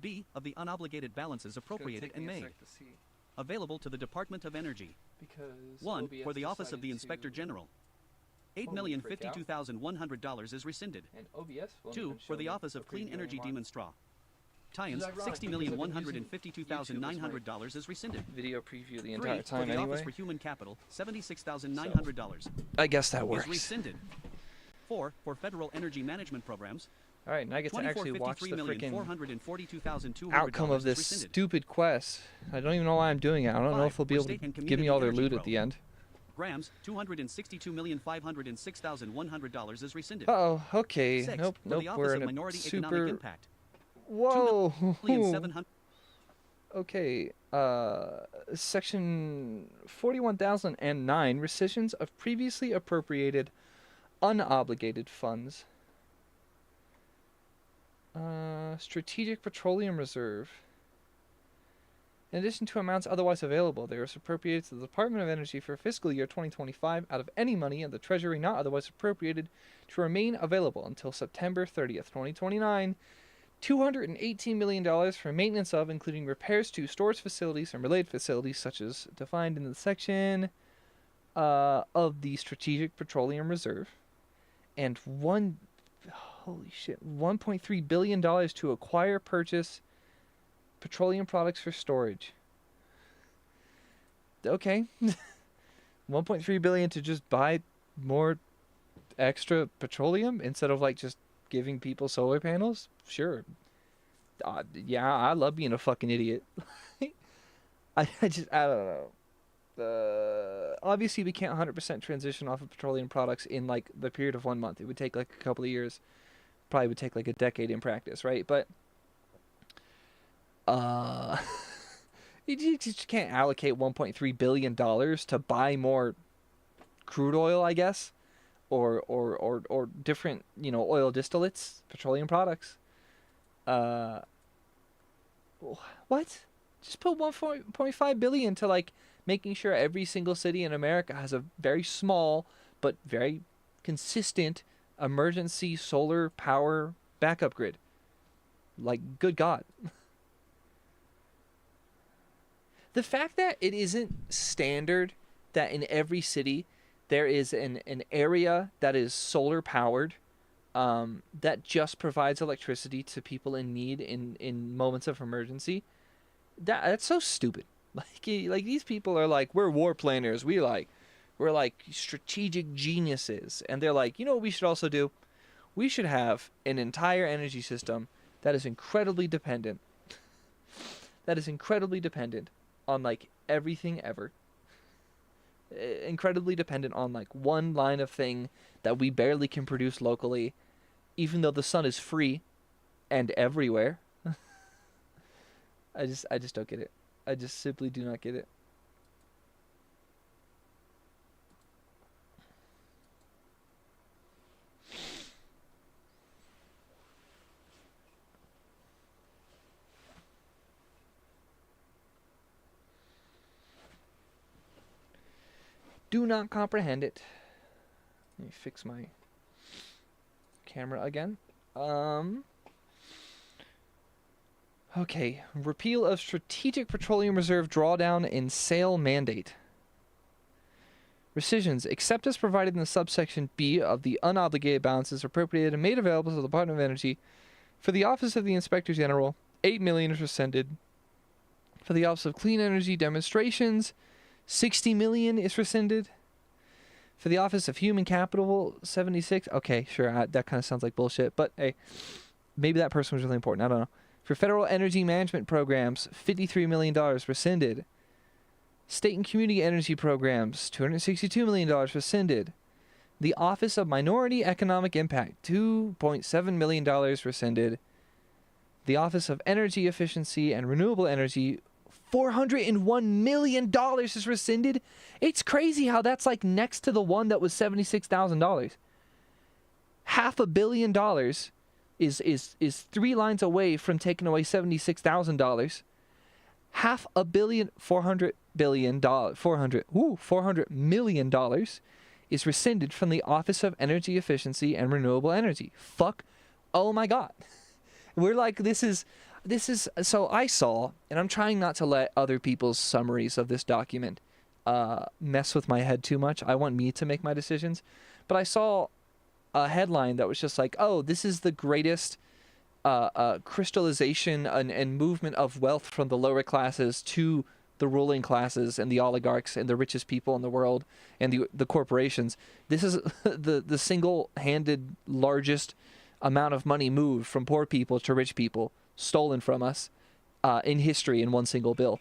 B of the unobligated balances appropriated and made available to the Department of Energy. Because 1. OBS For the Office of the decided Inspector to- General. Totally freak out. $8,052,100 is rescinded. And OBS won't 2. even For show the me Office a of Clean preview Energy anymore. Demon Straw. Tie-ins, Which is ironic because I've been using $60,152,900 is rescinded. Video preview the 3. entire For time the Office anyway. for Human Capital, $76,900 I guess that is works. rescinded. 4. For Federal Energy Management Programs, All right, now I get to actually watch the freaking $24,442,200 outcome of is this rescinded. stupid quest. I don't even know why I'm doing it. I don't know if they'll be For able to state and give me all their community loot at energy the end. Grams, $262,506,100 is rescinded. Oh, okay. 6. Nope, For nope. the Office We're of in a Minority super. Economic Impact, Whoa. $2,700,000. Okay. Section 41,009, rescissions of previously appropriated unobligated funds. Strategic Petroleum Reserve. In addition to amounts otherwise available, they are appropriated to the Department of Energy for fiscal year 2025 out of any money in the Treasury not otherwise appropriated to remain available until September 30th, 2029. $218 million for maintenance of, including repairs to storage facilities and related facilities, such as defined in the section of the Strategic Petroleum Reserve, and $1.3 billion to acquire, purchase petroleum products for storage. Okay. 1.3 billion to just buy more extra petroleum instead of like just giving people solar panels? Sure. Yeah, I love being a fucking idiot. I don't know. Obviously we can't 100% transition off of petroleum products in like the period of 1 month. It would take like a couple of years. Probably would take like a decade in practice, right? But you just can't allocate $1.3 billion to buy more crude oil, I guess, or different, oil distillates, petroleum products. What? Just put 1.5 billion to like making sure every single city in America has a very small but very consistent emergency solar power backup grid. Like, good God. The fact that it isn't standard that in every city there is an area that is solar powered, that just provides electricity to people in need in moments of emergency, that's so stupid. Like these people are like, we're war planners, we're like strategic geniuses, and they're like, you know what we should also do? We should have an entire energy system that is incredibly dependent on like everything ever. Incredibly dependent on like one line of thing that we barely can produce locally, even though the sun is free and everywhere. I just don't get it. I just simply do not get it. do not comprehend it. Let me fix my camera again. Okay, repeal of Strategic Petroleum Reserve drawdown and sale mandate. Rescissions, except as provided in the subsection B of the unobligated balances appropriated and made available to the Department of Energy. For the Office of the Inspector General, $8 million is rescinded. For the Office of Clean Energy Demonstrations, $60 million is rescinded. For the Office of Human Capital, 76. Okay, sure, that kind of sounds like bullshit, but hey, maybe that person was really important. I don't know. For Federal Energy Management Programs, $53 million rescinded. State and Community Energy Programs, $262 million rescinded. The Office of Minority Economic Impact, $2.7 million rescinded. The Office of Energy Efficiency and Renewable Energy, $401 million is rescinded. It's crazy how that's like next to the one that was $76,000. $500 million is 3 lines away from taking away $76,000. $400 million is rescinded from the Office of Energy Efficiency and Renewable Energy. Fuck. Oh my God. We're like, this is, so I saw, and I'm trying not to let other people's summaries of this document mess with my head too much. I want me to make my decisions. But I saw a headline that was just like, oh, this is the greatest crystallization and movement of wealth from the lower classes to the ruling classes and the oligarchs and the richest people in the world and the corporations. This is the single-handed largest amount of money moved from poor people to rich people, stolen from us in history in one single bill.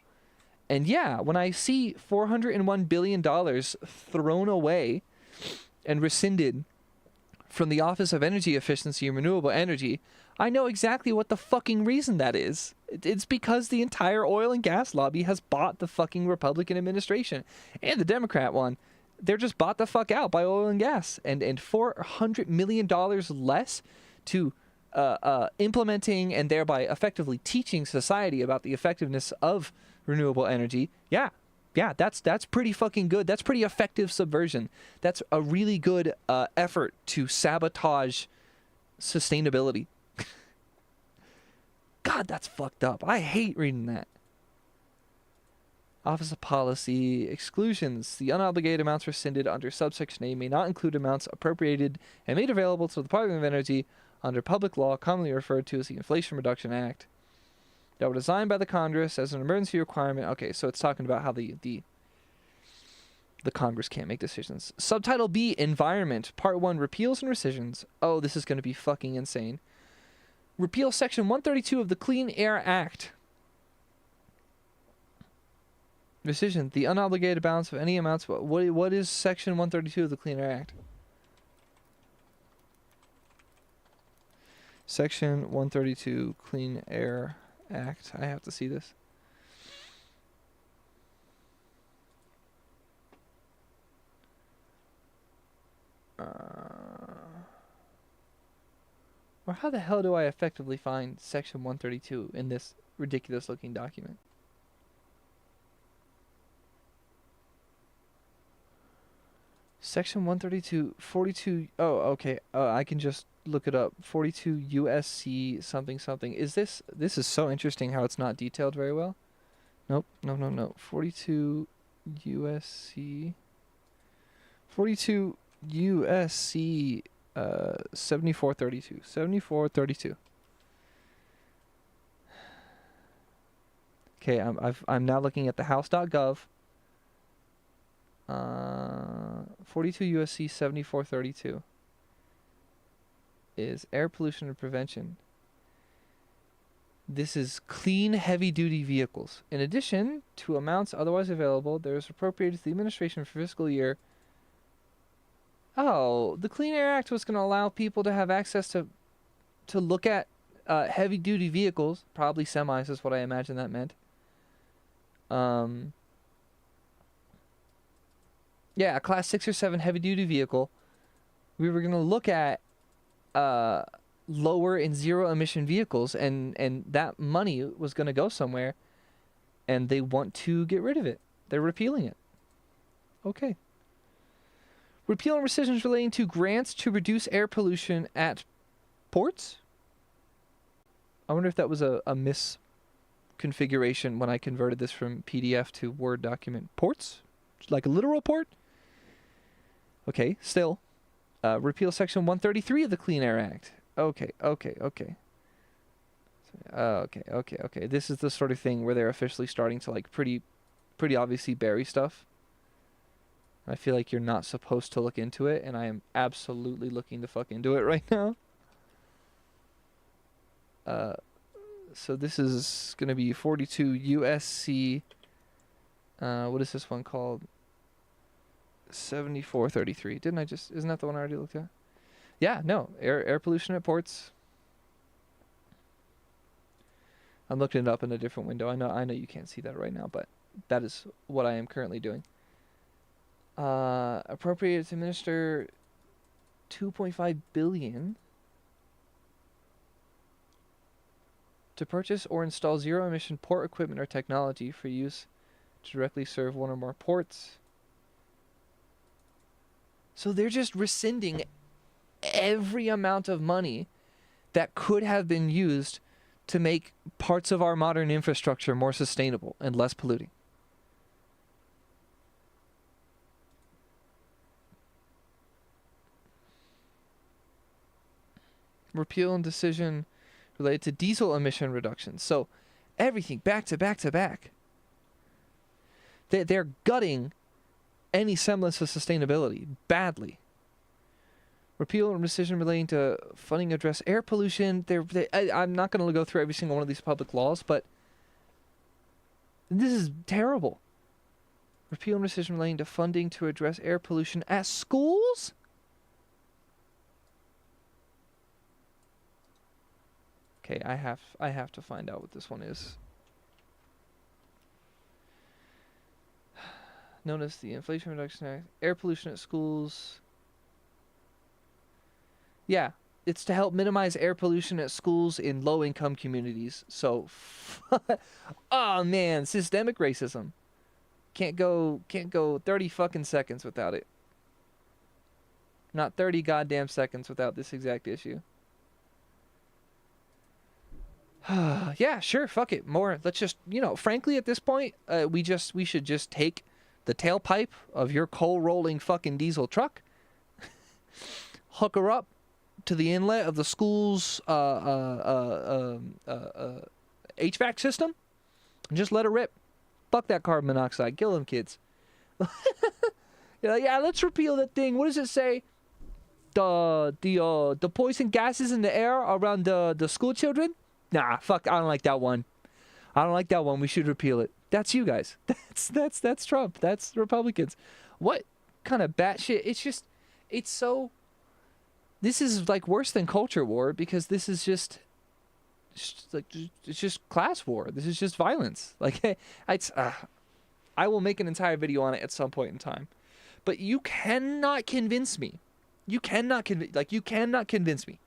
And yeah, when I see $401 billion thrown away and rescinded from the Office of Energy Efficiency and Renewable Energy, I know exactly what the fucking reason that is. It's because the entire oil and gas lobby has bought the fucking Republican administration and the Democrat one. They're just bought the fuck out by oil and gas. And $400 million less to implementing and thereby effectively teaching society about the effectiveness of renewable energy. Yeah, that's pretty fucking good. That's pretty effective subversion. That's a really good effort to sabotage sustainability. God, that's fucked up. I hate reading that. Office of Policy Exclusions. The unobligated amounts rescinded under subsection A may not include amounts appropriated and made available to the Department of Energy under public law commonly referred to as the Inflation Reduction Act that were designed by the Congress as an emergency requirement. Okay, so it's talking about how the Congress can't make decisions. Subtitle B, Environment, Part 1, Repeals and Rescissions. Oh, this is going to be fucking insane. Repeal Section 132 of the Clean Air Act. Rescission, the unobligated balance of any amounts. What is Section 132 of the Clean Air Act? Section 132 Clean Air Act. I have to see this. Or how the hell do I effectively find Section 132 in this ridiculous looking document? Section 132, 42, oh, okay, I can just look it up. 42 USC something something. This is so interesting how it's not detailed very well. Nope, no. 42 USC, 42 USC 7432. 7432. Okay, I'm now looking at the house.gov. 42 USC 7432 is air pollution and prevention. This is clean heavy-duty vehicles. In addition to amounts otherwise available, there is appropriated to the administration for fiscal year. Oh, the Clean Air Act was going to allow people to have access to look at heavy-duty vehicles. Probably semis is what I imagine that meant. Yeah, a class 6 or 7 heavy-duty vehicle. We were going to look at lower and zero-emission vehicles, and that money was going to go somewhere, and they want to get rid of it. They're repealing it. Okay. Repeal and rescissions relating to grants to reduce air pollution at ports. I wonder if that was a misconfiguration when I converted this from PDF to Word document. Ports? Like a literal port? Okay, still. Repeal Section 133 of the Clean Air Act. Okay. Okay. This is the sort of thing where they're officially starting to, like, pretty obviously bury stuff. I feel like you're not supposed to look into it, and I am absolutely looking the fuck into it right now. So this is going to be 42 USC, what is this one called? 7433. Didn't I just, isn't that the one I already looked at? Yeah, no, air pollution at ports. I'm looking it up in a different window. I know you can't see that right now, but that is what I am currently doing. Appropriated to administer $2.5 billion to purchase or install zero-emission port equipment or technology for use to directly serve one or more ports. So they're just rescinding every amount of money that could have been used to make parts of our modern infrastructure more sustainable and less polluting. Repeal and decision related to diesel emission reductions. So everything back to back to back. They're gutting any semblance of sustainability badly. Repeal and rescission relating to funding address air pollution. I'm not going to go through every single one of these public laws, but this is terrible. Repeal and rescission relating to funding to address air pollution at schools? Okay, I have to find out what this one is. Known as the Inflation Reduction Act. Air pollution at schools. Yeah, it's to help minimize air pollution at schools in low-income communities. So, oh man, systemic racism. Can't go 30 fucking seconds without it. Not 30 goddamn seconds without this exact issue. Yeah, sure, fuck it. More. Let's just, frankly, at this point, we should just take the tailpipe of your coal rolling fucking diesel truck, hook her up to the inlet of the school's HVAC system, and just let her rip. Fuck that carbon monoxide. Kill them kids. Yeah, let's repeal that thing. What does it say? The poison gases in the air around the school children? Nah, fuck, I don't like that one. I don't like that one. We should repeal it. That's you guys. That's Trump. That's Republicans. What kind of batshit? It's so. This is like worse than culture war, because this is just it's just class war. This is just violence. Like, I will make an entire video on it at some point in time. But you cannot convince me. You cannot convince me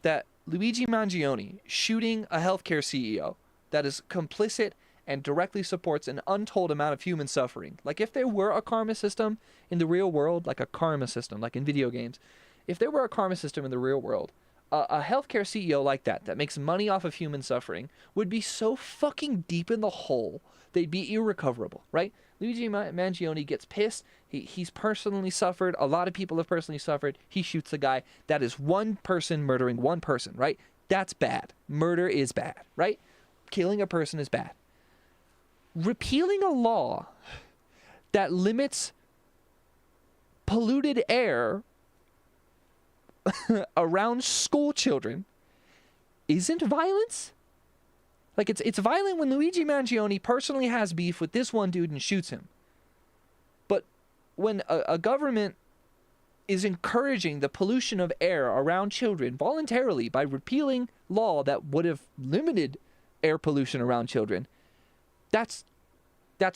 that Luigi Mangione shooting a healthcare CEO that is complicit and directly supports an untold amount of human suffering. Like, if there were a karma system in the real world, like a karma system, like in video games, if there were a karma system in the real world, a healthcare CEO like that makes money off of human suffering would be so fucking deep in the hole, they'd be irrecoverable, right? Luigi Mangione gets pissed. He's personally suffered. A lot of people have personally suffered. He shoots the guy. That is one person murdering one person, right? That's bad. Murder is bad, right? Killing a person is bad. Repealing a law that limits polluted air around school children isn't violence? Like, it's violent when Luigi Mangione personally has beef with this one dude and shoots him. But when a government is encouraging the pollution of air around children voluntarily by repealing law that would have limited air pollution around children, that's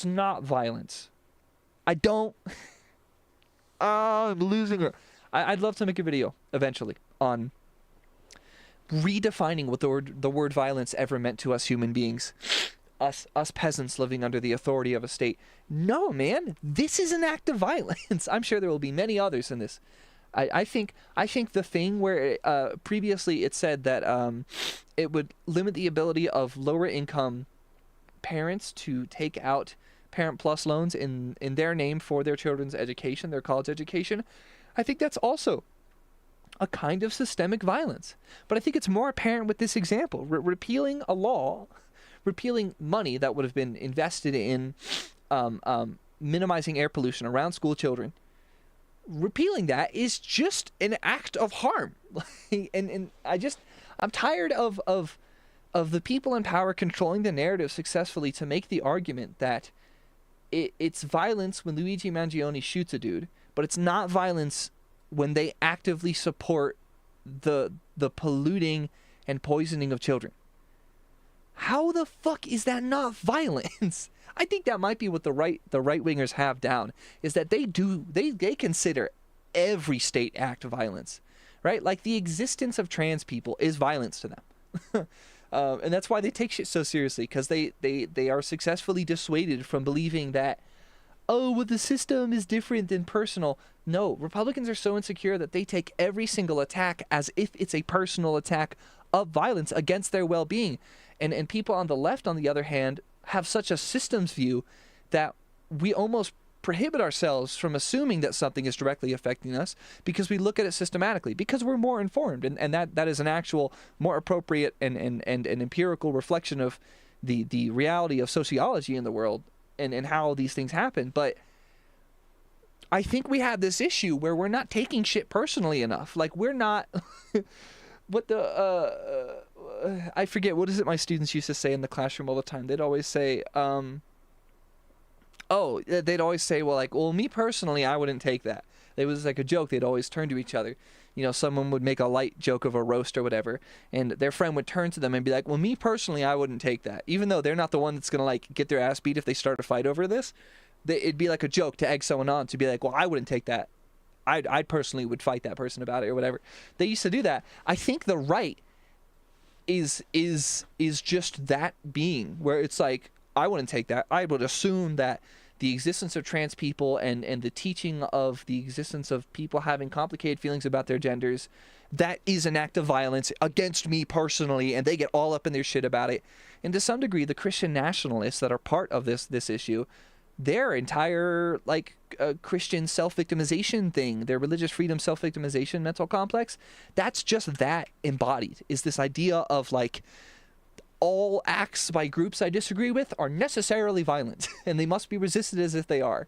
not violence. I'm losing her. I'd love to make a video eventually on redefining what the word violence ever meant to us human beings. us peasants living under the authority of a state. No, man, this is an act of violence. I'm sure there will be many others in this. I think the thing where previously it said that it would limit the ability of lower income parents to take out Parent Plus loans in their name for their children's education, their college education. I think that's also a kind of systemic violence. But I think it's more apparent with this example. Repealing a law, repealing money that would have been invested in minimizing air pollution around school children, repealing that is just an act of harm. and I'm tired of the people in power controlling the narrative successfully to make the argument that it's violence when Luigi Mangione shoots a dude, but it's not violence when they actively support the polluting and poisoning of children. How the fuck is that not violence? I think that might be what the right wingers have down, is that they consider every state act violence, right? Like the existence of trans people is violence to them. And that's why they take shit so seriously, because they are successfully dissuaded from believing that, oh, well, the system is different than personal. No, Republicans are so insecure that they take every single attack as if it's a personal attack of violence against their well-being. And people on the left, on the other hand, have such a systems view that we almost prohibit ourselves from assuming that something is directly affecting us because we look at it systematically, because we're more informed, and that is an actual more appropriate and an empirical reflection of the reality of sociology in the world and how these things happen. But I think we have this issue where we're not taking shit personally enough. Like, we're not what the I forget, what is it my students used to say in the classroom all the time? They'd always say they'd always say, well, me personally, I wouldn't take that. It was like a joke. They'd always turn to each other. You know, someone would make a light joke of a roast or whatever, and their friend would turn to them and be like, well, me personally, I wouldn't take that. Even though they're not the one that's going to, like, get their ass beat if they start a fight over this. It'd be like a joke to egg someone on, to be like, well, I wouldn't take that. I personally would fight that person about it or whatever. They used to do that. I think the right is just that being, where it's like, I wouldn't take that. I would assume that the existence of trans people and the teaching of the existence of people having complicated feelings about their genders, that is an act of violence against me personally, and they get all up in their shit about it. And to some degree, the Christian nationalists that are part of this issue, their entire Christian self-victimization thing, their religious freedom self-victimization mental complex, that's just that embodied, is this idea of like, all acts by groups I disagree with are necessarily violent and they must be resisted as if they are.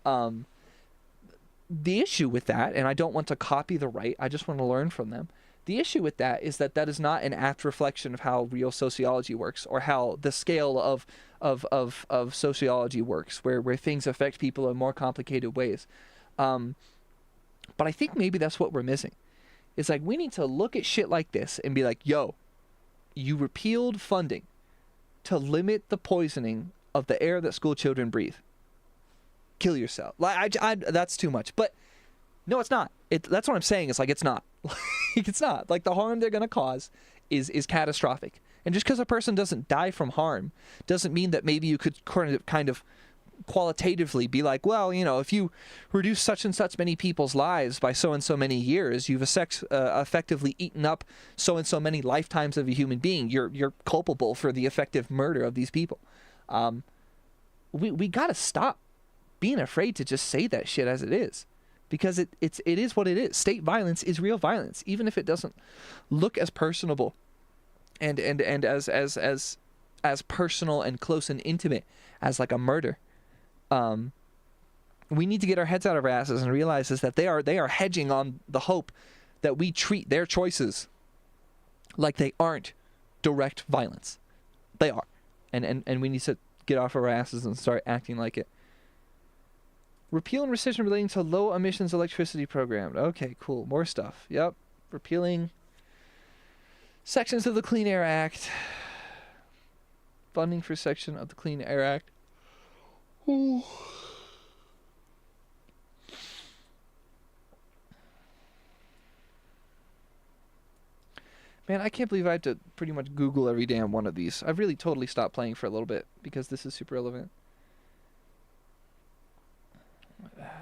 The issue with that, and I don't want to copy the right, I just want to learn from them. The issue with that is that is not an apt reflection of how real sociology works, or how the scale of sociology works, where things affect people in more complicated ways. But I think maybe that's what we're missing. It's like, we need to look at shit like this and be like, yo, you repealed funding to limit the poisoning of the air that school children breathe. Kill yourself. That's too much. But no, it's not. That's what I'm saying. It's like, it's not. It's not. Like, the harm they're going to cause is catastrophic. And just because a person doesn't die from harm doesn't mean that maybe you could kind of qualitatively be like, well, you know, if you reduce such and such many people's lives by so and so many years, you've effectively eaten up so and so many lifetimes of a human being. You're culpable for the effective murder of these people. We gotta stop being afraid to just say that shit as it is, because it is what it is. State violence is real violence, even if it doesn't look as personable and as personal and close and intimate as like a murder. We need to get our heads out of our asses and realize is that they are hedging on the hope that we treat their choices like they aren't direct violence. They are. And we need to get off of our asses and start acting like it. Repeal and rescission relating to low emissions electricity program. Okay, cool. More stuff. Yep. Repealing sections of the Clean Air Act. Funding for section of the Clean Air Act. Ooh. Man, I can't believe I have to pretty much Google every damn one of these. I've really totally stopped playing for a little bit because this is super relevant.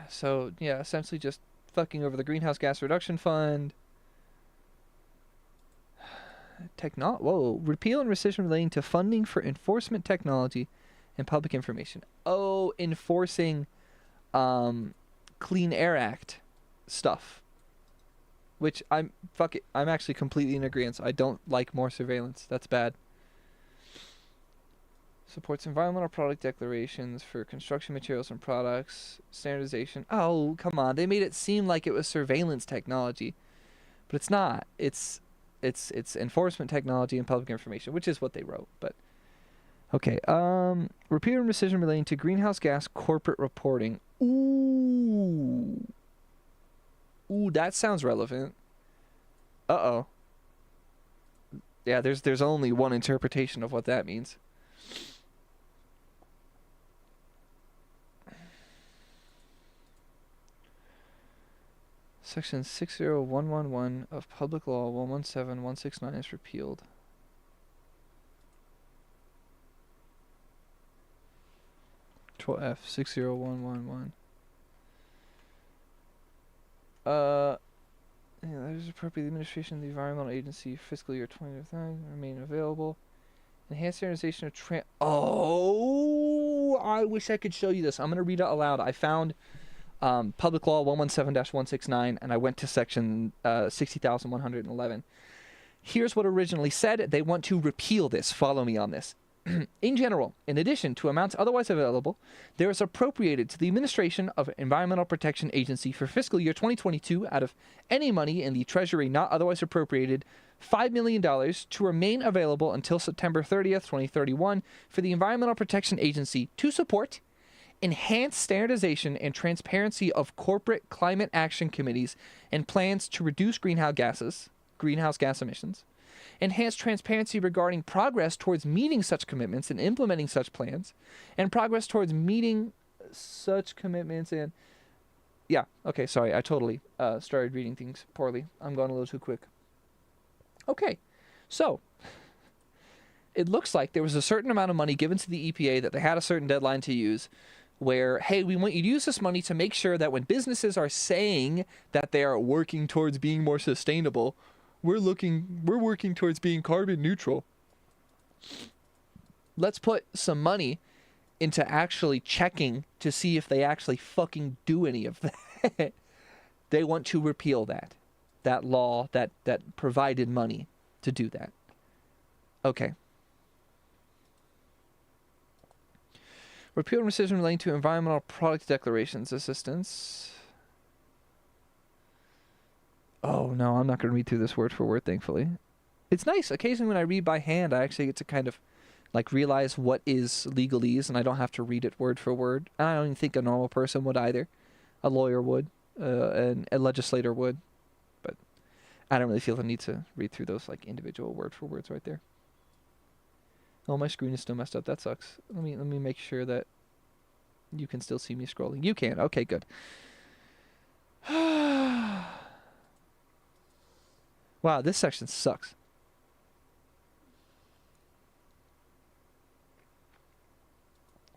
So, yeah, essentially just fucking over the Greenhouse Gas Reduction Fund. Repeal and rescission relating to funding for enforcement technology and public information. Oh, enforcing Clean Air Act stuff. Which I'm actually completely in agreement. I don't like more surveillance. That's bad. Supports environmental product declarations for construction materials and products, standardization. Oh, come on. They made it seem like it was surveillance technology. But it's not. It's enforcement technology and public information, which is what they wrote. But okay. Repeal and rescission relating to greenhouse gas corporate reporting. Ooh, that sounds relevant. Uh-oh. Yeah, there's only one interpretation of what that means. Section 60111 of Public Law 117169 is repealed. F 60111. Yeah, that is appropriate. The administration of the Environmental Agency fiscal year 2029 remain available. Enhanced standardization of Oh, I wish I could show you this. I'm going to read it aloud. I found Public Law 117-169, and I went to section 60,111. Here's what originally said. They want to repeal this. Follow me on this. In general, in addition to amounts otherwise available, there is appropriated to the administration of Environmental Protection Agency for fiscal year 2022 out of any money in the Treasury not otherwise appropriated $5 million to remain available until September 30th, 2031 for the Environmental Protection Agency to support enhanced standardization and transparency of corporate climate action committees and plans to reduce greenhouse gas emissions, enhance transparency regarding progress towards meeting such commitments and implementing such plans, and progress towards meeting such commitments and... Yeah, okay, sorry, I totally started reading things poorly. I'm going a little too quick. Okay, so it looks like there was a certain amount of money given to the EPA that they had a certain deadline to use where, hey, we want you to use this money to make sure that when businesses are saying that they are working towards being more sustainable, we're working towards being carbon neutral. Let's put some money into actually checking to see if they actually fucking do any of that. They want to repeal that law that provided money to do that. Okay. Repeal and rescission relating to environmental product declarations assistance. Oh, no, I'm not going to read through this word for word, thankfully. It's nice. Occasionally when I read by hand, I actually get to kind of like realize what is legalese, and I don't have to read it word for word. And I don't even think a normal person would either. A lawyer would, and a legislator would. But I don't really feel the need to read through those like individual word for words right there. Oh, my screen is still messed up. That sucks. Let me make sure that you can still see me scrolling. You can. Okay, good. Wow, this section sucks.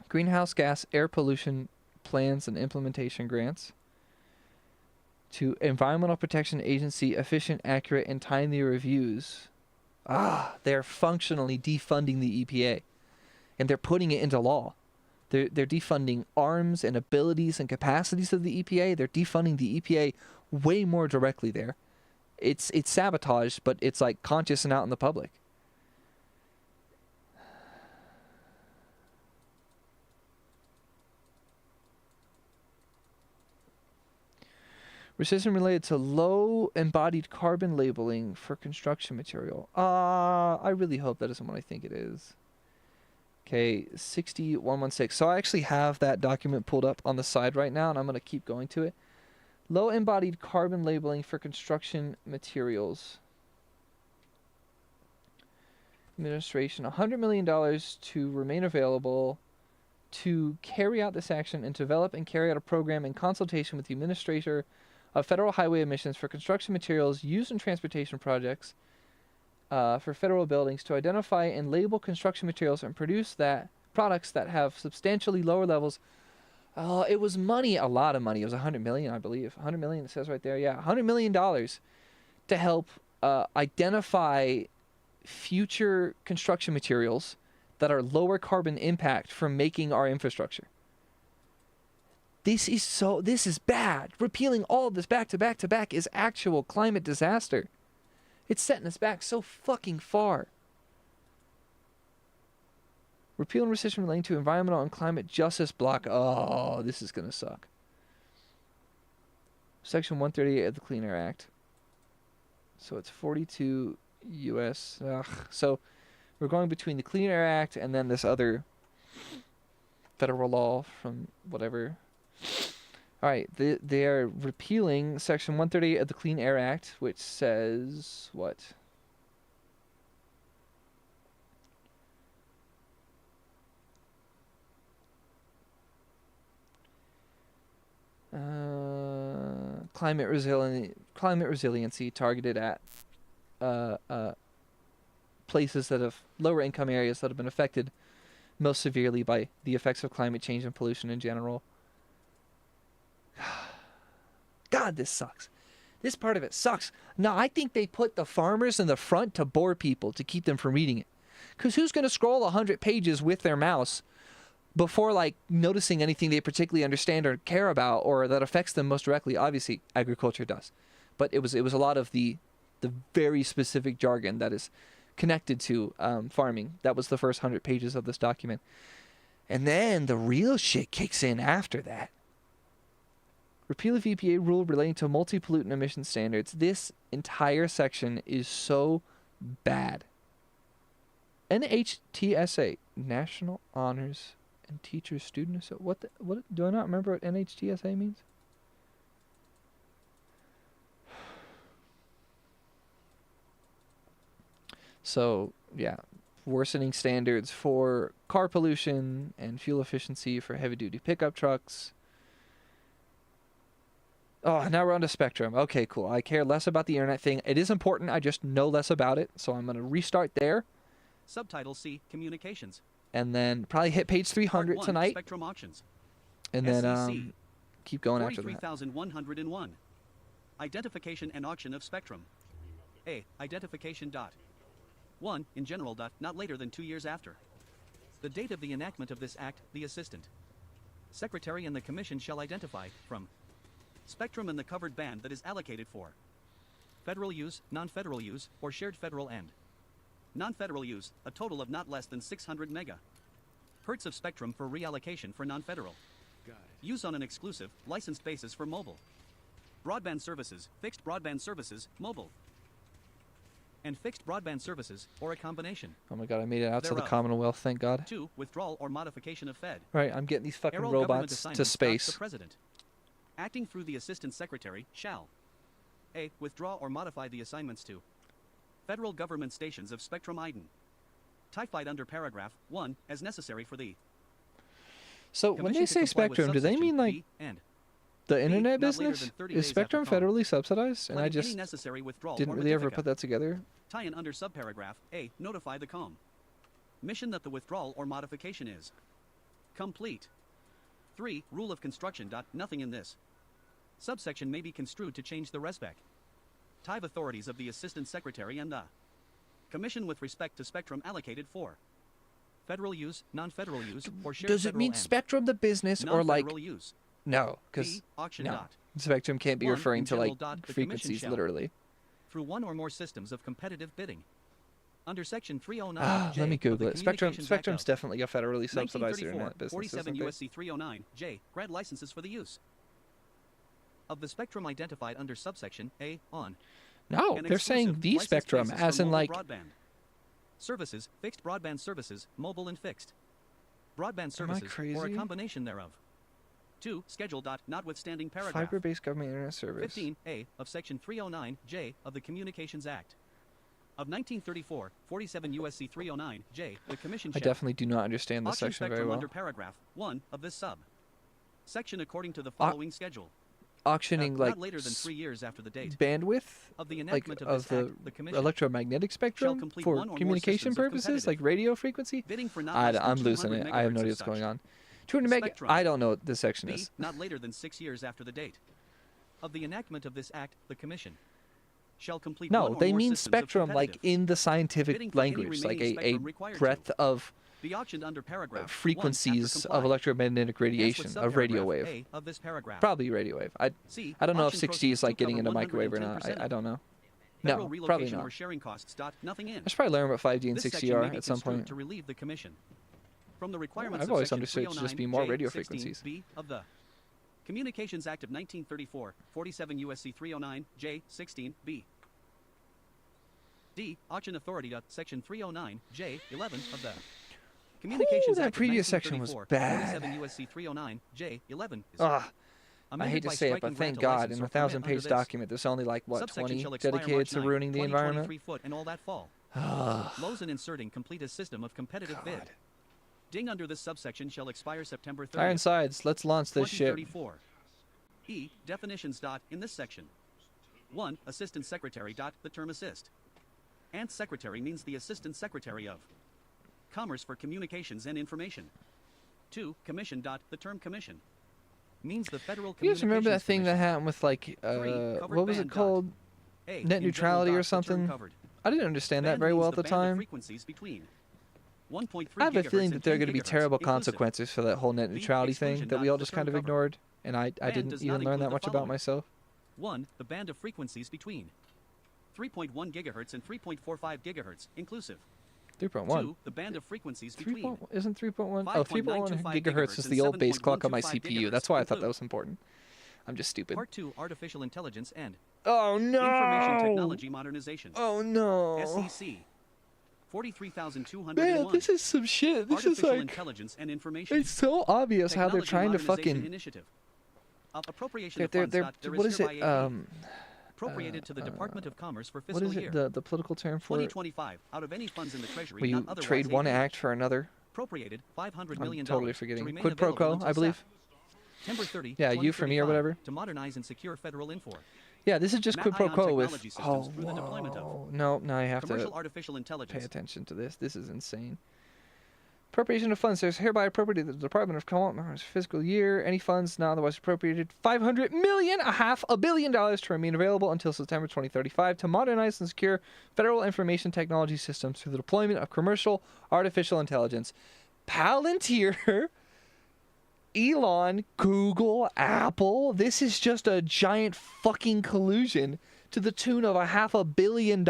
Greenhouse gas air pollution plans and implementation grants to Environmental Protection Agency efficient, accurate, and timely reviews. They're functionally defunding the EPA, and they're putting it into law. They're defunding arms and abilities and capacities of the EPA. They're defunding the EPA way more directly there. It's sabotage, but it's like conscious and out in the public. Rescission related to low embodied carbon labeling for construction material. I really hope that isn't what I think it is. Okay, 60116. So I actually have that document pulled up on the side right now, and I'm going to keep going to it. Low embodied carbon labeling for construction materials. Administration, $100 million to remain available to carry out this action and develop and carry out a program in consultation with the administrator of federal highway emissions for construction materials used in transportation projects for federal buildings to identify and label construction materials and produce products that have substantially lower levels. It was money, a lot of money. It was $100 million, I believe. $100 million, it says right there. Yeah, $100 million to help identify future construction materials that are lower carbon impact from making our infrastructure. This is bad. Repealing all of this back to back to back is actual climate disaster. It's setting us back so fucking far. Repeal and rescission relating to environmental and climate justice block. Oh, this is going to suck. Section 138 of the Clean Air Act. So it's 42 U.S. So we're going between the Clean Air Act and then this other federal law from whatever. All right, they are repealing Section 138 of the Clean Air Act, which says what? Climate resiliency targeted at places that have lower income areas that have been affected most severely by the effects of climate change and pollution in general. God, this sucks. This part of it sucks. No, I think they put the farmers in the front to bore people, to keep them from reading it. Because who's going to scroll 100 pages with their mouse before, like, noticing anything they particularly understand or care about or that affects them most directly? Obviously, agriculture does. But it was a lot of the very specific jargon that is connected to farming. That was the first 100 pages of this document. And then the real shit kicks in after that. Repeal of EPA rule relating to multi-pollutant emission standards. This entire section is so bad. NHTSA, National Honors and Teachers Student. So what do I not remember what NHTSA means? So, yeah, worsening standards for car pollution and fuel efficiency for heavy-duty pickup trucks. Oh, now we're on to Spectrum. Okay, cool. I care less about the internet thing. It is important. I just know less about it. So I'm going to restart there. Subtitle C, Communications. And then probably hit page 300 tonight. Spectrum Auctions. And then keep going after that. 43,101. Identification and auction of Spectrum. A. Identification. 1. In general. Not later than 2 years after. The date of the enactment of this act, the Assistant Secretary and the Commission shall identify, from spectrum in the covered band that is allocated for federal use, non-federal use, or shared federal and non-federal use, a total of not less than 600 MHz of spectrum for reallocation for non-federal use on an exclusive, licensed basis for mobile broadband services, fixed broadband services, mobile and fixed broadband services, or a combination. Oh my god, I made it out to the Commonwealth, thank god. 2. Withdrawal or modification of Fed. Right, I'm getting these fucking robots to space. The President, acting through the Assistant Secretary, shall A. Withdraw or modify the assignments to federal government stations of Spectrum Iden, typified under paragraph 1, as necessary for the So when they say Spectrum, do they mean like the internet business? Is Spectrum federally subsidized? And I just didn't really ever put that together. Tie-in under subparagraph A. Notify the COM mission that the withdrawal or modification is complete. 3. Rule of construction. Nothing in this subsection may be construed to change the respect TIVE authorities of the Assistant Secretary and the Commission with respect to spectrum allocated for federal use, non-federal use, or shared Does it mean Spectrum the business or like use? No, because no. Spectrum can't be referring to like frequencies literally. Through one or more systems of competitive bidding. Under Section 309. Let me Google it. Spectrum's definitely a federally subsidized internet business. 47 U.S.C. 309 J. Grant licenses for the use of the spectrum identified under subsection A on. No, they're saying the spectrum, as in like broadband services, fixed broadband services, mobile and fixed broadband services, or a combination thereof. 2. Schedule. Notwithstanding paragraph fiber-based government internet service. 15A of Section 309 J of the Communications Act of 1934, 47 U.S.C. 309 J. The Commission shall I definitely do not understand this section very well. Under paragraph 1 of this sub section according to the following schedule. auctioning like not later than 3 years after the date bandwidth of the like enactment of of this the act, the commission electromagnetic spectrum complete for one or more communication systems of purposes, competitive like radio frequency. bidding for not less than I'm losing 200 it. I have no megahertz idea of what's going such. on. 200 meg. Spectrum. I don't know what this section B. is. Not later than 6 years after the date of the enactment of this act, the commission shall complete one No, or they more mean systems of spectrum like competitive in the bidding scientific for any language, like remaining a spectrum required to breadth of be auctioned under paragraph 1 after frequencies of comply. electromagnetic Hence with radiation of radio subparagraph wave. A of this paragraph. Probably radio wave. C. I don't know if Auction 6G is proceeds like to getting cover into microwave or not. 110% I don't know. Federal No, probably relocation not. or sharing costs. Nothing in. I should probably learn what 5G and This 6G section are may be at some construed point. to relieve the commission from the requirements I've of always section understood it to just be 309 more J, radio 16 frequencies. B of the Communications Act of 1934, 47 U.S.C. 309 J 16 B. D. Auction Authority. Section 309 J 11 of the Communications that Act previous of section was 1934, bad. 47 U.S.C. 309 J 11 is Ugh. I amended hate to by say it, but striking thank grant a God, license in or a permit 1,000-page under this. document, there's only like, what, Subsection 20 shall expire dedicated March to 9, ruining the 2023 environment? foot and all that fall. Ugh. Lows and inserting complete a system of competitive bid. God. Ding under this subsection shall expire September 30th. Ironsides, let's launch this ship. 2034. E. Definitions. In this section. 1. Assistant Secretary. The term assist. And secretary means the assistant secretary of Commerce for Communications and Information. 2. Commission. The term commission means the Federal You guys remember that Communications thing that Commission. happened with like, covered what was it band. called? A. Net In neutrality general. or The term something? covered. I didn't understand that Band very means well at the band of time. frequencies between 1.3 I have a gigahertz feeling and that there are 10 going to be gigahertz, terrible inclusive. consequences for that whole net B. neutrality thing Exclusion. that we all The just term kind of covered. ignored, and I Band didn't does even not learn that include the much about following. myself. 1. The band of frequencies between 3.1 gigahertz and 3.45 gigahertz, inclusive. 3.1. 2. The band of frequencies 3. between Isn't 3.1? Oh, 3.1 5.925 gigahertz is gigahertz the and old base clock on my 7.125 CPU. That's why I thought that include. was important. I'm just stupid. Part 2. Artificial Intelligence and Oh no! Information Technology Modernization. Oh no! SEC. 43,201. Man, this is some shit. This is Artificial like, Intelligence and Information. it's so obvious how they're Technology trying to Modernization fucking. Initiative. Appropriation They're, of they're, funds. they're, There what is is it? hereby appropriated to the Department of Commerce for What fiscal is year it? The political term for it? 2025 out of any funds in the Treasury Where you not otherwise trade one agreed. act for another. Appropriated $500 I'm million totally to forgetting. remain Quid pro available quo, I until believe. September 30, Yeah, you for me or 2035 whatever. to modernize and secure federal info. Yeah, this is just Matt quid pro Ion quo with. technology systems Oh, through the deployment of whoa. No, now I have Commercial to artificial pay intelligence. attention to this. This is insane. Appropriation of funds. There's hereby appropriated to the Department of Commerce fiscal year. Any funds not otherwise appropriated, $500 million, $500 million to remain available until September 2035 to modernize and secure federal information technology systems through the deployment of commercial artificial intelligence. Palantir, Elon, Google, Apple. This is just a giant fucking collusion to the tune of $500 million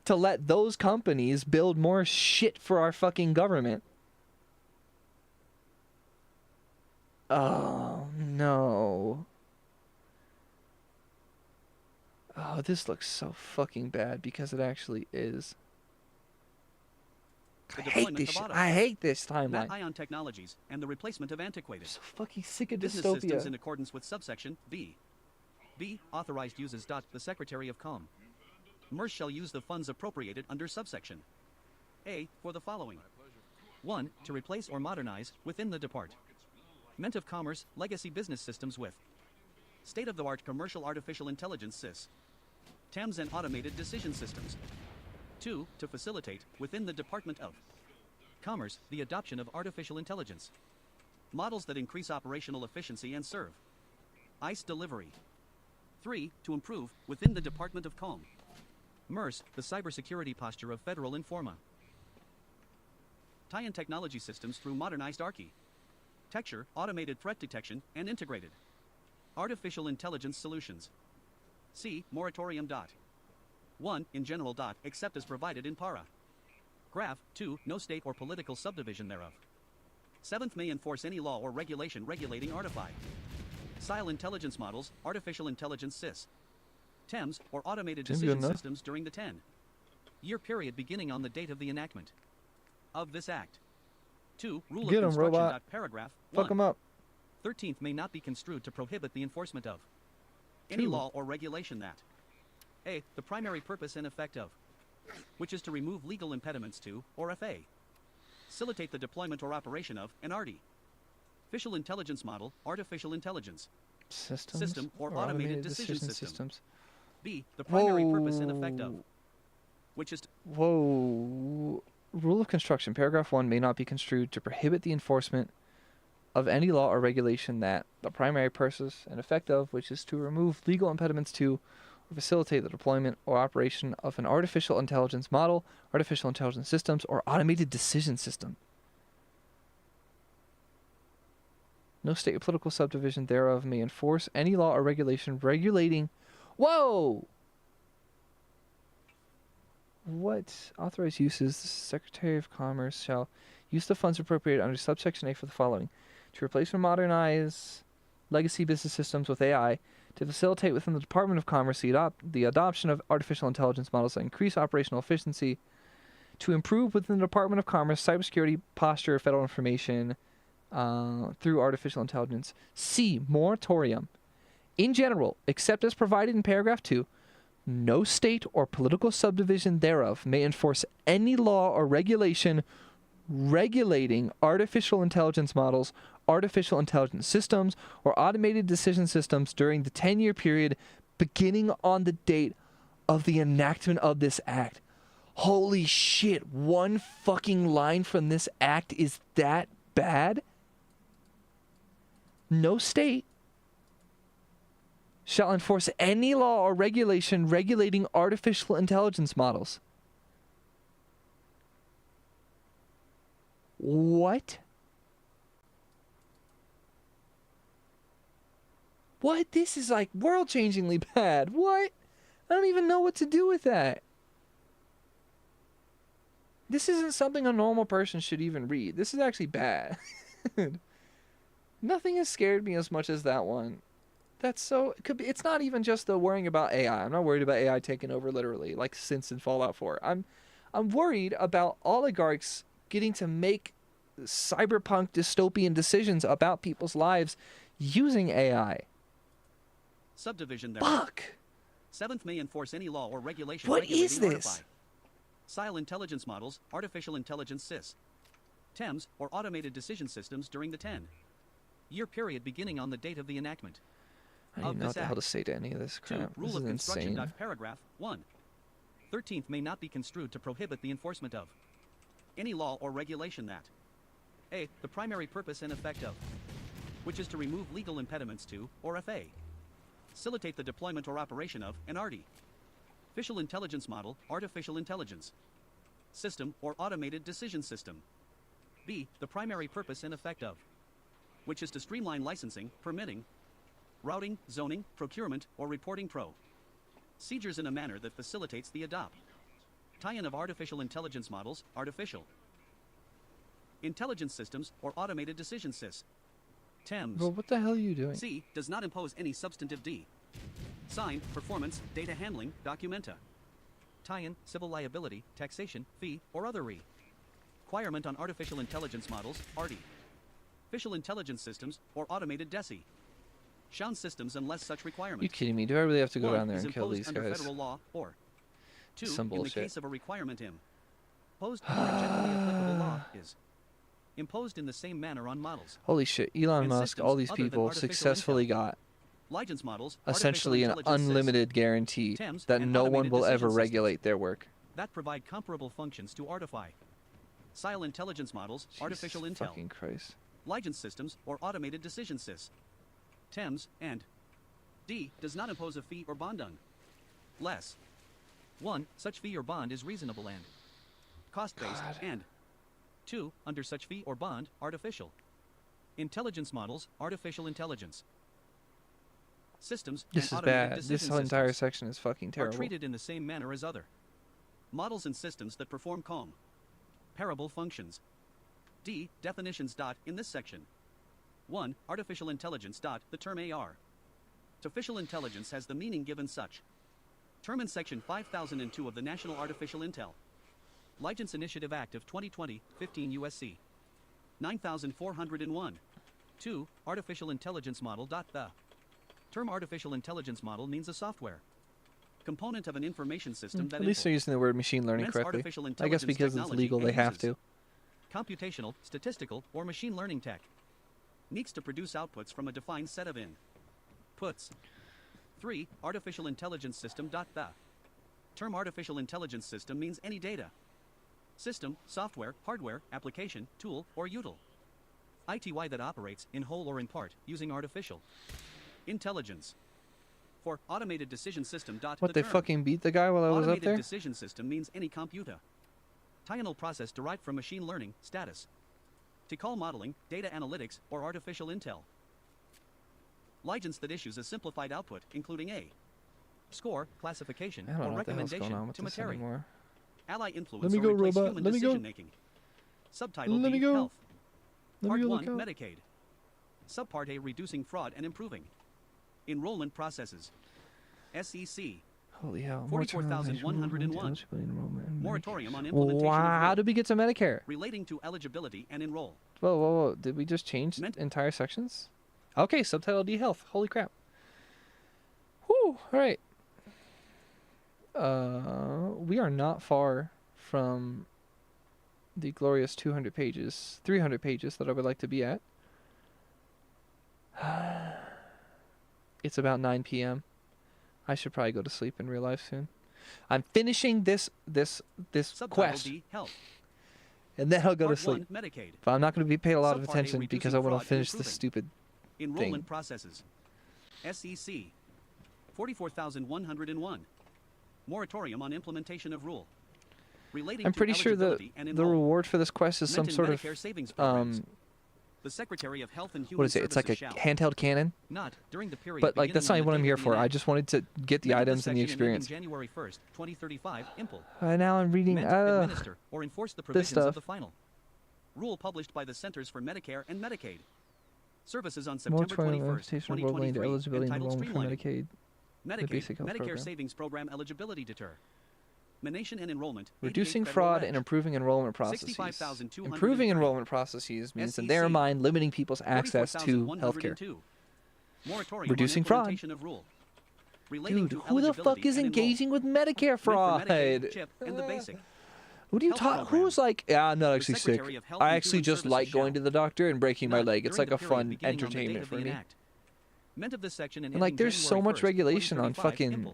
to let those companies build more shit for our fucking government. Oh, no. Oh, this looks so fucking bad because it actually is. I hate this shit. I hate this timeline. Matt Ion Technologies and the replacement of antiquated I'm so fucking sick of business systems in dystopia. accordance with subsection B. B. Authorized uses. The Secretary of Com. MERS shall use the funds appropriated under subsection A for the following. 1. To replace or modernize, within the Department of Commerce, legacy business systems with state-of-the-art commercial artificial intelligence SIS, TAMS and automated decision systems. 2. To facilitate, within the Department of Commerce, the adoption of artificial intelligence models that increase operational efficiency and serve ICE delivery. 3. To improve, within the Department of Com. MERS, the cybersecurity posture of federal Informa. Tie-in technology systems through modernized architecture, automated threat detection, and integrated artificial intelligence solutions. C. Moratorium. 1. In general. Except as provided in para. Graph. 2. No state or political subdivision thereof. 7th. May enforce any law or regulation regulating SIL intelligence models, artificial intelligence SIS, TEMS, or automated Seems decision good enough. systems during the 10-year period beginning on the date of the enactment of this act. 2. Rule Get 'em, of construction. robot. Paragraph Fuck 1. them up. 13th may not be construed to prohibit the enforcement of any 2. law or regulation that A. The primary purpose and effect of which is to remove legal impediments to, or F.A. facilitate the deployment or operation of an artificial intelligence model, artificial intelligence. Systems System or automated decision system. systems. B. The primary purpose and effect of. Which is Whoa. Rule of construction. Paragraph 1 may not be construed to prohibit the enforcement of any law or regulation that the primary purpose and effect of which is to remove legal impediments to or facilitate the deployment or operation of an artificial intelligence model, artificial intelligence systems, or automated decision system. No state or political subdivision thereof may enforce any law or regulation regulating... Whoa! What authorized uses the Secretary of Commerce shall use the funds appropriated under subsection A for the following: to replace or modernize legacy business systems with AI, to facilitate within the Department of Commerce the adoption of artificial intelligence models that increase operational efficiency, to improve within the Department of Commerce cybersecurity posture of federal information through artificial intelligence. C. Moratorium. In general, except as provided in paragraph 2, no state or political subdivision thereof may enforce any law or regulation regulating artificial intelligence models, artificial intelligence systems, or automated decision systems during the 10-year period beginning on the date of the enactment of this act. Holy shit, one fucking line from this act is that bad? No state shall enforce any law or regulation regulating artificial intelligence models. What? What? This is like world-changingly bad. What? I don't even know what to do with that. This isn't something a normal person should even read. This is actually bad. Nothing has scared me as much as that one. That's so... It could be, it's not even just the worrying about AI. I'm not worried about AI taking over literally, like since in Fallout 4. I'm worried about oligarchs getting to make cyberpunk dystopian decisions about people's lives using AI. subdivision there. Fuck! 7th may enforce any law or regulation What regulating is this? SIL intelligence models, artificial intelligence SIS. TEMS, or automated decision systems during the 10-year period beginning on the date of the enactment. I don't even know what the hell to say to any of this 2. crap. Rule This of is construction. insane. Paragraph 1. 13th may not be construed to prohibit the enforcement of any law or regulation that A. The primary purpose and effect of which is to remove legal impediments to, or F.A. facilitate the deployment or operation of an ARTI. Artificial intelligence model, artificial intelligence system, or automated decision system. B. The primary purpose and effect of which is to streamline licensing, permitting, routing, zoning, procurement, or reporting procedures in a manner that facilitates the tie-in of artificial intelligence models, artificial intelligence systems, or automated decision systems. TEMS. Bro, what the hell are you doing? C. Does not impose any substantive sign, performance, data handling, documenta, tie-in, civil liability, taxation, fee, or other requirement on artificial intelligence models, ARTI. Artificial intelligence systems, or automated DESI. Sound systems unless such requirement. You kidding me? Do I really have to go 1 down there is and kill imposed these under guys? federal law, or 2. Some In the bullshit. case of a requirement imposed under a generally applicable law is imposed in the same manner on models. Holy shit, Elon and Musk, systems all these other than people artificial successfully got License models, essentially an artificial intelligence unlimited guarantee TEMS, that and no one automated will decision ever systems regulate their work. that provide comparable functions to SIL intelligence models, artificial Jesus intel, fucking Christ. license systems, or automated decision systems. TEMS, and D. Does not impose a fee or bond unless 1. Such fee or bond is reasonable and cost-based, God. and 2. Under such fee or bond, artificial intelligence models, artificial intelligence systems, This and is automated bad. decision This whole entire systems section is fucking are terrible. treated in the same manner as other models and systems that perform comparable functions. D. Definitions. In this section. 1. Artificial intelligence. The term AR. Artificial intelligence has the meaning given such term in Section 5002 of the National Artificial Intelligence Initiative Act of 2020, 15 U.S.C. 9401. 2. Artificial intelligence model. The term artificial intelligence model means a software component of an information system that At least they're using the word machine learning implements correctly. artificial I guess intelligence because it's technology legal, they and have uses to. computational, statistical, or machine learning techniques to produce outputs from a defined set of Outputs. 3. Artificial intelligence system. The term artificial intelligence system means any data. System, software, hardware, application, tool, or util. ITY that operates, in whole or in part, using artificial intelligence. For automated decision system. What, The they term fucking beat the guy while I was up automated there? decision system means any computer. Tynal process derived from machine learning, status. To call modeling, data analytics, or artificial intel. License that issues a simplified output, including a score, classification, I don't know or what the hell's going recommendation on with to this material. anymore. Ally influence Let me or go, replace robot. human Let me go. decision making. Subtitle Let D, me go. Health. Let Part me go 1, look out. Medicaid. Subpart A, reducing fraud and improving enrollment processes. SEC. Holy hell. 44,101. Moratorium on Wow, implementation of how rule did we get to Medicare? relating to eligibility and enroll. Whoa, whoa, whoa. Did we just change entire sections? Okay, subtitle D health. Holy crap. Whew, alright. We are not far from the glorious 200 pages, 300 pages that I would like to be at. It's about 9 p.m. I should probably go to sleep in real life soon. I'm finishing this Subtitle quest, D, Health. and then I'll go to Part sleep. 1, Medicaid. But I'm not going to be paid a lot of Subpart A, attention reducing because I want fraud to finish and this stupid Enrollment thing. processes. SEC. 44,101. Moratorium on implementation of rule relating I'm to pretty sure the eligibility and enroll. reward for this quest is some Meant in sort of Medicare savings programs. The Secretary of Health and Human what is it? It's like a Services handheld cannon. not during the period But like that's not beginning even what on I'm the here date of for. the I just wanted to get the Meant of items and the section ending experience. January 1st, 2035, Impl. Now I'm reading Meant to administer or enforce the provisions stuff. of the final rule published by the Centers for Medicare and Medicaid Services on September moratorium 21st, invitation enrollment 2023, eligibility and entitled enrollment for Streamlining Medicaid. basic health Medicare program. Savings Program eligibility deter. Menation and enrollment. 88 Reducing Federal fraud Reg. and improving enrollment processes. 65,203. Improving enrollment processes means, in their SEC. mind, limiting people's access to healthcare. 44,102. Moratorium Reducing on fraud. implementation of rule relating Dude, to who the fuck eligibility is and enroll. engaging with Medicare Meant for fraud? Medicaid, CHIP, and the basic. Who do you Health talk? program. Who's like, yeah, I'm not actually sick. Secretary of Health I and actually Human just Services like going shall to the doctor and breaking my not leg. It's during like the a period fun beginning on the date entertainment of for the me. enact. Meant of this section and And like, ending there's so January much 1st, regulation on 2035, fucking.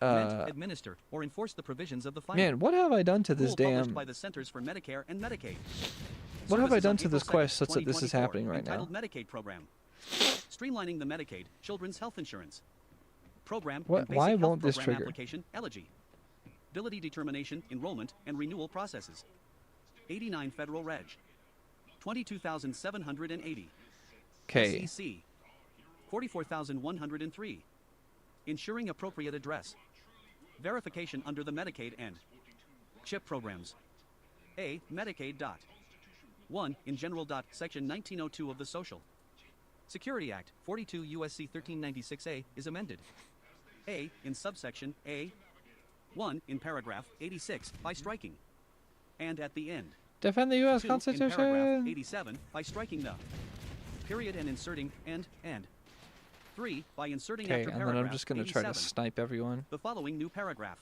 Meant administer or enforce the provisions of the final Man, what have I done to this rule published damn? by the Centers for Medicare and Medicaid. What have I Services done on to this April quest 2nd, such that this is 2024, happening right now? entitled Medicaid Program. Streamlining the Medicaid Children's Health Insurance Program What- and Basic why Health won't this Program trigger? application eligibility determination, enrollment, and renewal processes. 89 Federal Reg. 22,780. Okay. SEC. 44,103. Ensuring appropriate address. Verification under the Medicaid and CHIP programs. A. Medicaid. 1. In general. Section 1902 of the Social Security Act, 42 U.S.C. 1396A, is amended. A. In subsection A. 1. In paragraph 86 by striking. And at the end. Defend the U.S. 2. In paragraph Constitution. 87 by striking the period and inserting and. 3. By inserting Okay, after and paragraph then I'm just gonna try to 87 snipe everyone, the following new paragraph.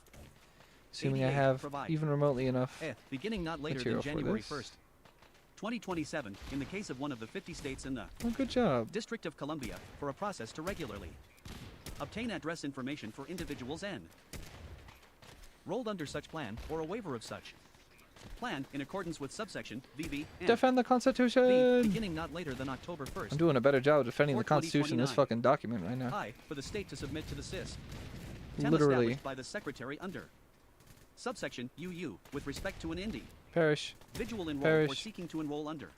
assuming I 88 have provide. even remotely enough. Beginning not later material than for January this. 1st, 2027, in the case of one of the 50 states in the Oh, good job. District of Columbia, for a process to regularly obtain address information for individuals and rolled under such plan or a waiver of such plan in accordance with subsection VB and Defend the B, Constitution. beginning not later than October 1st. I'm doing a better job of defending or the Constitution in this 2029. fucking document right now. I, for the state to submit to the SIS. 10 Literally. established by the Secretary under subsection UU with respect to an Indy. Perish. Individual enrolled or Perish. seeking to enroll under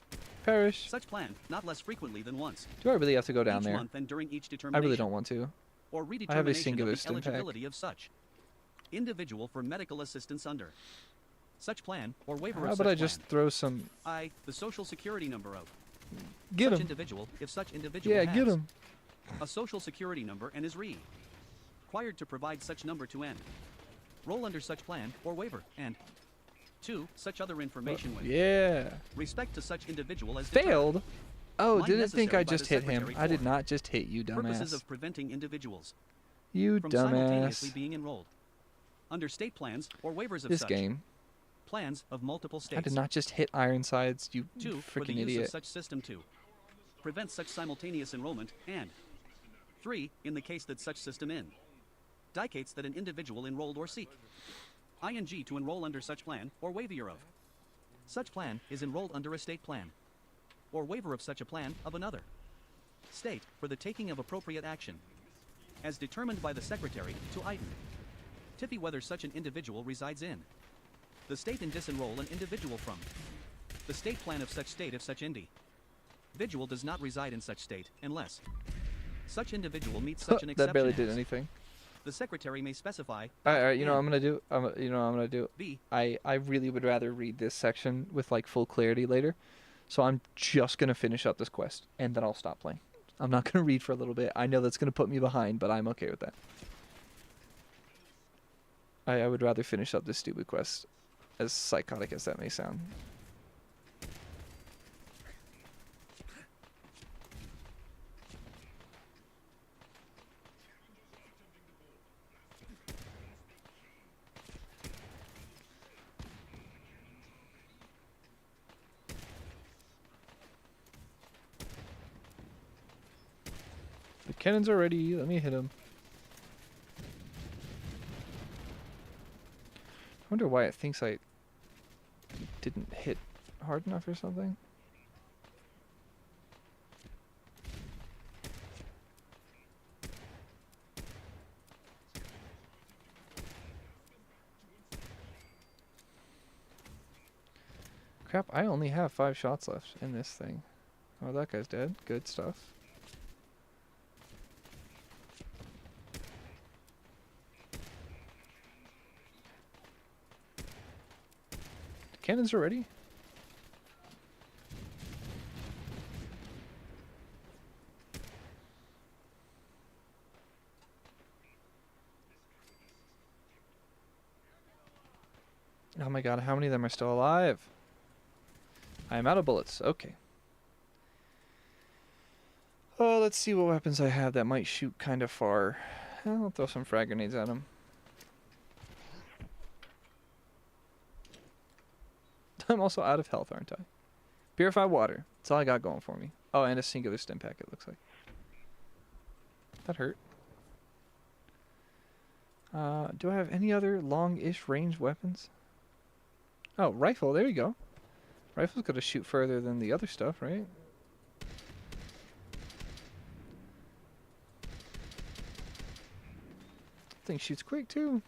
Perish. such plan, not less frequently than once. Do I really have to go down each there? month and during each I determination. really don't want to. Or I have a redetermination singular of the stim pack. eligibility of such individual for medical assistance under such plan or waiver How of about such I just plan. throw some? I, the social security number of Get such him. individual, if such individual Yeah, has get him. a social security number and is required to provide such number to end. Roll under such plan or waiver and 2. Such other information with Yeah. respect to such individual as determined. Failed. Oh, Line didn't think necessary I by the just hit him. Secretary I did for not just hit you, Purposes dumbass. of preventing individuals You from simultaneously dumbass. being enrolled under state plans or waivers of This such game. plans of multiple states. I did not just hit Ironsides, you 2. For the freaking use idiot. of such system to prevent such simultaneous enrollment and 3. In the case that such system indicates that an individual enrolled or seek ing to enroll under such plan or waiver of such plan is enrolled under a state plan or waiver of such a plan of another state for the taking of appropriate action as determined by the secretary to identify whether such an individual resides in the state and disenroll an individual from the state plan of such state if such individual does not reside in such state unless such individual meets such an exception. That barely did anything. The secretary may specify. All right, you know what I'm gonna do. You know what I'm gonna do. B. I really would rather read this section with like full clarity later, so I'm just gonna finish up this quest and then I'll stop playing. I'm not gonna read for a little bit. I know that's gonna put me behind, but I'm okay with that. I would rather finish up this stupid quest, as psychotic as that may sound. The cannons are ready. Let me hit him. I wonder why it thinks I didn't hit hard enough or something. Crap, I only have 5 shots left in this thing. Oh, that guy's dead. Good stuff. Cannons are ready. Oh my god, how many of them are still alive? I am out of bullets. Okay. Oh, let's see what weapons I have that might shoot kind of far. I'll throw some frag grenades at them. I'm also out of health, aren't I? Purified water. That's all I got going for me. Oh, and a singular stim pack, it looks like. That hurt. Do I have any other long-ish range weapons? Oh, rifle. There you go. Rifle's gonna shoot further than the other stuff, right? Thing shoots quick, too.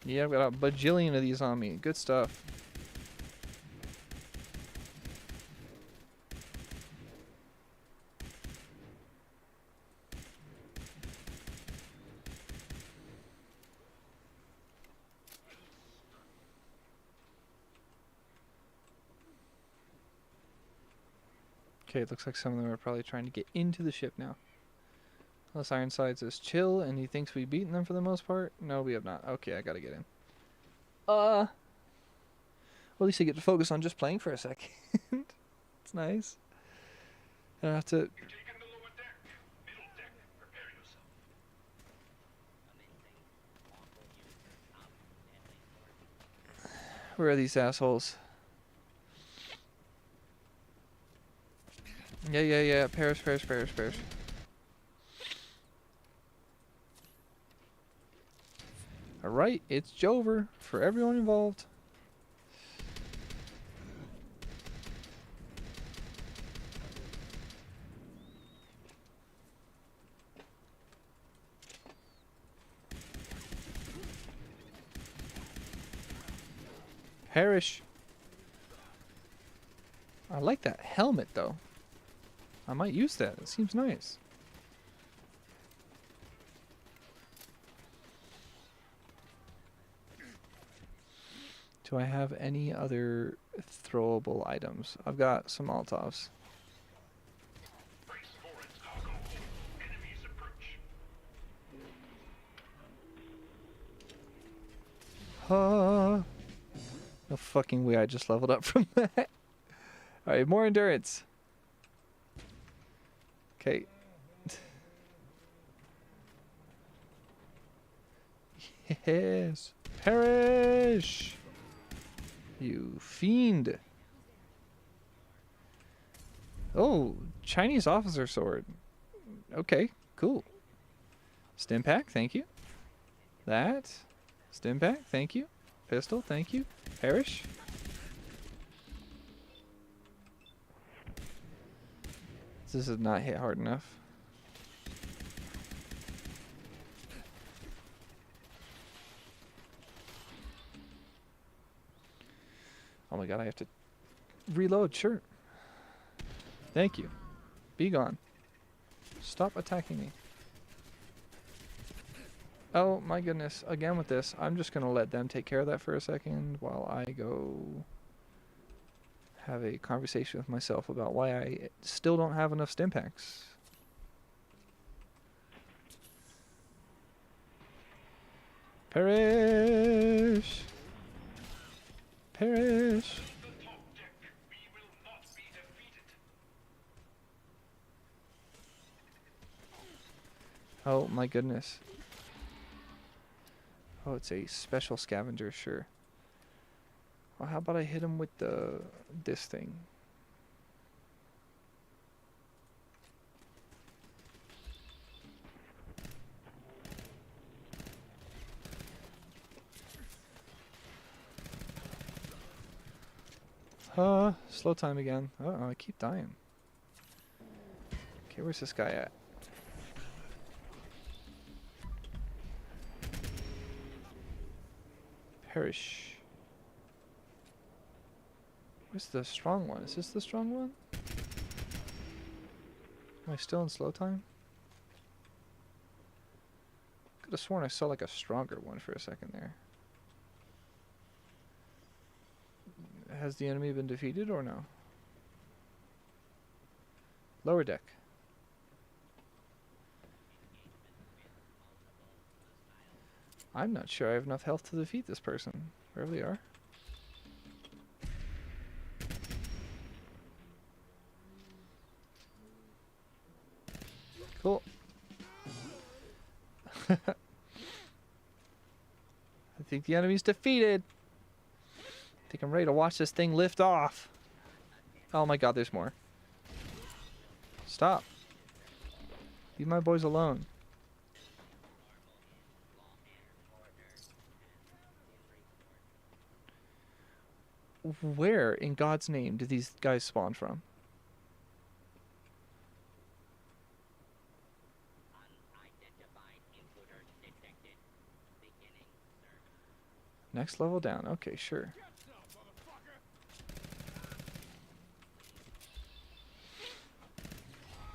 Yeah, I've got a bajillion of these on me. Good stuff. Okay, it looks like some of them are probably trying to get into the ship now. Unless Ironside says chill and he thinks we've beaten them for the most part. No, we have not. Okay, I gotta get in. Well, at least I get to focus on just playing for a second. It's nice. I don't have to... Where are these assholes? Yeah. Perish. Alright, it's Jover for everyone involved. Perish. I like that helmet though. I might use that. It seems nice. Do I have any other throwable items? I've got some Molotovs. No fucking way I just leveled up from that. Alright, more endurance. Okay. Yes. Perish! You fiend. Oh, Chinese officer sword. Okay, cool. Stim pack, thank you. That. Stim pack, thank you. Pistol, thank you. Perish. This is not hit hard enough. Oh my god, I have to reload, sure. Thank you. Be gone. Stop attacking me. Oh my goodness, again with this. I'm just gonna let them take care of that for a second while I go have a conversation with myself about why I still don't have enough stim packs. Perish! Perish! Oh my goodness. Oh, it's a special scavenger, sure. Well, how about I hit him with this thing? Slow time again. Uh-oh, I keep dying. Okay, where's this guy at? Perish. Where's the strong one? Is this the strong one? Am I still in slow time? Could have sworn I saw like a stronger one for a second there. Has the enemy been defeated or no? Lower deck. I'm not sure I have enough health to defeat this person, wherever they are. Cool. I think the enemy's defeated. I think I'm ready to watch this thing lift off. Oh my god, there's more. Stop. Leave my boys alone. Where in God's name did these guys spawn from? Next level down. Okay, sure.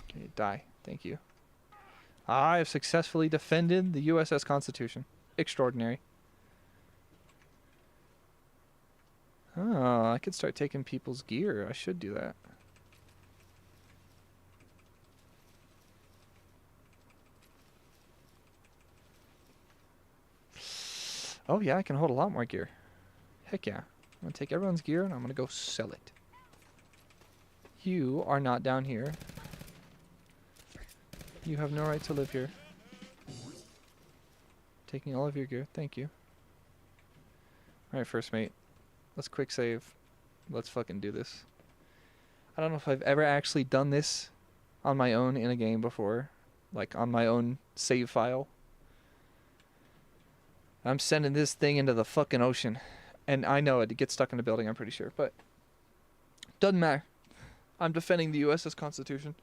Okay, die. Thank you. I have successfully defended the USS Constitution. Extraordinary. Oh, I could start taking people's gear. I should do that. Oh yeah, I can hold a lot more gear. Heck yeah. I'm gonna take everyone's gear and I'm gonna go sell it. You are not down here. You have no right to live here. Taking all of your gear. Thank you. Alright, first mate. Let's quick save. Let's fucking do this. I don't know if I've ever actually done this on my own in a game before. Like on my own save file. I'm sending this thing into the fucking ocean. And I know it gets stuck in a building, I'm pretty sure. But doesn't matter. I'm defending the USS Constitution.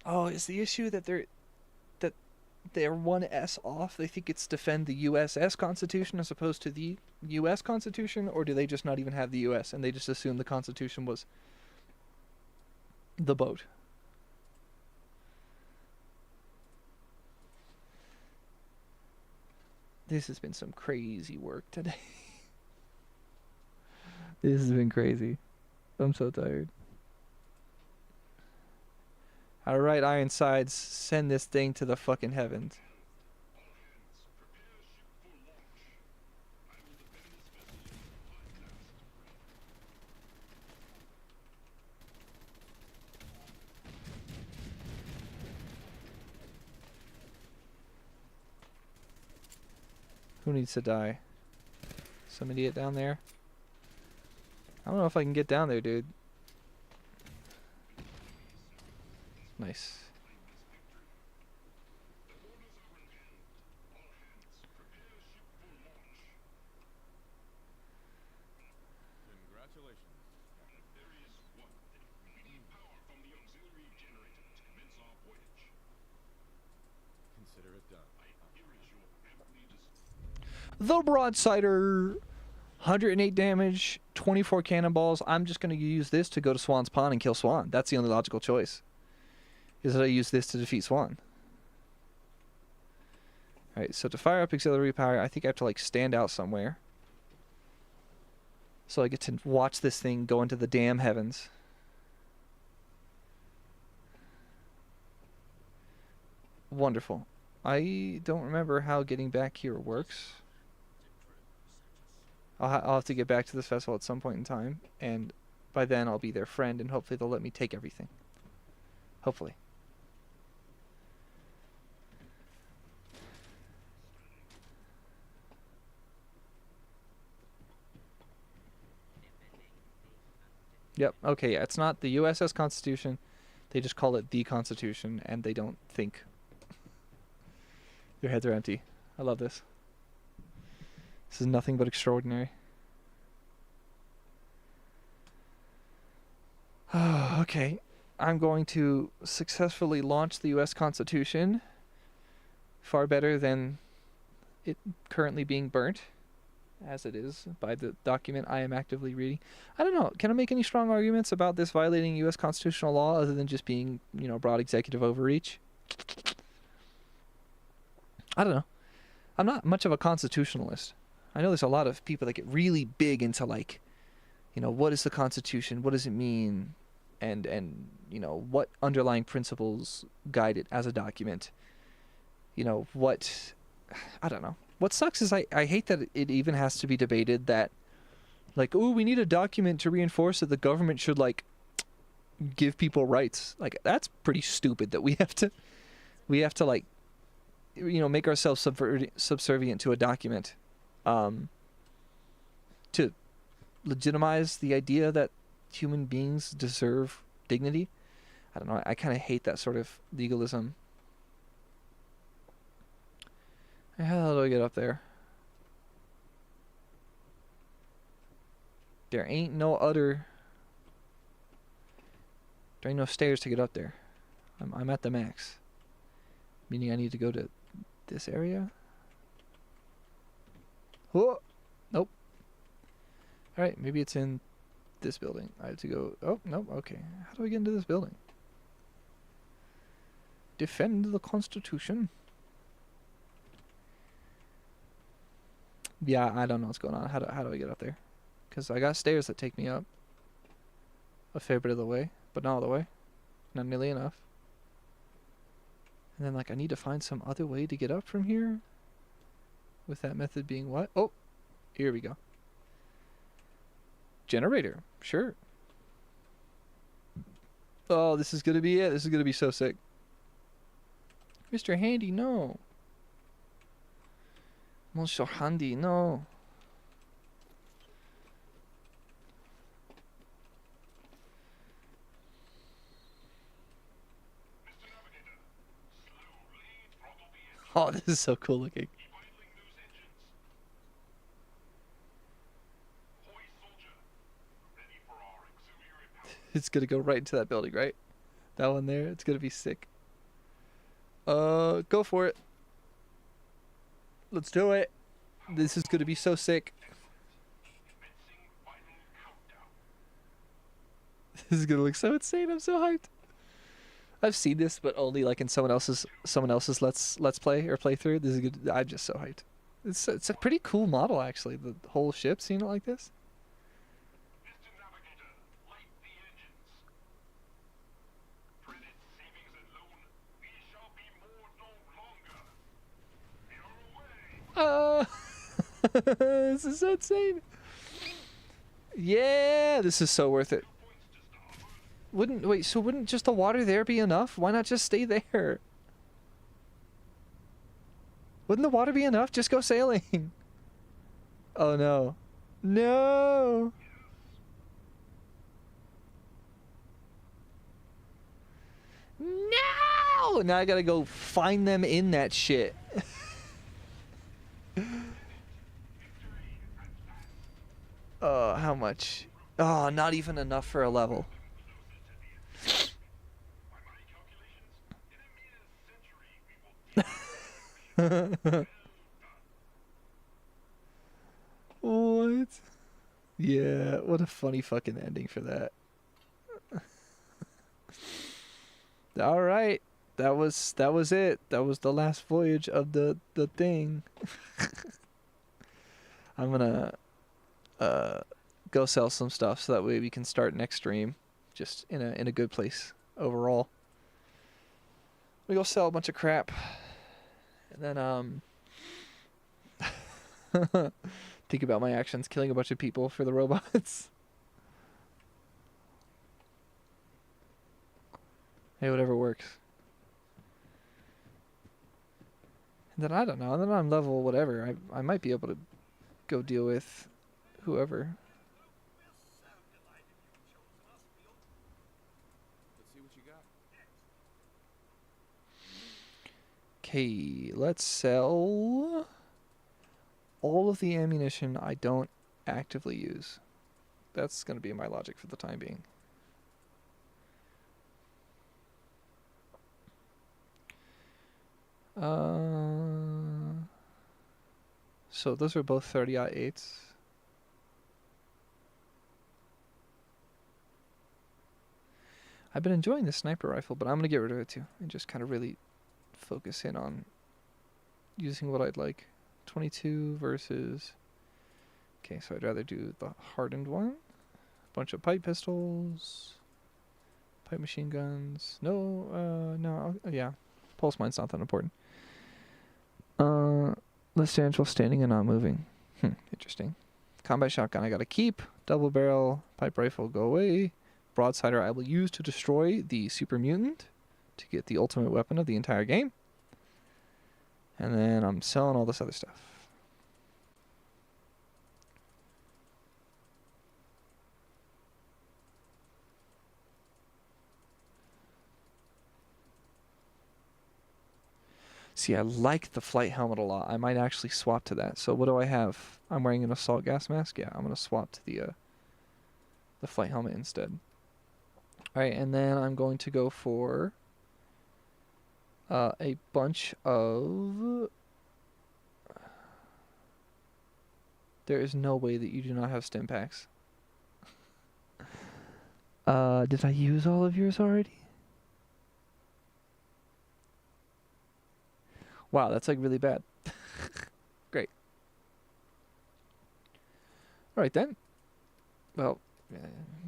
Oh, is the issue that they're one S off? They think it's defend the USS Constitution as opposed to the US Constitution? Or do they just not even have the US and they just assume the Constitution was the boat? This has been some crazy work today. This has been crazy. I'm so tired. Alright, Ironsides, send this thing to the fucking heavens. Who needs to die? Some idiot down there. I don't know if I can get down there, dude. Nice. The Broadsider, 108 damage, 24 cannonballs. I'm just going to use this to go to Swan's Pond and kill Swan. That's the only logical choice. Is that I use this to defeat Swan. Alright, so to fire up auxiliary power, I think I have to like stand out somewhere. So I get to watch this thing go into the damn heavens. Wonderful. I don't remember how getting back here works. I'll have to get back to this festival at some point in time, and by then I'll be their friend, and hopefully they'll let me take everything. Hopefully. Yep, okay, yeah, it's not the USS Constitution. They just call it the Constitution, and they don't think. Their heads are empty. I love this. This is nothing but extraordinary. Okay, I'm going to successfully launch the US Constitution. Far better than it currently being burnt, as it is by the document I am actively reading. I don't know, can I make any strong arguments about this violating US constitutional law other than just being, you know, broad executive overreach? I don't know. I'm not much of a constitutionalist. I know there's a lot of people that get really big into, like, you know, what is the Constitution? What does it mean? And you know, what underlying principles guide it as a document? You know, what... I don't know. What sucks is I hate that it even has to be debated that, like, oh, we need a document to reinforce that the government should, like, give people rights. Like, that's pretty stupid that we have to, like, you know, make ourselves subservient to a document. To legitimize the idea that human beings deserve dignity. I don't know, I kind of hate that sort of legalism. How do I get up there? There ain't no stairs to get up there. I'm at the max. Meaning I need to go to this area? Oh! Nope. Alright, maybe it's in this building. I have to go... Oh, nope, okay. How do I get into this building? Defend the Constitution. Yeah, I don't know what's going on. How do I get up there? Because I got stairs that take me up a fair bit of the way, but not all the way. Not nearly enough. And then, like, I need to find some other way to get up from here. With that method being what? Oh! Here we go. Generator. Sure. Oh, this is gonna be it. This is gonna be so sick. Mr. Handy, no. Monsieur Handy, no. Oh, this is so cool looking. It's gonna go right into that building, right? That one there. It's gonna be sick. Go for it. Let's do it. This is gonna be so sick. This is gonna look so insane. I'm so hyped. I've seen this, but only like in someone else's let's play or playthrough. This is good. I'm just so hyped. It's a pretty cool model, actually. The whole ship, seeing it like this. This is so insane. Yeah, this is so worth it. Wouldn't just the water there be enough? Why not just stay there? Wouldn't the water be enough? Just go sailing. Oh no. No. No. Now I gotta go find them in that shit. How much? Oh, not even enough for a level. What? Yeah, what a funny fucking ending for that. All right. That was it. That was the last voyage of the thing. I'm gonna go sell some stuff so that way we can start next stream just in a good place overall. We go sell a bunch of crap and then think about my actions killing a bunch of people for the robots. Hey, whatever works. And then I don't know, and then I'm level whatever. I might be able to go deal with whoever. Let's see what you got. Okay, let's sell all of the ammunition I don't actively use. That's going to be my logic for the time being. So those are both 30-08s. I've been enjoying the sniper rifle, but I'm going to get rid of it too and just kind of really focus in on using what I'd like. 22 versus... Okay, so I'd rather do the hardened one. Bunch of pipe pistols. Pipe machine guns. No, yeah. Pulse mine's not that important. Less damage while standing and not moving. Interesting. Combat shotgun I gotta keep. Double barrel. Pipe rifle go away. Broadsider I will use to destroy the super mutant to get the ultimate weapon of the entire game. And then I'm selling all this other stuff. See, I like the flight helmet a lot. I might actually swap to that. So what do I have? I'm wearing an assault gas mask. Yeah, I'm going to swap to the flight helmet instead. All right, and then I'm going to go for a bunch of... There is no way that you do not have stim packs. Did I use all of yours already? Wow, that's like really bad. Great. Alright then. Well,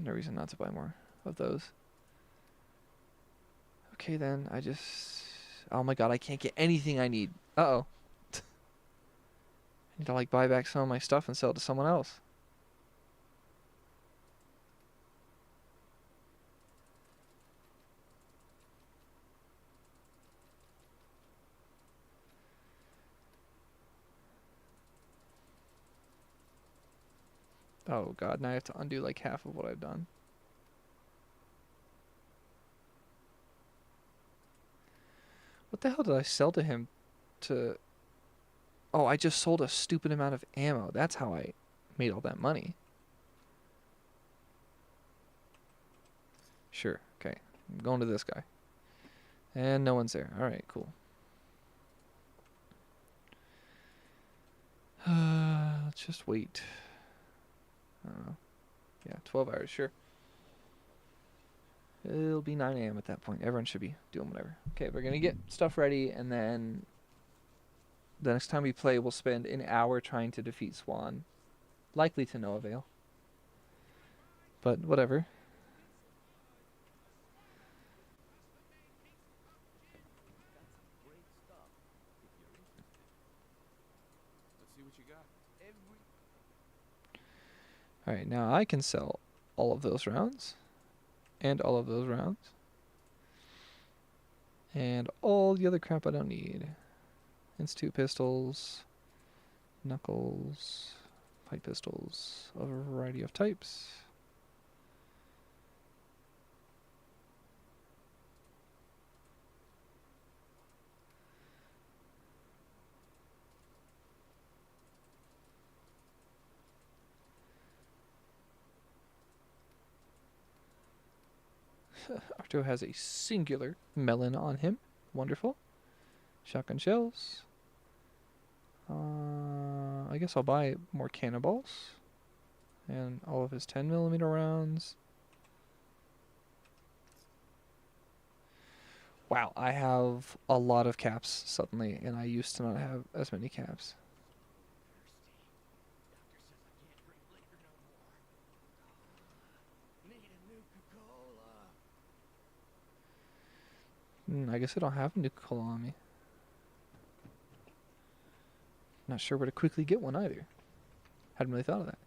no reason not to buy more of those. Okay then, I just... Oh my god, I can't get anything I need. Uh-oh. I need to like buy back some of my stuff and sell it to someone else. Oh god, now I have to undo like half of what I've done. What the hell did I sell to him to... Oh, I just sold a stupid amount of ammo. That's how I made all that money. Sure, okay. I'm going to this guy. And no one's there. Alright, cool. Let's just wait. I don't know. Yeah, 12 hours, sure. It'll be 9 a.m. at that point. Everyone should be doing whatever. Okay, we're going to get stuff ready, and then the next time we play, we'll spend an hour trying to defeat Swan. Likely to no avail. But whatever. Let's see what you got. Alright, now I can sell all of those rounds. And all of those rounds. And all the other crap I don't need. Institute pistols. Knuckles. Pipe pistols of a variety of types. Arto has a singular melon on him. Wonderful. Shotgun shells. I guess I'll buy more cannonballs. And all of his 10mm rounds. Wow, I have a lot of caps suddenly, and I used to not have as many caps. I guess I don't have a Nuka-Cola on me. Not sure where to quickly get one either. Hadn't really thought of that.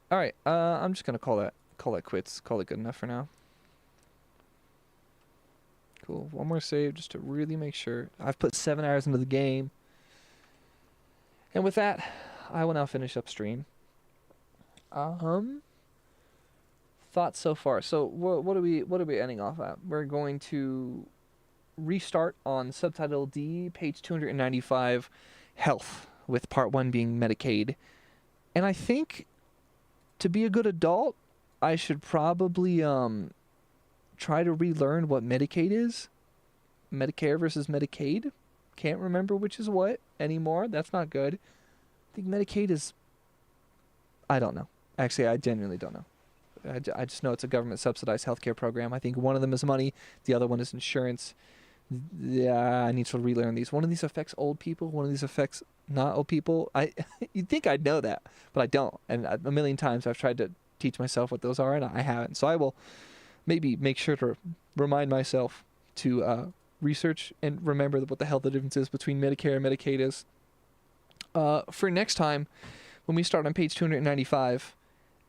All right, I'm just gonna call that quits. Call it good enough for now. Cool. One more save just to really make sure. I've put 7 hours into the game, and with that, I will now finish up stream. Thoughts so far. So what are we ending off at? We're going to restart on subtitle D, page 295, health, with part 1 being Medicaid. And I think to be a good adult, I should probably try to relearn what Medicaid is. Medicare versus Medicaid. Can't remember which is what anymore. That's not good. I think Medicaid is... I don't know. Actually, I genuinely don't know. I just know it's a government subsidized healthcare program. I think one of them is money, the other one is insurance. Yeah, I need to relearn these. One of these affects old people, one of these affects not old people. You'd think I'd know that, but I don't. And a million times I've tried to teach myself what those are, and I haven't. So I will maybe make sure to remind myself to research and remember what the hell the difference is between Medicare and Medicaid is. For next time, when we start on page 295,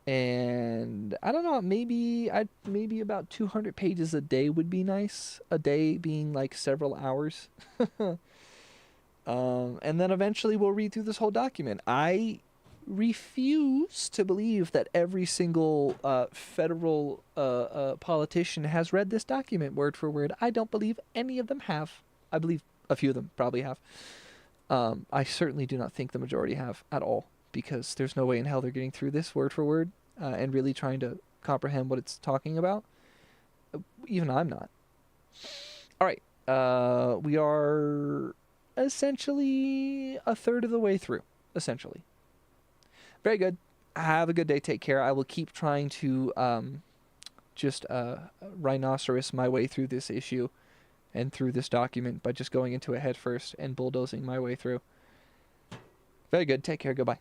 and I don't know, maybe about 200 pages a day would be nice. A day being like several hours. And then eventually we'll read through this whole document. I refuse to believe that every single federal politician has read this document word for word. I don't believe any of them have. I believe a few of them probably have. I certainly do not think the majority have at all, because there's no way in hell they're getting through this word for word and really trying to comprehend what it's talking about. Even I'm not. All right. We are essentially a third of the way through, essentially. Very good. Have a good day. Take care. I will keep trying to just rhinoceros my way through this issue and through this document by just going into it head first and bulldozing my way through. Very good. Take care. Goodbye.